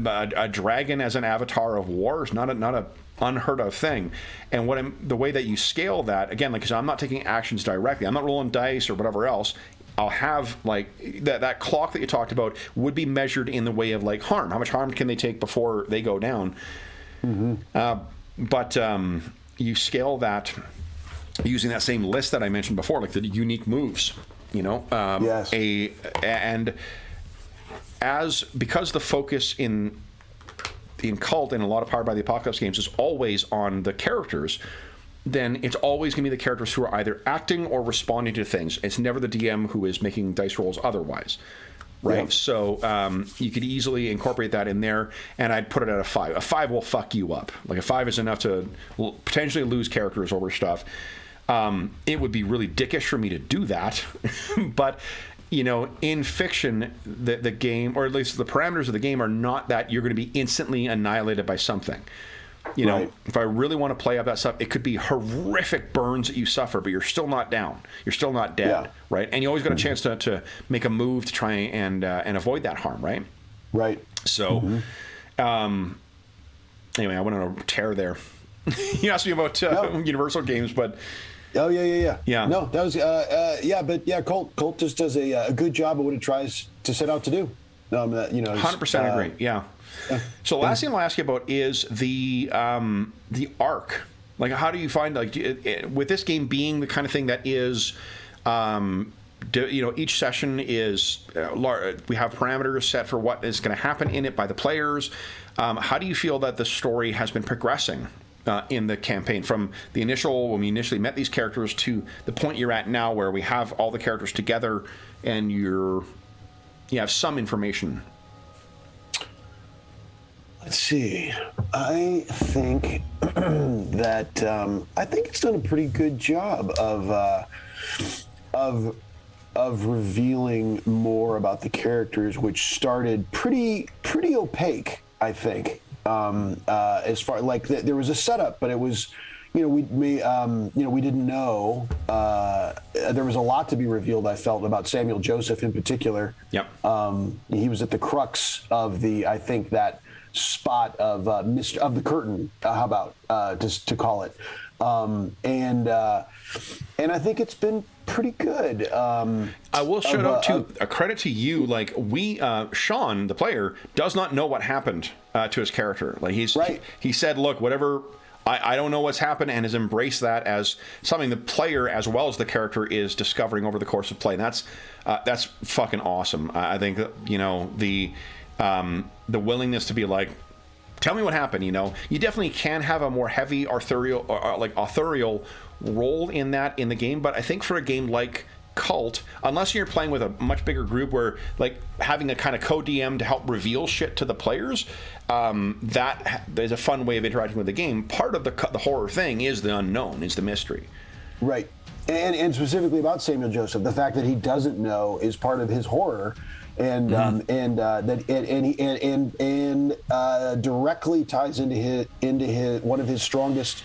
a dragon as an avatar of war is not a unheard of thing. And the way that you scale that, again, like, because I'm not taking actions directly, I'm not rolling dice or whatever else. I'll have like that clock that you talked about would be measured in the way of like harm. How much harm can they take before they go down? you scale that using that same list that I mentioned before, like the unique moves, Yes. Because the focus in Kult and a lot of Powered by the Apocalypse games is always on the characters, then it's always going to be the characters who are either acting or responding to things. It's never the DM who is making dice rolls otherwise. Right, yeah. So you could easily incorporate that in there, and I'd put it at a 5. A 5 will fuck you up. Like a 5 is enough to potentially lose characters over stuff. It would be really dickish for me to do that, but in fiction, the game, or at least the parameters of the game, are not that you're going to be instantly annihilated by something. Right. If I really want to play up that stuff, it could be horrific burns that you suffer, but you're still not down. You're still not dead, right? And you always got a chance to make a move to try and avoid that harm, right? Right. So, anyway, I went on a tear there. You asked me about Universal games, but... Oh, yeah. Yeah. No, that was, Kult just does a good job of what it tries to set out to do. 100% agree, yeah. So the last thing I'll ask you about is the arc. Like, how do you find, like, with this game being the kind of thing that is, each session is, we have parameters set for what is going to happen in it by the players. How do you feel that the story has been progressing in the campaign from the when we initially met these characters to the point you're at now, where we have all the characters together and you have some information? Let's see. I think that I think it's done a pretty good job of revealing more about the characters, which started pretty opaque. I think as far like there was a setup, but it was. We didn't know. There was a lot to be revealed, I felt, about Samuel Joseph in particular. Yep. He was at the crux of I think that spot of the curtain. How about just to call it? And I think it's been pretty good. I will shout out to a credit to you. Like Sean, the player, does not know what happened to his character. Like he said, look, whatever. I don't know what's happened, and has embraced that as something the player as well as the character is discovering over the course of play. And that's fucking awesome. I think the willingness to be like, tell me what happened. You definitely can have a more heavy authorial role in that in the game, but I think for a game like Kult, unless you're playing with a much bigger group where like having a kind of co-DM to help reveal shit to the players, that is a fun way of interacting with the game. Part of the horror thing is the unknown, is the mystery. Right. And specifically about Samuel Joseph, the fact that he doesn't know is part of his horror, and directly ties into one of his strongest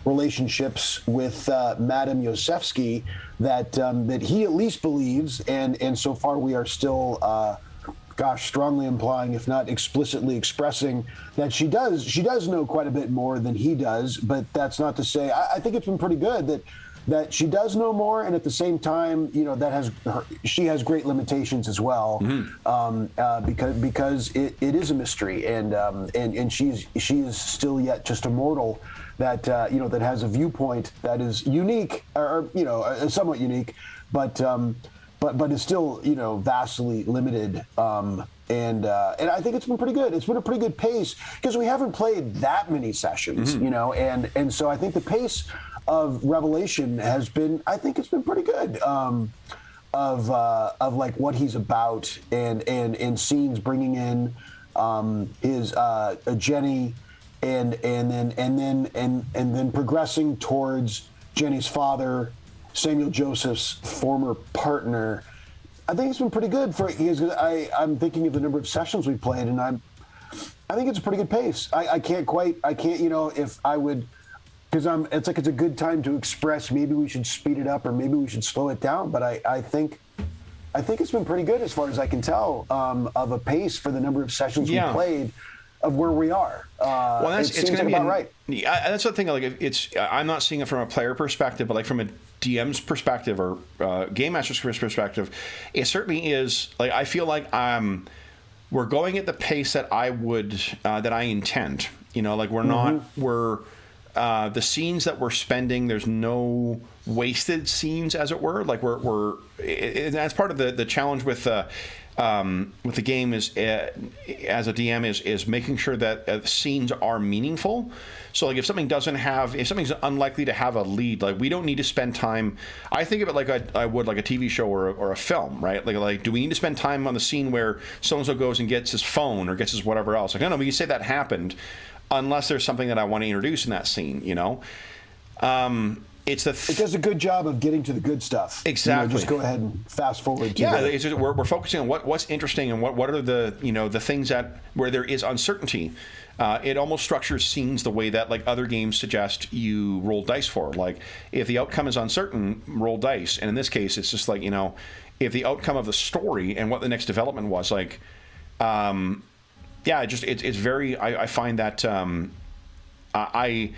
relationships with Madame Yosefsky, that he at least believes, and so far we are still strongly implying, if not explicitly expressing, that she does know quite a bit more than he does. But that's not to say, I think it's been pretty good that she does know more, and at the same time, she has great limitations as well, because it is a mystery, and she is still yet just a mortal that that has a viewpoint that is unique, or somewhat unique, but is still vastly limited. And I think it's been pretty good. It's been a pretty good pace because we haven't played that many sessions, and so I think the pace of revelation has been, I think it's been pretty good, of like what he's about, and scenes bringing in his Jenny, and then progressing towards Jenny's father, Samuel Joseph's former partner. I think it's been pretty good I'm thinking of the number of sessions we played, and I think it's a pretty good pace. I can't if I would, because it's like it's a good time to express maybe we should speed it up or maybe we should slow it down, but I think it's been pretty good as far as I can tell, of a pace for the number of sessions we played, of where we are. It's going to be about right. That's the thing. Like, I'm not seeing it from a player perspective, but like from a DM's perspective or game master's perspective, it certainly is. Like, I feel like we're going at the pace that I intend. Like we're not the scenes that we're spending, there's no wasted scenes, as it were. Like that's part of the challenge with the game is as a DM is making sure that scenes are meaningful. So like if something's unlikely to have a lead, like we don't need to spend time. I think of it like I would like a TV show or a film, right? Like do we need to spend time on the scene where so and so goes and gets his phone or gets his whatever else? Like no, we can say that happened, unless there's something that I want to introduce in that scene, you know. It does a good job of getting to the good stuff. Exactly. Just go ahead and fast forward to we're focusing on what's interesting and what are the the things that where there is uncertainty. It almost structures scenes the way that like other games suggest you roll dice for. Like if the outcome is uncertain, roll dice. And in this case, it's just like if the outcome of the story and what the next development was like. It's very. I find that I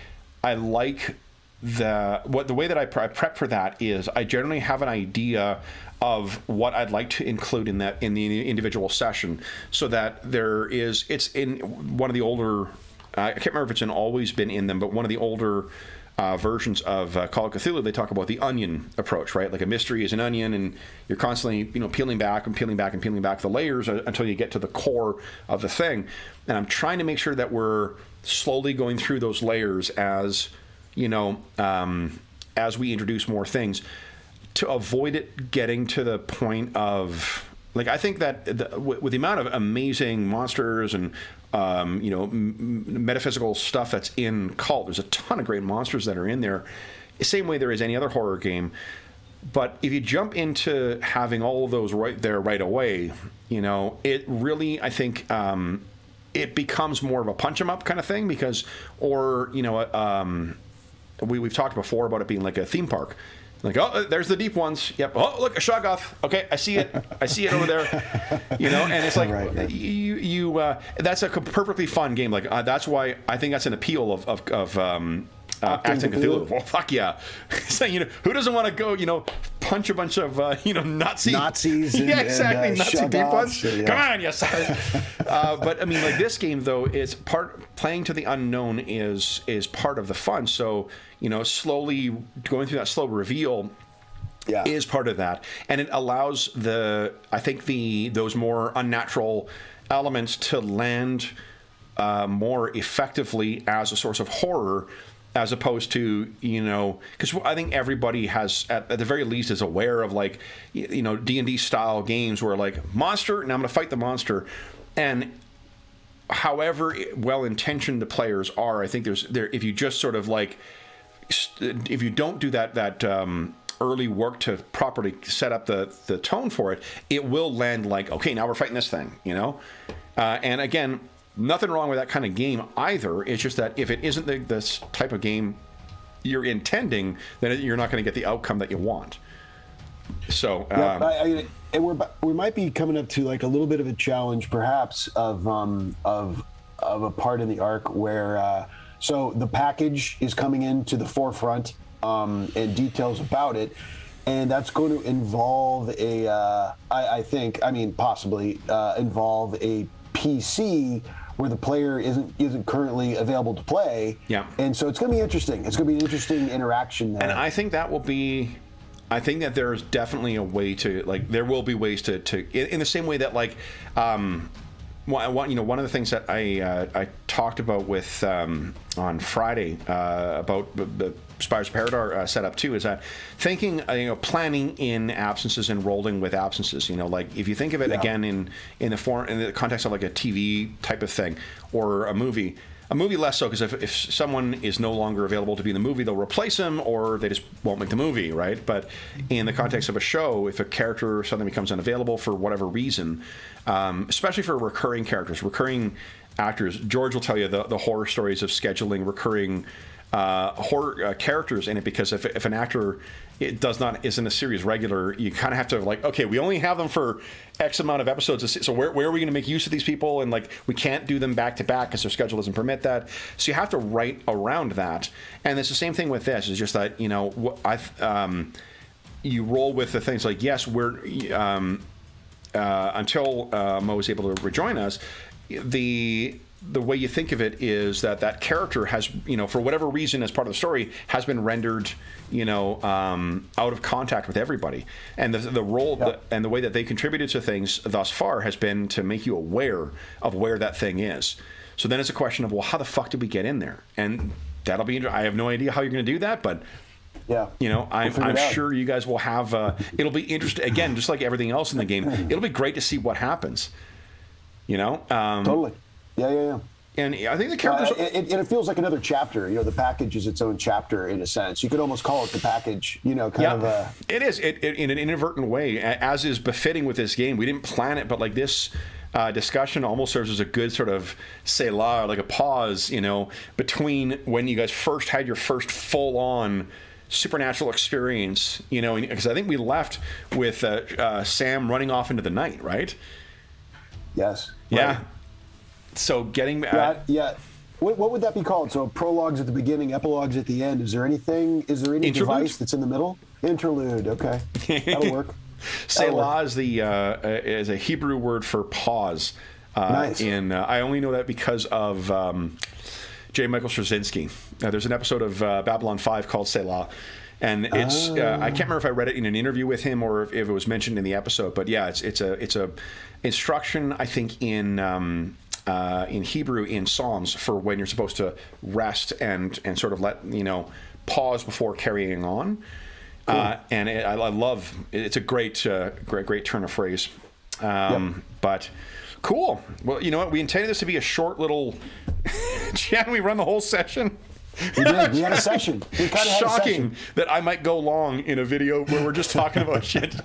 like the way that I prep for that is I generally have an idea of what I'd like to include in the individual session, so that it's in one of the older. I can't remember if it's always been in them, but one of the older versions of Call of Cthulhu, they talk about the onion approach, right? Like a mystery is an onion, and you're constantly, peeling back and peeling back and peeling back the layers until you get to the core of the thing. And I'm trying to make sure that we're slowly going through those layers as we introduce more things, to avoid it getting to the point of like I think that with the amount of amazing monsters and metaphysical stuff that's in Kult. There's a ton of great monsters that are in there, the same way there is any other horror game. But if you jump into having all of those right there right away, it really, I think, it becomes more of a punch 'em up kind of thing we've talked before about it being like a theme park. Like, oh, there's the deep ones. Yep. Oh, look, a Shoggoth. Okay, I see it. I see it over there. And it's like right. That's a perfectly fun game. Like that's why I think that's an appeal of Acting Cthulhu. Well, fuck yeah. So, who doesn't want to go, punch a bunch of, Nazis. Yeah, exactly. And, Nazi deep ones. Yeah. Come on, yes. But I mean, like this game though, is playing to the unknown is part of the fun. So, slowly going through that slow reveal is part of that, and it allows those more unnatural elements to land more effectively as a source of horror, as opposed to because I think everybody has at the very least is aware of like D&D style games where like monster, and I'm going to fight the monster, and however well intentioned the players are, I think if you just sort of like if you don't do that early work to properly set up the tone for it, it will land like, okay, now we're fighting this thing, and again, nothing wrong with that kind of game either. It's just that if it isn't this type of game you're intending, then you're not going to get the outcome that you want. So we might be coming up to like a little bit of a challenge, perhaps, of a part in the arc where so the package is coming into the forefront and details about it, and that's going to involve possibly involve a PC where the player isn't currently available to play. Yeah. And so it's going to be interesting. It's going to be an interesting interaction there. And I think that will be. I think that there's definitely a way to like. There will be ways to in the same way that like. One of the things that I talked about with on Friday about the Spires of Paradar setup too is that thinking planning in absences and rolling with absences. Like if you think of it again in the context of like a TV type of thing or a movie. A movie less so, because if someone is no longer available to be in the movie, they'll replace him or they just won't make the movie, right? But in the context of a show, if a character or something becomes unavailable for whatever reason, especially for recurring characters, recurring actors, George will tell you the horror stories of scheduling recurring horror characters in it, because if an actor isn't a series regular, you kind of have to like, okay, we only have them for X amount of episodes, so where are we going to make use of these people? And like we can't do them back to back because their schedule doesn't permit that. So you have to write around that. And it's the same thing with this. It's just that you roll with the things like, yes, we're until Mo is able to rejoin us. the way you think of it is that character has, for whatever reason, as part of the story, has been rendered, out of contact with everybody, and the role and the way that they contributed to things thus far has been to make you aware of where that thing is. So then it's a question of, well, how the fuck did we get in there? And that'll be. I have no idea how you're going to do that, but. Yeah, I'm sure you guys will have. It'll be interesting. Again, just like everything else in the game, it'll be great to see what happens. Totally. Yeah. And I think the characters. It feels like another chapter. The package is its own chapter in a sense. You could almost call it the package. It is. It in an inadvertent way, as is befitting with this game. We didn't plan it, but like this. Discussion almost serves as a good sort of selah, like a pause, between when you guys first had your first full-on supernatural experience, because I think we left with Sam running off into the night, right? Yes. Yeah. Right. So getting... yeah. What would that be called? So prologues at the beginning, epilogues at the end. Is there any Interlude? device that's in the middle? Interlude, okay. That'll work. Selah is a Hebrew word for pause. Nice. I only know that because of J. Michael Straczynski. There's an episode of Babylon 5 called Selah, and it's I can't remember if I read it in an interview with him or if it was mentioned in the episode. But yeah, it's a instruction, I think, in Hebrew in Psalms for when you're supposed to rest and sort of let pause before carrying on. Cool. And I love it's a great turn of phrase. But cool. Well, you know what? We intended this to be a short little. Can we run the whole session? We did. We had a session. We kind of Shocking that I might go long in a video where we're just talking about shit.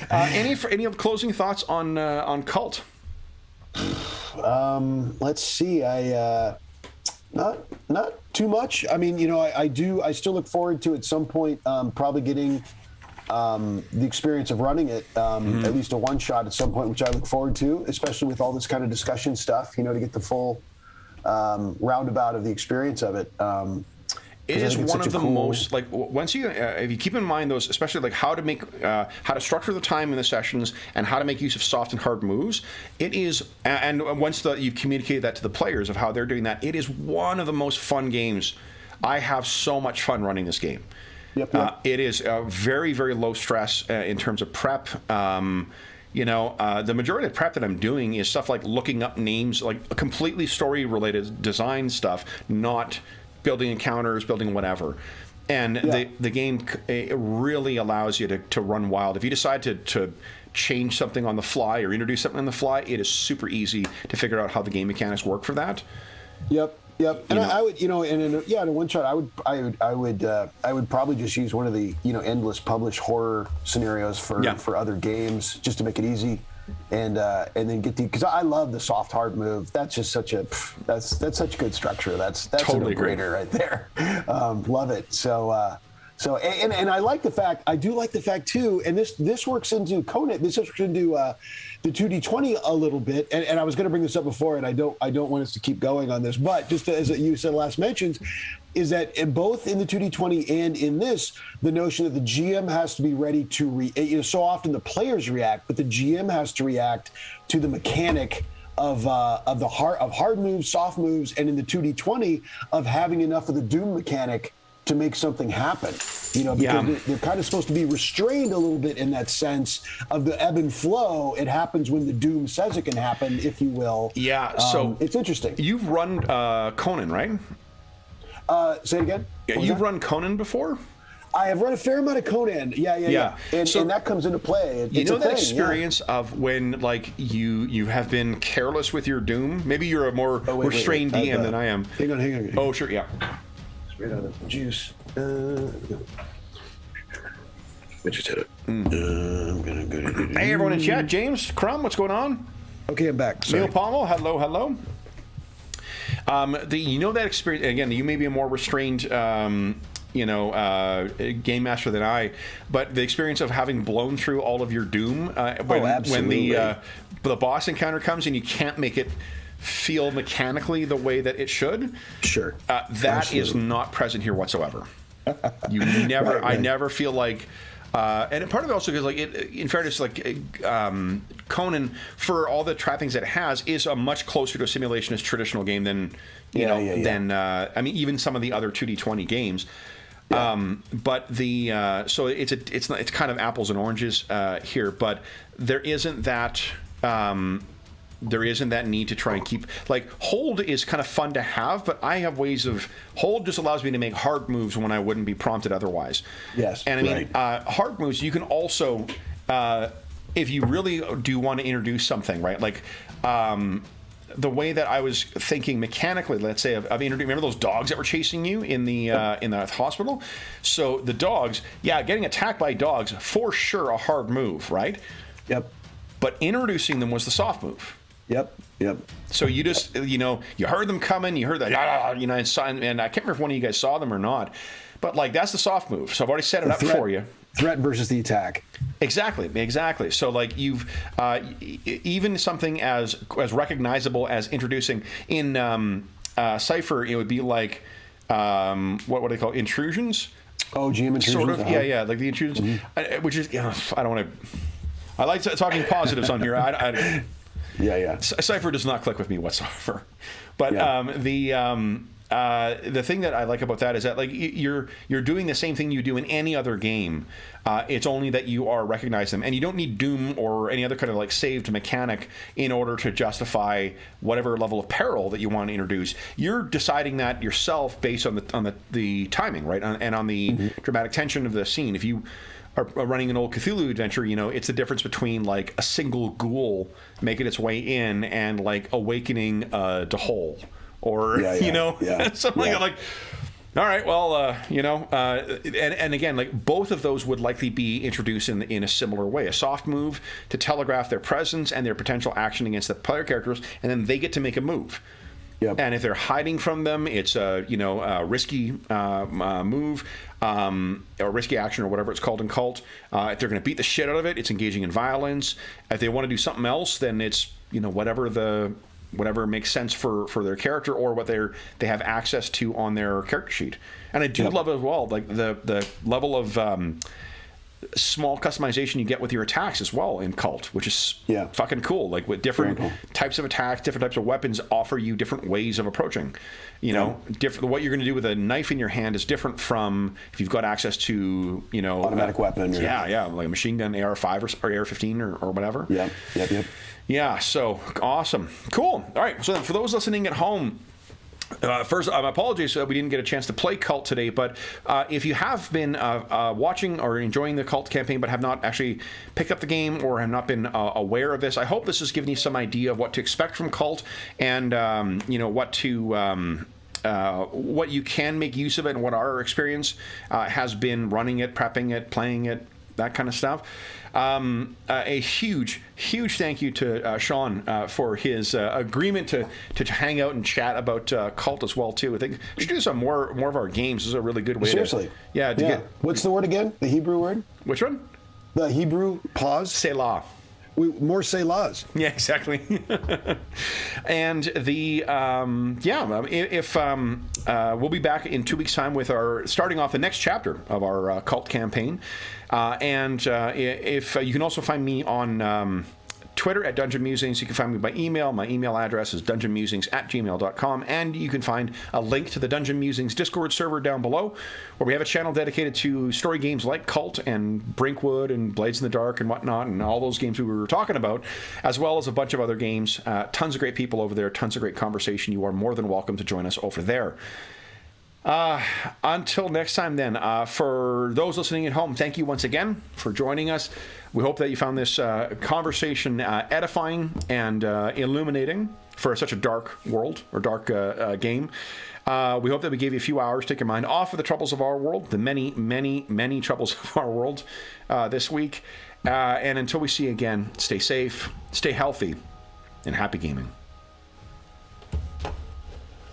Any closing thoughts on Kult? Let's see. Not too much. I mean, I still look forward to at some point probably getting the experience of running it, at least a one shot at some point, which I look forward to, especially with all this kind of discussion stuff, to get the full roundabout of the experience of it. It is one of the most, like, once you, if you keep in mind those, especially like how to structure the time in the sessions and how to make use of soft and hard moves, it is, and once you've communicated that to the players of how they're doing that, it is one of the most fun games. I have so much fun running this game. Yep. It is very, very low stress in terms of prep. The majority of prep that I'm doing is stuff like looking up names, like completely story-related design stuff, not building encounters, building whatever. And the game really allows you to run wild. If you decide to change something on the fly or introduce something on the fly, it is super easy to figure out how the game mechanics work for that. Yep. And I would, in a one shot, I would probably just use one of the, endless published horror scenarios for other games just to make it easy. And then get because I love the soft hard move. That's just such a that's such good structure. That's totally a no-brainer right there. Love it. So and I like the fact. I do like the fact too. And this works into Conan. This works into the 2D20 a little bit. And I was going to bring this up before, and I don't want us to keep going on this. But just as you said last mentions, is that both in the 2D20 and in this, the notion that the GM has to be ready to so often the players react, but the GM has to react to the mechanic of hard moves, soft moves, and in the 2D20 of having enough of the Doom mechanic to make something happen. Because they're kind of supposed to be restrained a little bit in that sense of the ebb and flow. It happens when the Doom says it can happen, if you will. Yeah. So it's interesting. You've run Conan, right? Say it again. You've run Conan before? I have run a fair amount of Conan. Yeah. And that comes into play. It's that experience of when, like, you have been careless with your Doom? Maybe you're a more restrained DM than I am. Hang on. Oh, sure, yeah. Straight out of the juice. I just hit it. Hey, everyone in chat. James Crumb, what's going on? Okay, I'm back. Sorry. Neil Pommel, hello. That experience, again, you may be a more restrained game master than I, but the experience of having blown through all of your Doom when the boss encounter comes and you can't make it feel mechanically the way that it should. Sure. That is not present here whatsoever. You never, right. I never feel like And part of it also because, like, in fairness, like Conan, for all the trappings it has, is a much closer to a simulationist traditional game than than I mean, even some of the other 2D20 games. Yeah. But the so it's kind of apples and oranges here, but there isn't that. There isn't that need to try and keep, like, hold is kind of fun to have, but I have ways of, hold just allows me to make hard moves when I wouldn't be prompted otherwise. Yes. And I mean, hard moves, you can also, if you really do want to introduce something, right? Like, the way that I was thinking mechanically, let's say, of remember those dogs that were chasing you in the hospital? So the dogs, getting attacked by dogs, for sure a hard move, right? Yep. But introducing them was the soft move. Yep. So you just, you heard them coming, you heard that, and I can't remember if one of you guys saw them or not, but, like, that's the soft move. So I've already set it up for you. Threat versus the attack. Exactly. So, like, you've even something as recognizable as introducing in Cypher, it would be like what do they call intrusions? Oh, GM intrusions. Sort of, like the intrusions, which is, I don't want to. I like talking positives on here. Cypher does not click with me whatsoever. But the thing that I like about that is that, like, you're doing the same thing you do in any other game. It's only that you are recognizing them, and you don't need Doom or any other kind of, like, saved mechanic in order to justify whatever level of peril that you want to introduce. You're deciding that yourself based on the timing, right, and on the dramatic tension of the scene. If you are running an old Cthulhu adventure, it's the difference between, like, a single ghoul making its way in and, like, awakening Dahol, or something like. All right, well, and again, like, both of those would likely be introduced in a similar way. A soft move to telegraph their presence and their potential action against the player characters, and then they get to make a move. Yep. And if they're hiding from them, it's a risky move, or risky action, or whatever it's called in Kult. If they're going to beat the shit out of it, it's engaging in violence. If they want to do something else, then it's whatever makes sense for their character, or what they have access to on their character sheet. And I do love as well, like, the level of small customization you get with your attacks as well in Kult, which is fucking cool. Like, with different types of attacks, different types of weapons offer you different ways of approaching. Different. What you're going to do with a knife in your hand is different from if you've got access to automatic weapon. Like a machine gun, AR-5 or AR-15 or whatever. Yep. Yeah. So awesome, cool. All right. So then, for those listening at home. First, apologies we didn't get a chance to play Kult today, but if you have been watching or enjoying the Kult campaign but have not actually picked up the game or have not been aware of this, I hope this has given you some idea of what to expect from Kult, and what you can make use of it, and what our experience has been running it, prepping it, playing it, that kind of stuff. A huge thank you to Sean for his agreement to hang out and chat about Kult as well too. I think we should do some more of our games. This is a really good way. Seriously. To What's the word again? The Hebrew word? Which one? The Hebrew pause? Selah. More selahs. Yeah, exactly. And the we'll be back in 2 weeks' time with starting off the next chapter of our Kult campaign. If you can also find me on Twitter at Dungeon Musings. You can find me by email. My email address is dungeonmusings@gmail.com, and you can find a link to the Dungeon Musings Discord server down below, where we have a channel dedicated to story games like Kult and Brinkwood and Blades in the Dark and whatnot, and all those games we were talking about, as well as a bunch of other games. Tons of great people over there, tons of great conversation. You are more than welcome to join us over there. Until next time then, for those listening at home, thank you once again for joining us. We hope that you found this conversation edifying and illuminating for such a dark world, or dark game. We hope that we gave you a few hours to take your mind off of the troubles of our world, the many, many, many troubles of our world this week. And until we see you again, stay safe, stay healthy, and happy gaming.